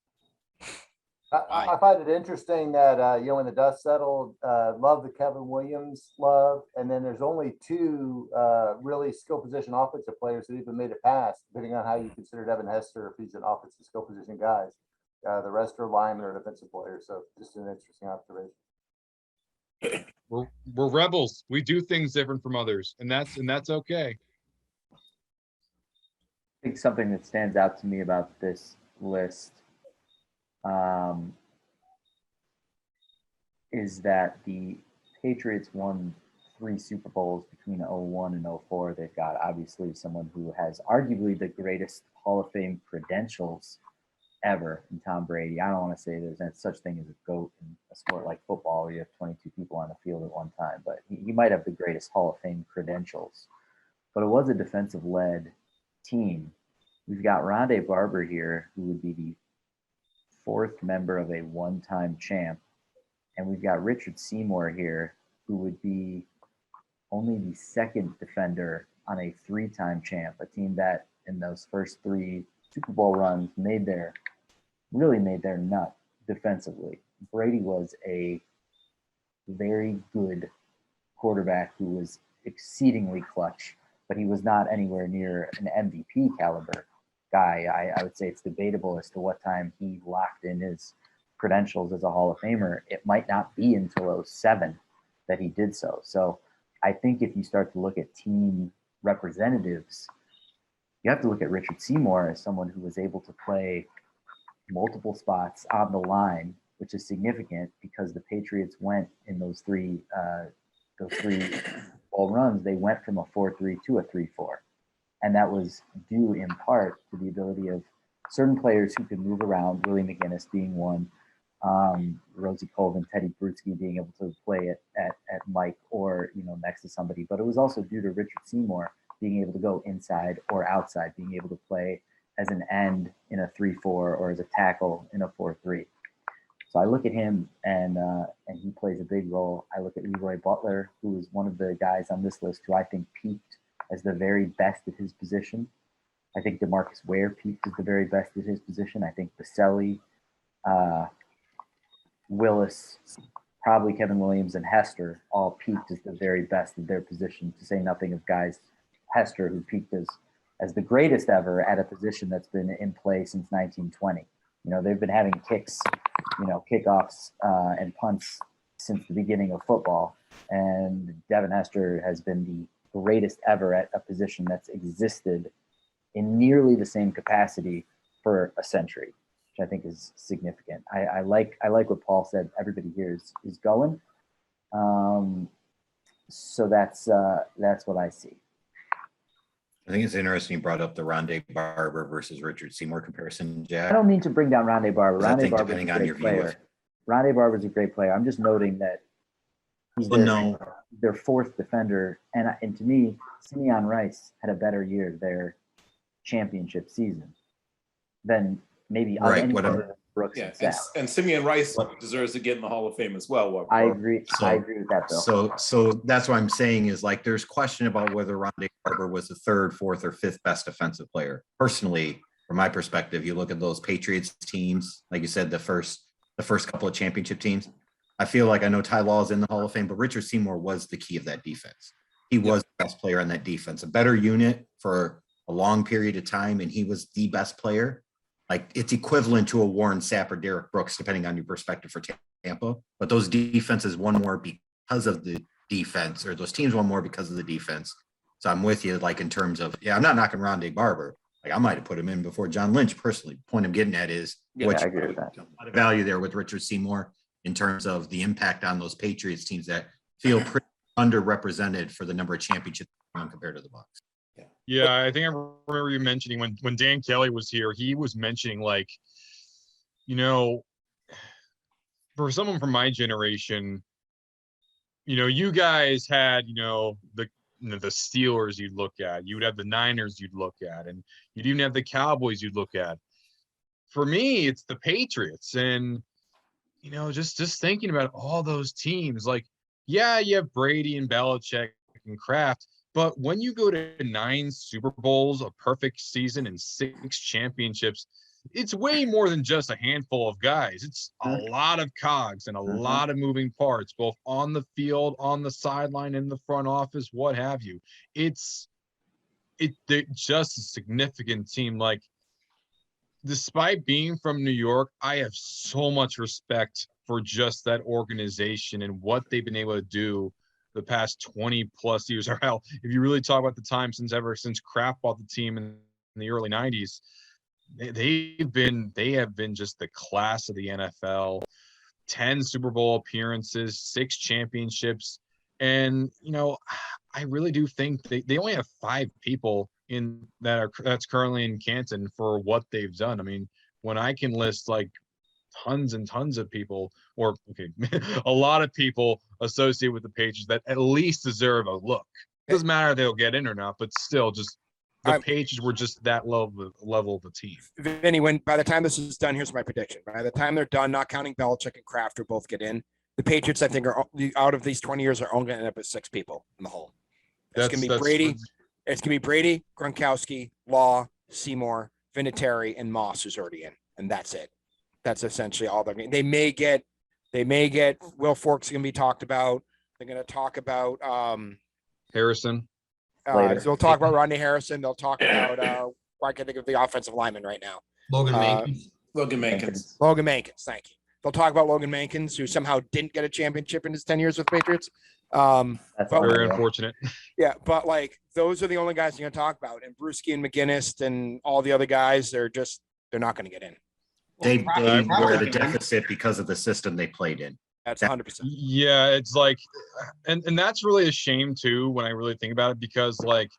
I find it interesting that, when the dust settled, love the Kevin Williams love, and then there's only 2 really skill position offensive players that even made it past, depending on how you consider Devin Hester, if he's an offensive skill position guys. The rest are linemen or defensive players, so just an interesting observation. We're rebels. We do things different from others, and that's okay. I think something that stands out to me about this list is that the Patriots won 3 Super Bowls between 01 and 04. They've got obviously someone who has arguably the greatest Hall of Fame credentials ever in Tom Brady. I don't want to say there's such thing as a GOAT in a sport like football where you have 22 people on the field at one time, but he might have the greatest Hall of Fame credentials. But it was a defensive-led team. We've got Ronald Barber here, who would be the 4th member of a one-time champ. And we've got Richard Seymour here, who would be only the 2nd defender on a 3-time champ, a team that in those first 3 Super Bowl runs really made their nut defensively. Brady was a very good quarterback who was exceedingly clutch, but he was not anywhere near an MVP caliber guy. I would say it's debatable as to what time he locked in his credentials as a Hall of Famer. It might not be until 07 that he did so. So I think if you start to look at team representatives, you have to look at Richard Seymour as someone who was able to play multiple spots on the line, which is significant because the Patriots went in those three ball runs. They went from a 4-3 to a 3-4, and that was due in part to the ability of certain players who could move around. Willie McGinnis being one, Rosie Colvin, Teddy Bruschi being able to play at Mike or next to somebody. But it was also due to Richard Seymour being able to go inside or outside, being able to play as an end in a 3-4 or as a tackle in a 4-3. So I look at him and he plays a big role. I look at Leroy Butler, who is one of the guys on this list who I think peaked as the very best at his position. I think DeMarcus Ware peaked as the very best at his position. I think Boselli, Willis, probably Kevin Williams, and Hester all peaked as the very best at their position, to say nothing of guys, Hester, who peaked as the greatest ever at a position that's been in play since 1920. They've been having kicks, kickoffs and punts since the beginning of football. And Devin Hester has been the greatest ever at a position that's existed in nearly the same capacity for a century, which I think is significant. I like what Paul said. Everybody here is going. So that's what I see. I think it's interesting you brought up the Ronald Barber versus Richard Seymour comparison, I Jack. don't mean to bring down Ronald Barber. I Ronald think Barber's a depending on your great view player. of, Ronald Barber's a great player. I'm just noting that he's their fourth defender, and to me, Simeon Rice had a better year their championship season than maybe Right, any what I'm- other than Brooks Yeah, and Sal. and Simeon Rice deserves to get in the Hall of Fame as well. I agree. So- I agree with that, Bill. so that's what I'm saying is like, there's question about whether Ronald Barber was the third, fourth, or fifth best defensive player. Personally, from my perspective, you look at those Patriots teams, like you said, the first couple of championship teams. I feel like I know Ty Law is in the Hall of Fame, but Richard Seymour was the key of that defense. He was the best player on that defense, a better unit for a long period of time, and he was the best player. Like, it's equivalent to a Warren Sapp or Derek Brooks, depending on your perspective for Tampa. But those defenses won more because of the defense, or those teams won more because of the defense. So I'm with you, like, in terms of, I'm not knocking Ronald Barber. Like, I might have put him in before John Lynch personally. The point I'm getting at is I agree with that. a lot of value there with Richard Seymour in terms of the impact on those Patriots teams that feel pretty underrepresented for the number of championships compared to the Bucs. Yeah, I think I remember you mentioning when Dan Kelly was here, he was mentioning, like, for someone from my generation, you guys had, the Steelers you'd look at, you would have the Niners you'd look at, and you'd even have the Cowboys you'd look at. For me, it's the Patriots. And, just thinking about all those teams, like, you have Brady and Belichick and Kraft, but when you go to 9 Super Bowls, a perfect season, and 6 championships, it's way more than just a handful of guys. It's a lot of cogs and a lot of moving parts, both on the field, on the sideline, in the front office, what have you. They're just a significant team. Like, despite being from New York, I have so much respect for just that organization and what they've been able to do the past 20 plus years. Or hell, if you really talk about the time since Kraft bought the team in the early 90s, they have been just the class of the NFL. 10 Super Bowl appearances, 6 championships. And, I really do think they only have 5 people that's currently in Canton for what they've done. I mean, when I can list like tons and tons of people, or a lot of people associated with the Patriots that at least deserve a look. It doesn't matter if they'll get in or not, but still, just the Patriots were just that level of the team. Vinny, by the time this is done, here's my prediction. By the time they're done, not counting Belichick and Kraft, who both get in, the Patriots, I think, are out of these 20 years, are only going to end up at 6 people in the whole. It's going to be Brady. It's going to be Brady, Gronkowski, Law, Seymour, Vinatieri, and Moss, who's already in, and that's it. That's essentially all they're going to. They may get Will Fork's going to be talked about. They're going to talk about Harrison. So they'll talk about Rodney Harrison. They'll talk about I can think of the offensive lineman right now. Logan Mankins. Logan Mankins. Logan Mankins. Thank you. They'll talk about Logan Mankins, who somehow didn't get a championship in his 10 years with the Patriots. That's very unfortunate. Yeah, but like those are the only guys you're going to talk about, and Bruschi and McGinnis and all the other guys, they're not going to get in. They were the deficit because of the system they played in. That's 100%. Yeah, it's like, and that's really a shame too when I really think about it, because like,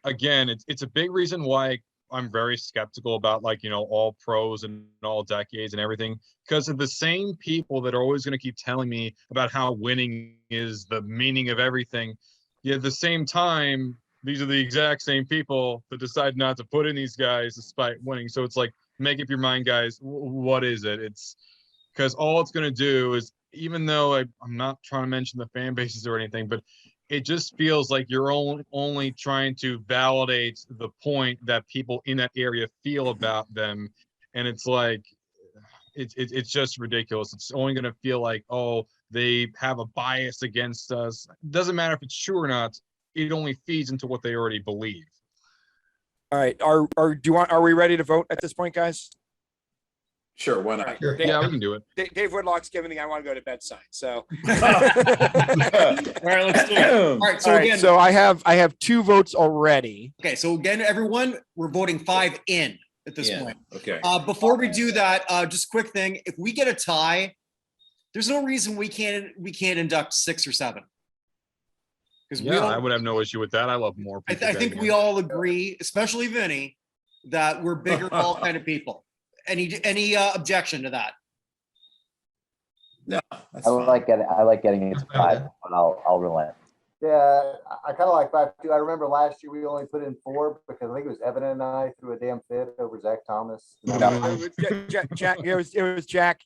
again, it's a big reason why I'm very skeptical about all pros and all decades and everything, because of the same people that are always going to keep telling me about how winning is the meaning of everything. Yet at the same time, these are the exact same people that decide not to put in these guys despite winning. So it's like, make up your mind, guys. What is it? It's because all it's going to do is, even though I'm not trying to mention the fan bases or anything, but it just feels like you're only trying to validate the point that people in that area feel about them. And it's like, it's just ridiculous. It's only going to feel like, oh, they have a bias against us. It doesn't matter if it's true or not. It only feeds into what they already believe. All right. Are we ready to vote at this point, guys? Sure, why not? Right. Sure. Yeah, we can do it. Dave Whitlock's giving the I want to go to bed sign. So All right, let's do it. All right. So all right, again, so I have 2 votes already. okay. So again, everyone, we're voting 5 in at this point. Okay. Before we do that, just a quick thing. If we get a tie, there's no reason we can't induct 6 or 7. Yeah, I would have no issue with that. I love more people. I think we all agree, especially Vinny, that we're bigger ball kind of people. Any objection to that? No, I like getting it to 5, but I'll relent. Yeah, I kind of like 5 too. I remember last year we only put in 4 because I think it was Evan and I threw a damn fit over Zach Thomas. Jack, it was Jack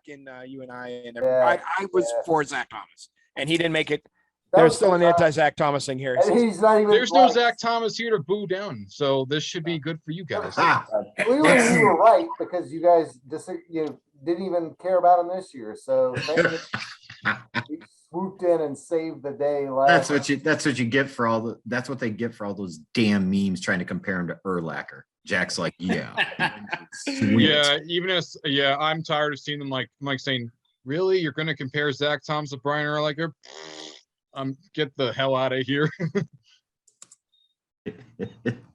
and you and I and Yeah, I was for Zach Thomas, and he didn't make it. There's still an anti-Zach Thomas thing here. He's not even. There's no Zach Thomas here to boo down, so this should be good for you guys. We were right because you guys you didn't even care about him this year. So we swooped in and saved the day. That's what you get for that's what they get for all those damn memes trying to compare him to Urlacher. Jack's like, yeah. Yeah, I'm tired of seeing them like saying, really? You're gonna compare Zach Thomas to Brian Urlacher? Get the hell out of here.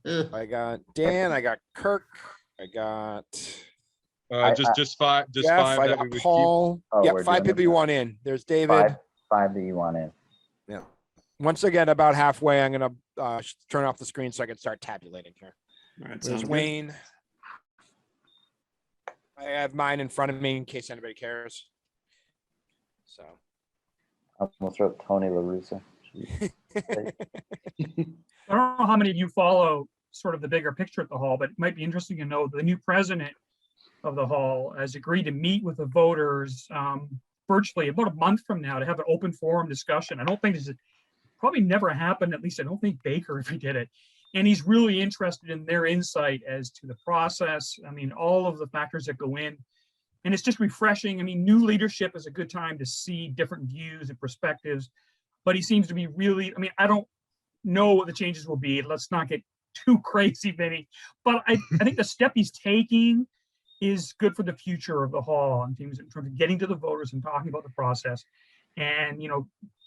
I got Dan, I got Kirk, I got just five. I got Paul. Oh, 5 people you want in. There's David. 5 that you want in. Yeah. Once again, about halfway, I'm gonna turn off the screen so I can start tabulating here. All right, There's Wayne. I have mine in front of me in case anybody cares. So I'm gonna throw Tony La Russa. I don't know how many of you follow sort of the bigger picture at the hall, but it might be interesting to know the new president of the hall has agreed to meet with the voters virtually about a month from now to have an open forum discussion. I don't think this has probably never happened. At least I don't think Baker ever did it. And he's really interested in their insight as to the process. I mean, all of the factors that go in. And it's just refreshing. I mean, new leadership is a good time to see different views and perspectives. But he seems to be really, I mean, I don't know what the changes will be. Let's not get too crazy, Vinny. But I think the step he's taking is good for the future of the hall in terms of getting to the voters and talking about the process. And,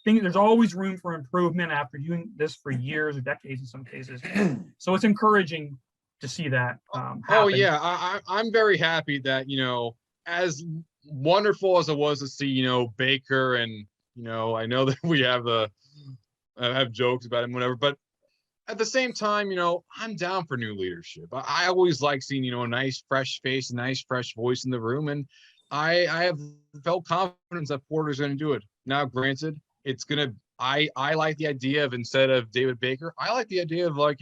there's always room for improvement after doing this for years or decades in some cases. So it's encouraging to see that happen. Oh, yeah. I'm very happy that, as wonderful as it was to see, Baker and, I know that we have have jokes about him, whatever, but at the same time, I'm down for new leadership. I always like seeing, a nice fresh face, a nice fresh voice in the room. And I have felt confidence that Porter's going to do it. Now, granted, I like the idea of, instead of David Baker, I like the idea of a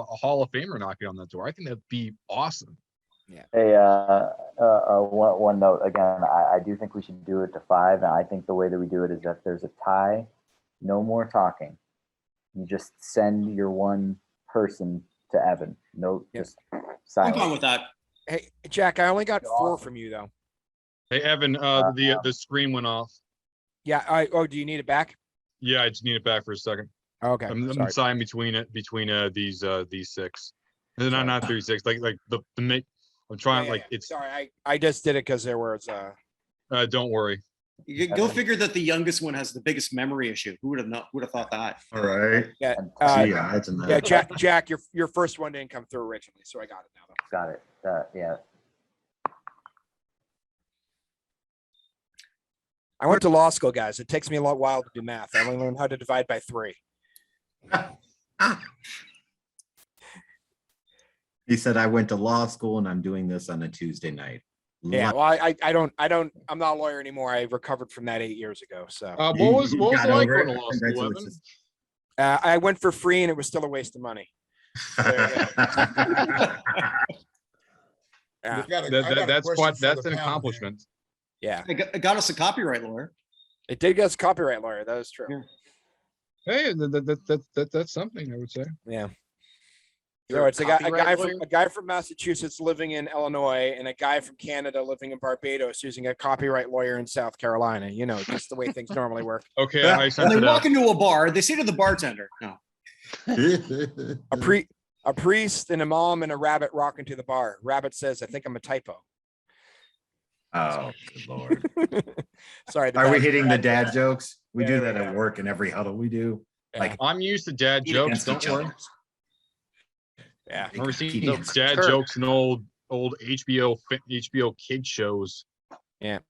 Hall of Famer knocking on that door. I think that'd be awesome. Yeah. Hey, one note again. I do think we should do it to 5, and I think the way that we do it is that there's a tie, no more talking. You just send your one person to Evan. No, just silence. I'm fine with that. Hey, Jack, I only got 4 from you though. Hey, Evan, the screen went off. Yeah. Do you need it back? Yeah, I just need it back for a second. Okay. I'm deciding between these 6. Not 36. Like the make. I'm trying it's. Sorry, I just did it because there was. Don't worry. Go figure that the youngest one has the biggest memory issue. Who would have thought that? All right. Yeah. Jack, your first one didn't come through originally, so I got it now. Though. Got it. Yeah. I went to law school, guys. It takes me a while to do math. I only learned how to divide by 3. He said, I went to law school and I'm doing this on a Tuesday night. Yeah, well, I'm not a lawyer anymore. I recovered from that 8 years ago. So what was it like going to law school, Evan? I went for free and it was still a waste of money. Yeah. That's an accomplishment. Yeah. It got us a copyright lawyer. It did get us a copyright lawyer. That is true. Yeah. Hey, that's something, I would say. Yeah. So it's a guy from Massachusetts living in Illinois and a guy from Canada living in Barbados using a copyright lawyer in South Carolina. Just the way things normally work. Okay. When they walk into a bar, they say to the bartender, no. A priest, an imam, and a rabbit walk into the bar. Rabbit says, I think I'm a typo. Oh, good Lord. Sorry. Are we hitting the dad jokes? We do that at work in every huddle we do. Yeah. Like, I'm used to dad jokes. Don't worry. Yeah. Remember seeing those dad jokes in old HBO kid shows. Yeah.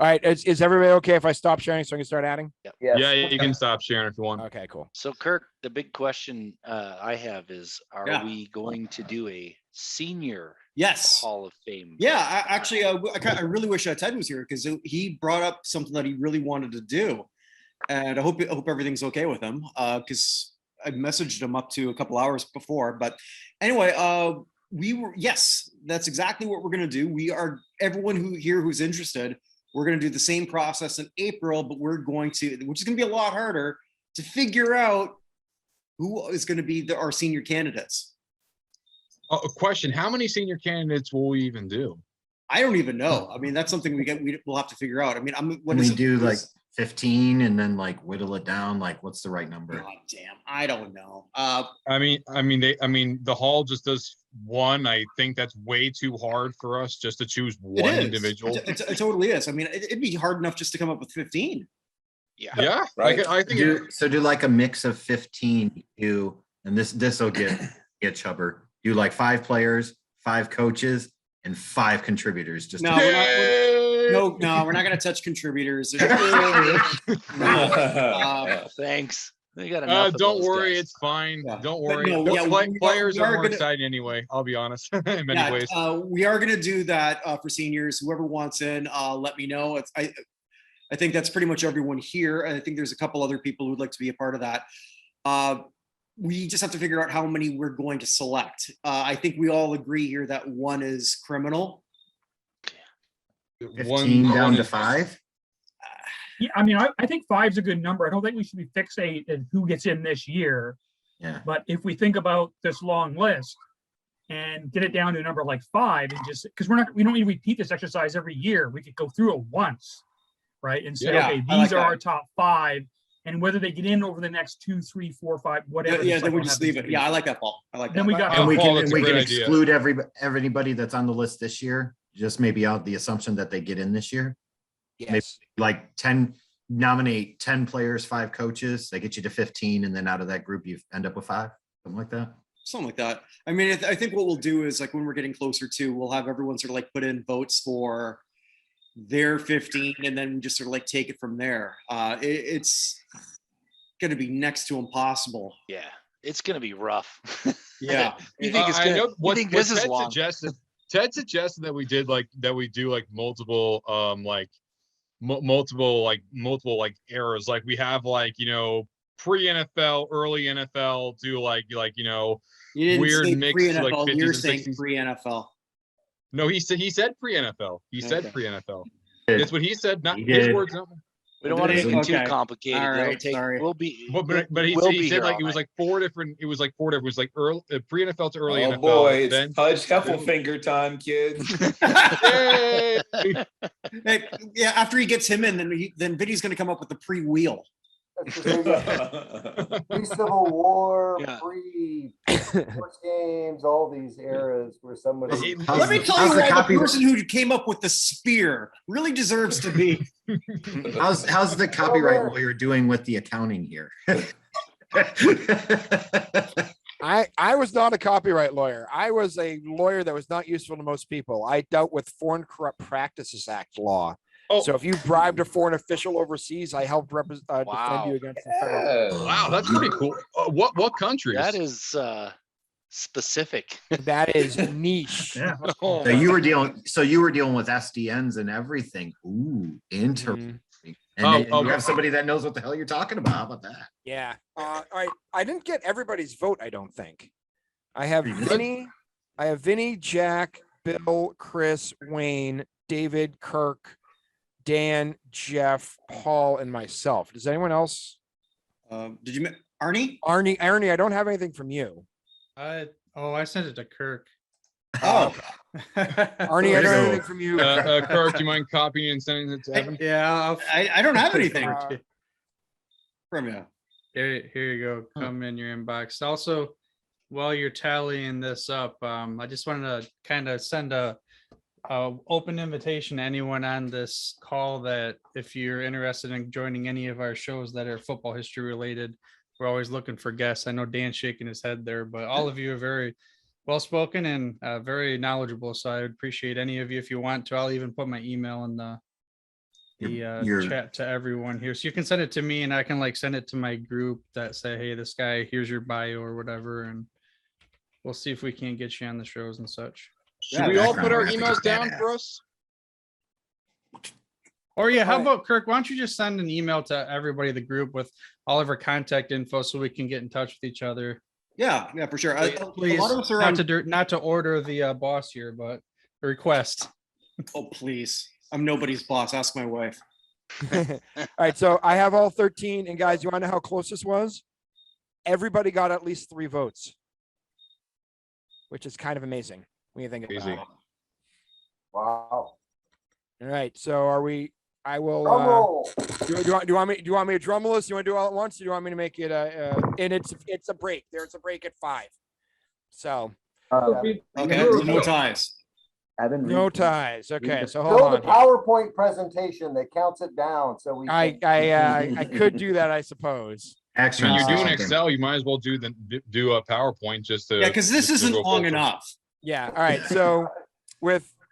All right, is everybody okay if I stop sharing so I can start adding? Yes. Yeah, you can stop sharing if you want. Okay, cool. So Kirk, the big question I have is, are Yeah. we going to do a senior Yes. Hall of Fame? Yeah, I really wish Ted was here because he brought up something that he really wanted to do, and I hope everything's okay with him because I messaged him up to a couple hours before. But anyway, that's exactly what we're gonna do. We are everyone who's interested. We're gonna do the same process in April, but which is gonna be a lot harder to figure out who is gonna be our senior candidates. A question: how many senior candidates will we even do? I don't even know. I mean, that's something we'll have to figure out. I mean, Can we do like 15 and then like whittle it down? Like, what's the right number? God damn, I don't know. I mean, the hall just does one. I think that's way too hard for us just to choose one individual. It totally is. I mean, it'd be hard enough just to come up with 15. Yeah, right. I think do like a mix of 15. And this will get chubber. Do like 5 players, 5 coaches, and 5 contributors. Just No, we're not going to touch contributors. Thanks. They got enough. Don't worry, it's fine. Yeah. Don't worry. Players are more exciting anyway. I'll be honest. In many ways. We are going to do that for seniors. Whoever wants in, let me know. I think that's pretty much everyone here. I think there's a couple other people who'd like to be a part of that. We just have to figure out how many we're going to select. I think we all agree here that 1 is criminal. 15 down to 5. Yeah, I mean, I think 5's a good number. I don't think we should be fixated on who gets in this year. Yeah. But if we think about this long list and get it down to a number like 5, and just because we don't need to repeat this exercise every year. We could go through it once, right? And say, okay, these are our top 5. And whether they get in over the next 2, 3, 4, 5, whatever. Yeah, then we just leave it. Yeah, I like that, Paul. I like that. Then we got And we can exclude everybody that's on the list this year. Just maybe out the assumption that they get in this year. Yes. Maybe like 10, nominate 10 players, 5 coaches. They get you to 15, and then out of that group you end up with 5, something like that. Something like that. I mean, I think what we'll do is like when we're getting closer to, we'll have everyone sort of like put in votes for their 15, and then we just sort of like take it from there. It's going to be next to impossible. Yeah, it's going to be rough. Yeah. You think it's I gonna, know what this is long? Ted suggested that we do like multiple multiple eras. Like we have like, pre-NFL, early NFL, do like You didn't weird say mix pre-NFL, like 50s you're and saying 60s. pre-NFL. No, he said pre-NFL. He said Okay. pre-NFL. That's what he said. Not He his did. words. Not We don't want to make it too Okay. complicated. All That'll right, take- sorry. We'll be. But he we'll be said here like all it was night. like 4 different. It was like 4 different. It was like early pre-NFL to early Oh NFL. boy, Then it's Pudge Heffelfinger time, kids. Yay! Hey, yeah, after he gets him in, then Vinny's going to come up with the pre-wheel. Pre-Civil War, Yeah. pre-sports games, all these eras where somebody. Let me tell you why the person who came up with the spear really deserves to be. How's the copyright lawyer doing with the accounting here? I was not a copyright lawyer. I was a lawyer that was not useful to most people. I dealt with Foreign Corrupt Practices Act law. Oh. So if you bribed a foreign official overseas, I helped defend you against the federal. Wow, that's pretty cool. What countries? That is specific. That is niche. Yeah. Oh, So you were dealing with SDNs and everything. Ooh, interesting. And you have somebody that knows what the hell you're talking about. How about that? Yeah. All right. I didn't get everybody's vote, I don't think. I have Vinny, Jack, Bill, Chris, Wayne, David, Kirk, Dan, Jeff, Paul, and myself. Does anyone else? Did you Arnie? Arnie, I don't have anything from you. I sent it to Kirk. Oh, Arnie, I don't have anything from you. Kirk, do you mind copying and sending it to Evan? Yeah, I don't have anything from you. Here you go. Come in your inbox. Also, while you're tallying this up, I just wanted to kind of send a open invitation to anyone on this call that if you're interested in joining any of our shows that are football history related, we're always looking for guests. I know Dan's shaking his head there, but all of you are very well spoken and very knowledgeable. So I would appreciate any of you if you want to. I'll even put my email in the You're- chat to everyone here. So you can send it to me and I can like send it to my group that say, hey, this guy, here's your bio or whatever. And we'll see if we can get you on the shows and such. Should we all put our emails down for us? Or yeah, how about Kirk? Why don't you just send an email to everybody in the group with all of our contact info so we can get in touch with each other. Yeah, for sure. Please, a lot of us are not to order the boss here, but a request. Oh, please. I'm nobody's boss. Ask my wife. All right, so I have all 13, and guys, you want to know how close this was? Everybody got at least 3 votes, which is kind of amazing when you think about it. Wow. All right, so are we? I will. Drum roll. Do you want me to drum roll this? You want to do it all at once? Or do you want me to make it and it's a break. There's a break at 5. So Okay, no ties. no ties. Okay, so Show hold the on. PowerPoint presentation that counts it down. So we. I could do that, I suppose. Actually, When you're doing something. Excel, you might as well do a PowerPoint just to. Yeah, because this just to isn't go long forward. enough. Yeah. All right. So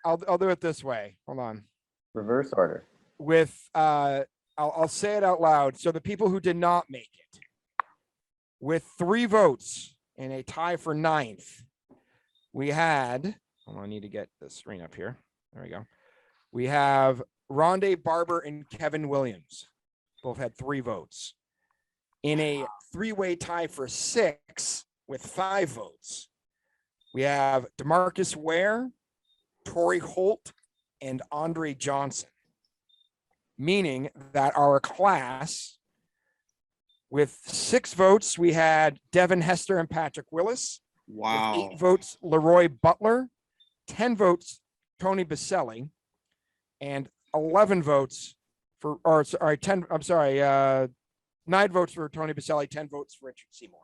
I'll do it this way. Hold on. Reverse order. I'll say it out loud. So the people who did not make it, with 3 votes and a tie for 9th, we had. I need to get the screen up here. There we go. We have Ronald Barber and Kevin Williams. Both had 3 votes. In a 3-way tie for 6 with 5 votes, we have DeMarcus Ware, Torrey Holt, and Andre Johnson. Meaning that our class, with 6 votes, we had Devin Hester and Patrick Willis. Wow. With 8 votes, Leroy Butler. 10 votes, Tony Boselli. And 11 votes for, or sorry, 10, I'm sorry, 9 votes for Tony Boselli, 10 votes for Richard Seymour.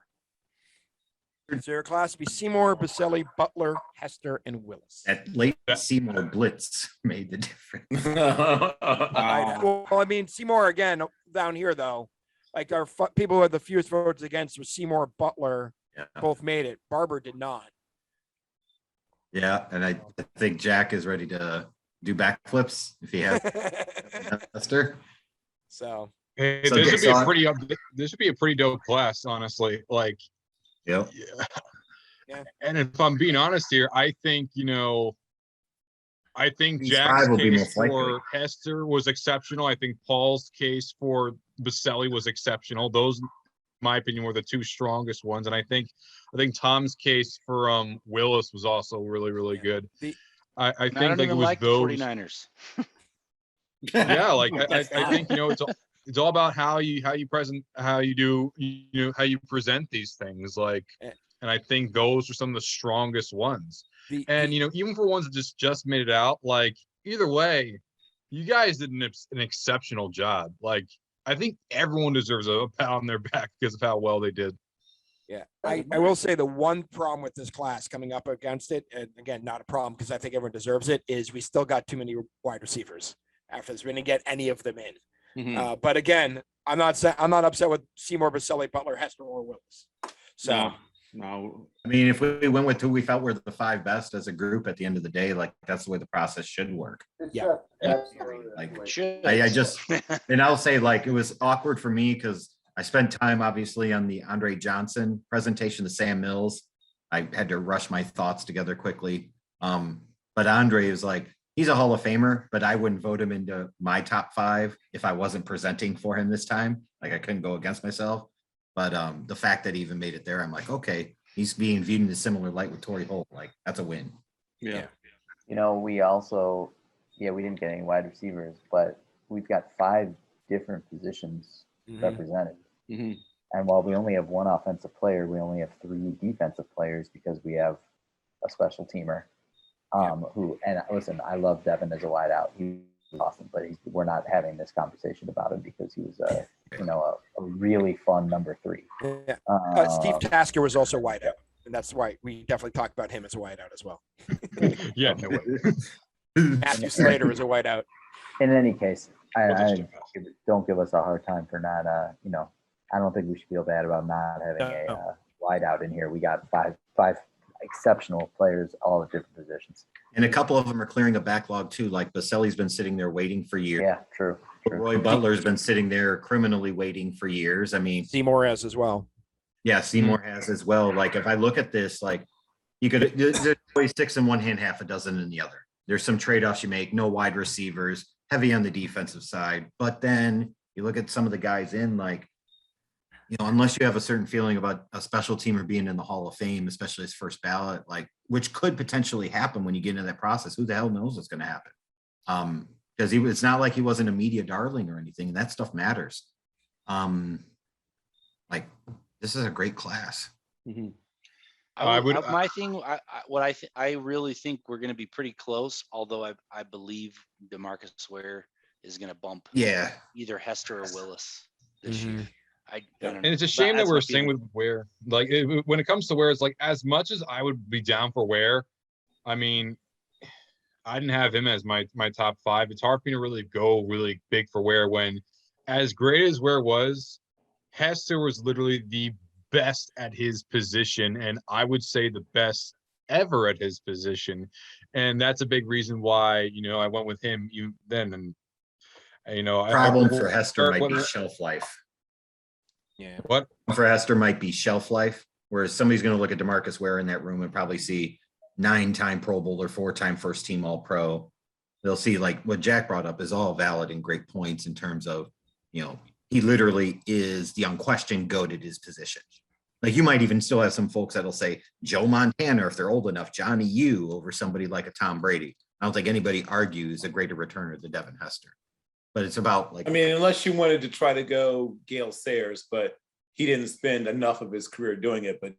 So your class would be Seymour, Boselli, Butler, Hester, and Willis. That late Seymour blitz made the difference. Well, I mean, Seymour again down here though, like our people who had the fewest votes against was Seymour, Butler, both made it. Barber did not. Yeah, and I think Jack is ready to do backflips if he has Hester. So Hey, So this Jack's would be this would be a pretty dope class, honestly. Like, Yep. Yeah. And if I'm being honest here, I think These Jack's 5 will be case most likely. for Hester was exceptional. I think Paul's case for Boselli was exceptional. Those, in my opinion, were the 2 strongest ones. And I think Tom's case for Willis was also really, really good. I think don't like even it was like the those 49ers. yeah, like I think it's all about how you present, how you present these things, like, and I think those are some of the strongest ones. And even for ones that just made it out, like, either way, you guys did an exceptional job. Like, I think everyone deserves a pat on their back because of how well they did. Yeah, I will say the one problem with this class coming up against it, and again, not a problem because I think everyone deserves it, is we still got too many wide receivers after this. We didn't get any of them in. But again, I'm not upset with Seymour, Boselli, Butler, Hester, or Willis. So no. I mean, if we went with 2 we felt were the 5 best as a group at the end of the day, like that's the way the process should work. Yeah. Like I just, and I'll say, like, it was awkward for me because I spent time obviously on the Andre Johnson presentation to Sam Mills. I had to rush my thoughts together quickly. But Andre is like, he's a Hall of Famer, but I wouldn't vote him into my top 5 if I wasn't presenting for him this time. Like, I couldn't go against myself. But the fact that he even made it there, I'm like, okay, he's being viewed in a similar light with Torrey Holt. Like, that's a win. Yeah. We also, we didn't get any wide receivers, but we've got 5 different positions represented. And while we only have 1 offensive player, we only have 3 defensive players because we have a special teamer. Who, and listen, I love Devin as a wideout. He's awesome, but we're not having this conversation about him because he was a really fun number 3. Yeah. Steve Tasker was also wideout, and that's why we definitely talked about him as a wideout as well. Yeah, no way. Matthew Slater was a wideout. In any case, I don't give us a hard time for not, I don't think we should feel bad about not having a wideout in here. We got five exceptional players, all at different positions. And a couple of them are clearing a backlog too. Like Boselli's been sitting there waiting for years. Yeah, true. Leroy Butler's been sitting there criminally waiting for years. I mean, Seymour has as well. yeah, Seymour has as well. Like if I look at this, like you could there's always 6 in one hand, half a dozen in the other. There's some trade-offs you make, no wide receivers, heavy on the defensive side. But then you look at some of the guys in, like, you know, unless you have a certain feeling about a special teamer being in the Hall of Fame, especially his first ballot, like, which could potentially happen when you get into that process. Who the hell knows what's going to happen? Because it's not like he wasn't a media darling or anything. And that stuff matters. Like, this is a great class. Mm-hmm. I would. My thing, I really think we're going to be pretty close. Although I believe DeMarcus Ware is going to bump. Yeah. Either Hester or Willis this year. I don't know. And it's a shame that we're saying with Ware, like when it comes to Ware, it's like as much as I would be down for Ware, I mean, I didn't have him as my top 5. It's hard for me to really go really big for Ware when, as great as Ware was, Hester was literally the best at his position, and I would say the best ever at his position, and that's a big reason why I went with him. And Problem for Hester might be shelf life. Yeah. What for Hester might be shelf life, whereas somebody's going to look at DeMarcus Ware in that room and probably see 9-time Pro Bowler, 4-time first team All Pro. They'll see like what Jack brought up is all valid and great points in terms of, he literally is the unquestioned GOAT at his position. Like you might even still have some folks that'll say Joe Montana, if they're old enough, Johnny U over somebody like a Tom Brady. I don't think anybody argues a greater returner than Devin Hester. But it's about like, I mean, unless you wanted to try to go Gale Sayers, but he didn't spend enough of his career doing it. But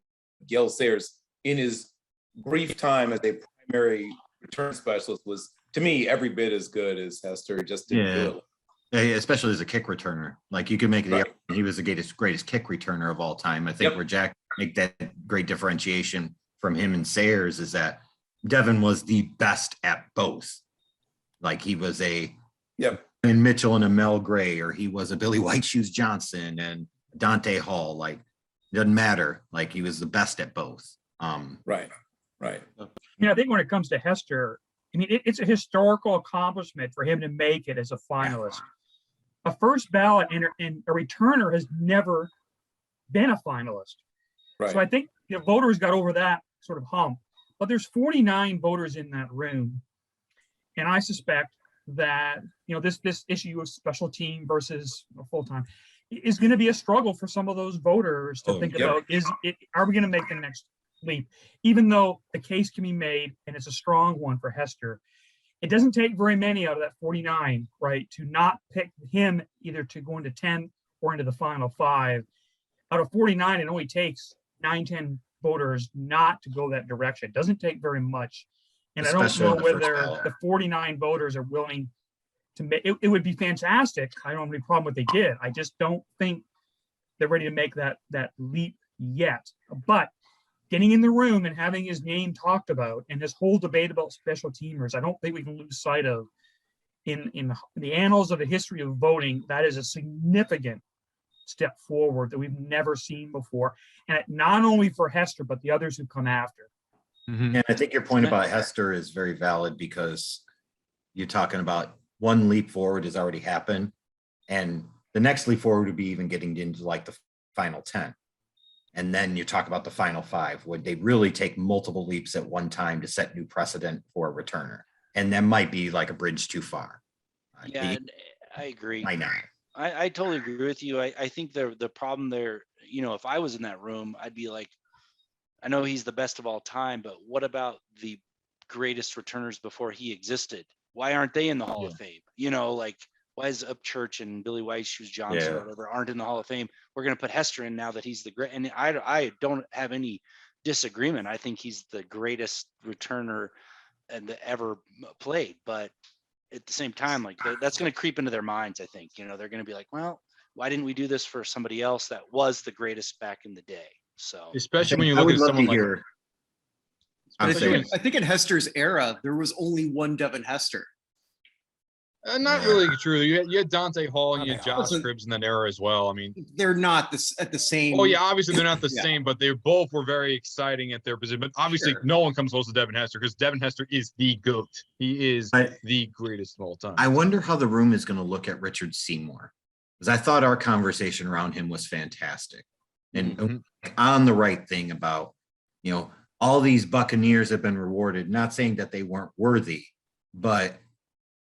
Gale Sayers, in his brief time as a primary return specialist, was to me every bit as good as Hester. Just didn't do it. Especially as a kick returner. Like you could make the argument he was the greatest kick returner of all time. I think where Jack make that great differentiation from him and Sayers is that Devin was the best at both. Like he was and Mitchell and a Mel Gray, or he was a Billy White Shoes Johnson and Dante Hall. Like, doesn't matter. Like he was the best at both. Right. I think when it comes to Hester, I mean, it's a historical accomplishment for him to make it as a finalist. A first ballot and a returner has never been a finalist. Right. So I think voters got over that sort of hump. But there's 49 voters in that room, and I suspect that this issue of special team versus full-time is going to be a struggle for some of those voters to think about. Are we going to make the next leap? Even though the case can be made, and it's a strong one for Hester, it doesn't take very many out of that 49, right, to not pick him either to go into 10 or into the final 5. Out of 49, it only takes 9-10 voters not to go that direction. It doesn't take very much. And especially I don't know whether the 49 voters are willing to make it. It would be fantastic. I don't have any problem with what they did. I just don't think they're ready to make that leap yet. But getting in the room and having his name talked about and this whole debate about special teamers, I don't think we can lose sight of in the annals of the history of voting. That is a significant step forward that we've never seen before. And not only for Hester, but the others who come after. And I think your point about Hester is very valid because you're talking about one leap forward has already happened. And the next leap forward would be even getting into like the final 10. And then you talk about the final 5. Would they really take multiple leaps at one time to set new precedent for a returner? And that might be like a bridge too far. Yeah, I agree. Might not. I totally agree with you. I think the problem there, if I was in that room, I'd be like, I know he's the best of all time, but what about the greatest returners before he existed? Why aren't they in the Hall of Fame? Like why is Upchurch and Billy White Shoes Johnson or whatever aren't in the Hall of Fame? We're going to put Hester in now that he's the great. And I don't have any disagreement. I think he's the greatest returner and that ever played. But at the same time, like that's going to creep into their minds. I think, they're going to be like, well, why didn't we do this for somebody else that was the greatest back in the day? So especially when you look at someone like I think in Hester's era, there was only one Devin Hester. Not Yeah. really true. You had Dante Hall and you had Dante Hall. Josh Cribbs in that era as well. I mean, They're not at the same. oh yeah, obviously they're not the Yeah. same, but they both were very exciting at their position. But obviously, Sure. no one comes close to Devin Hester because Devin Hester is the GOAT. He is I- the greatest of all time. I wonder how the room is going to look at Richard Seymour, because I thought our conversation around him was fantastic and Mhm. on the right thing about, all these Buccaneers have been rewarded. Not saying that they weren't worthy, but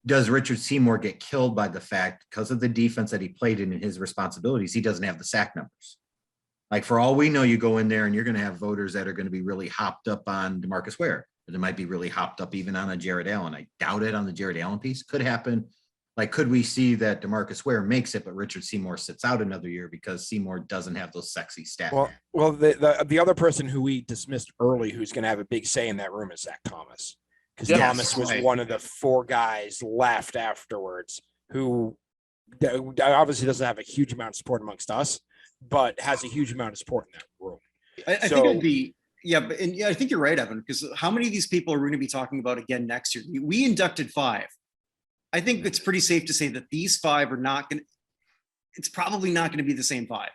does Richard Seymour get killed by the fact, because of the defense that he played in and his responsibilities, he doesn't have the sack numbers? Like, for all we know, you go in there and you're going to have voters that are going to be really hopped up on DeMarcus Ware. But they might be really hopped up even on a Jared Allen. I doubt it on the Jared Allen piece. Could happen. Like, could we see that DeMarcus Ware makes it, but Richard Seymour sits out another year because Seymour doesn't have those sexy stats? Well, the other person who we dismissed early, who's going to have a big say in that room, is Zach Thomas, because Yes, Thomas was right. one of the 4 guys left afterwards who obviously doesn't have a huge amount of support amongst us, but has a huge amount of support in that room. I think it'd be, I think you're right, Evan, because how many of these people are we going to be talking about again next year? We inducted 5. I think it's pretty safe to say that these 5 are not going to, it's probably not going to be the same 5.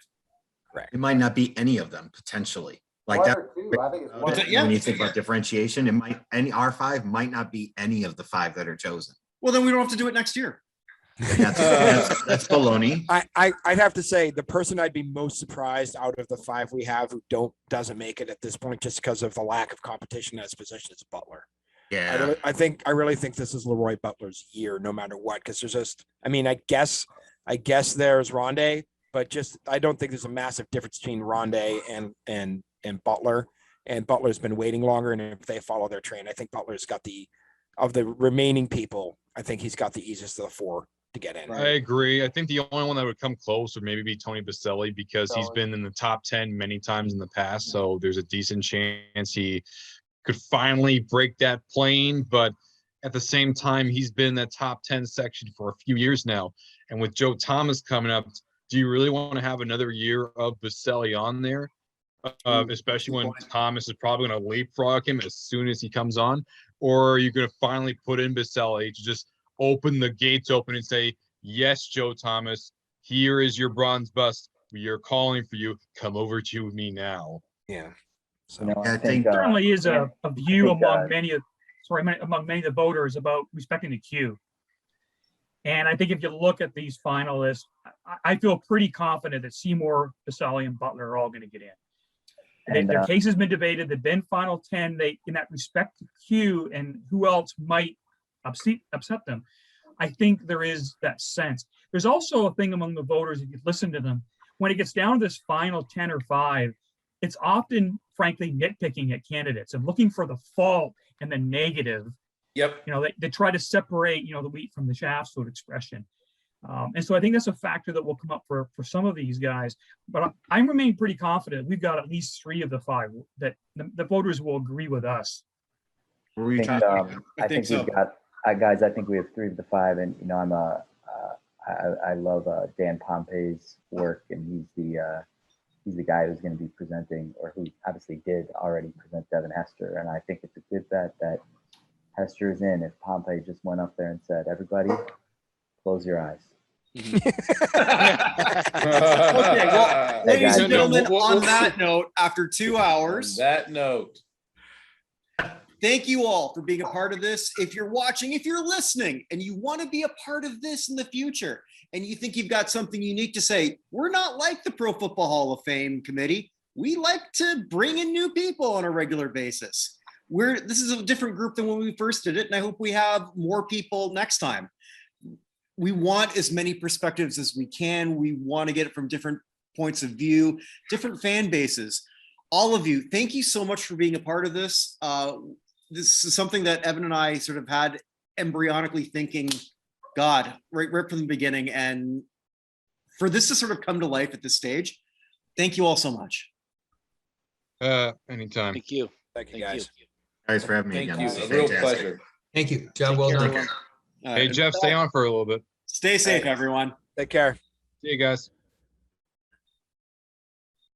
It might not be any of them potentially. Like One that. or two, I think it's one or two. When you think about differentiation, our 5 might not be any of the 5 that are chosen. Well, then we don't have to do it next year. That's baloney. I'd have to say the person I'd be most surprised out of the 5 we have who doesn't make it at this point just because of the lack of competition at his position is Butler. Yeah. I really think this is Leroy Butler's year, no matter what, because there's just, I mean, I guess there's Rondé, but just I don't think there's a massive difference between Rondé and Butler. And Butler's been waiting longer, and if they follow their train, I think Butler's got of the remaining people, I think he's got the easiest of the 4 to get in. I agree. I think the only one that would come close would maybe be Tony Boselli, because he's been in the top 10 many times in the past. So there's a decent chance he could finally break that plane. But at the same time, he's been in that top 10 section for a few years now. And with Joe Thomas coming up, do you really want to have another year of Boselli on there? Especially when Thomas is probably going to leapfrog him as soon as he comes on? Or are you going to finally put in Boselli to just open the gates open and say, yes, Joe Thomas, here is your bronze bust. We are calling for you. Come over to me now. Yeah. You know, I think Certainly is a view think, among many of the voters about respecting the queue. And I think if you look at these finalists, I feel pretty confident that Seymour, Boselli, and Butler are all going to get in. And, Their case has been debated. They've been final 10. They, in that respect to queue and who else might upset them, I think there is that sense. There's also a thing among the voters, if you listen to them, when it gets down to this final 10 or 5, it's often, frankly, nitpicking at candidates and looking for the fault and the negative. Yep. They try to separate, the wheat from the chaff, sort of expression. And so I think that's a factor that will come up for some of these guys. But I remain pretty confident we've got at least 3 of the 5 that the voters will agree with us. Were you I talking? think we've got guys. I think we have 3 of the 5, and I love Dan Pompey's work, and he's the guy who's going to be presenting, or who obviously did already present Devin Hester, and I think it's a good bet that Hester is in. If Pompey just went up there and said, "Everybody, close your eyes." Okay, well, ladies and gentlemen, on that note, after 2 hours, thank you all for being a part of this. If you're watching, if you're listening, and you want to be a part of this in the future, and you think you've got something unique to say, we're not like the Pro Football Hall of Fame committee. We like to bring in new people on a regular basis. This is a different group than when we first did it, and I hope we have more people next time. We want as many perspectives as we can. We want to get it from different points of view, different fan bases. All of you, thank you so much for being a part of this. This is something that Evan and I sort of had embryonically thinking, God, right from the beginning. And for this to sort of come to life at this stage, thank you all so much. Anytime. Thank you. Thank you, guys. Thanks for having me Thank again. you. This is A real fantastic. pleasure. Thank you. Job well done. Hey, Jeff, stay on for a little bit. Stay safe, everyone. Take care. See you guys.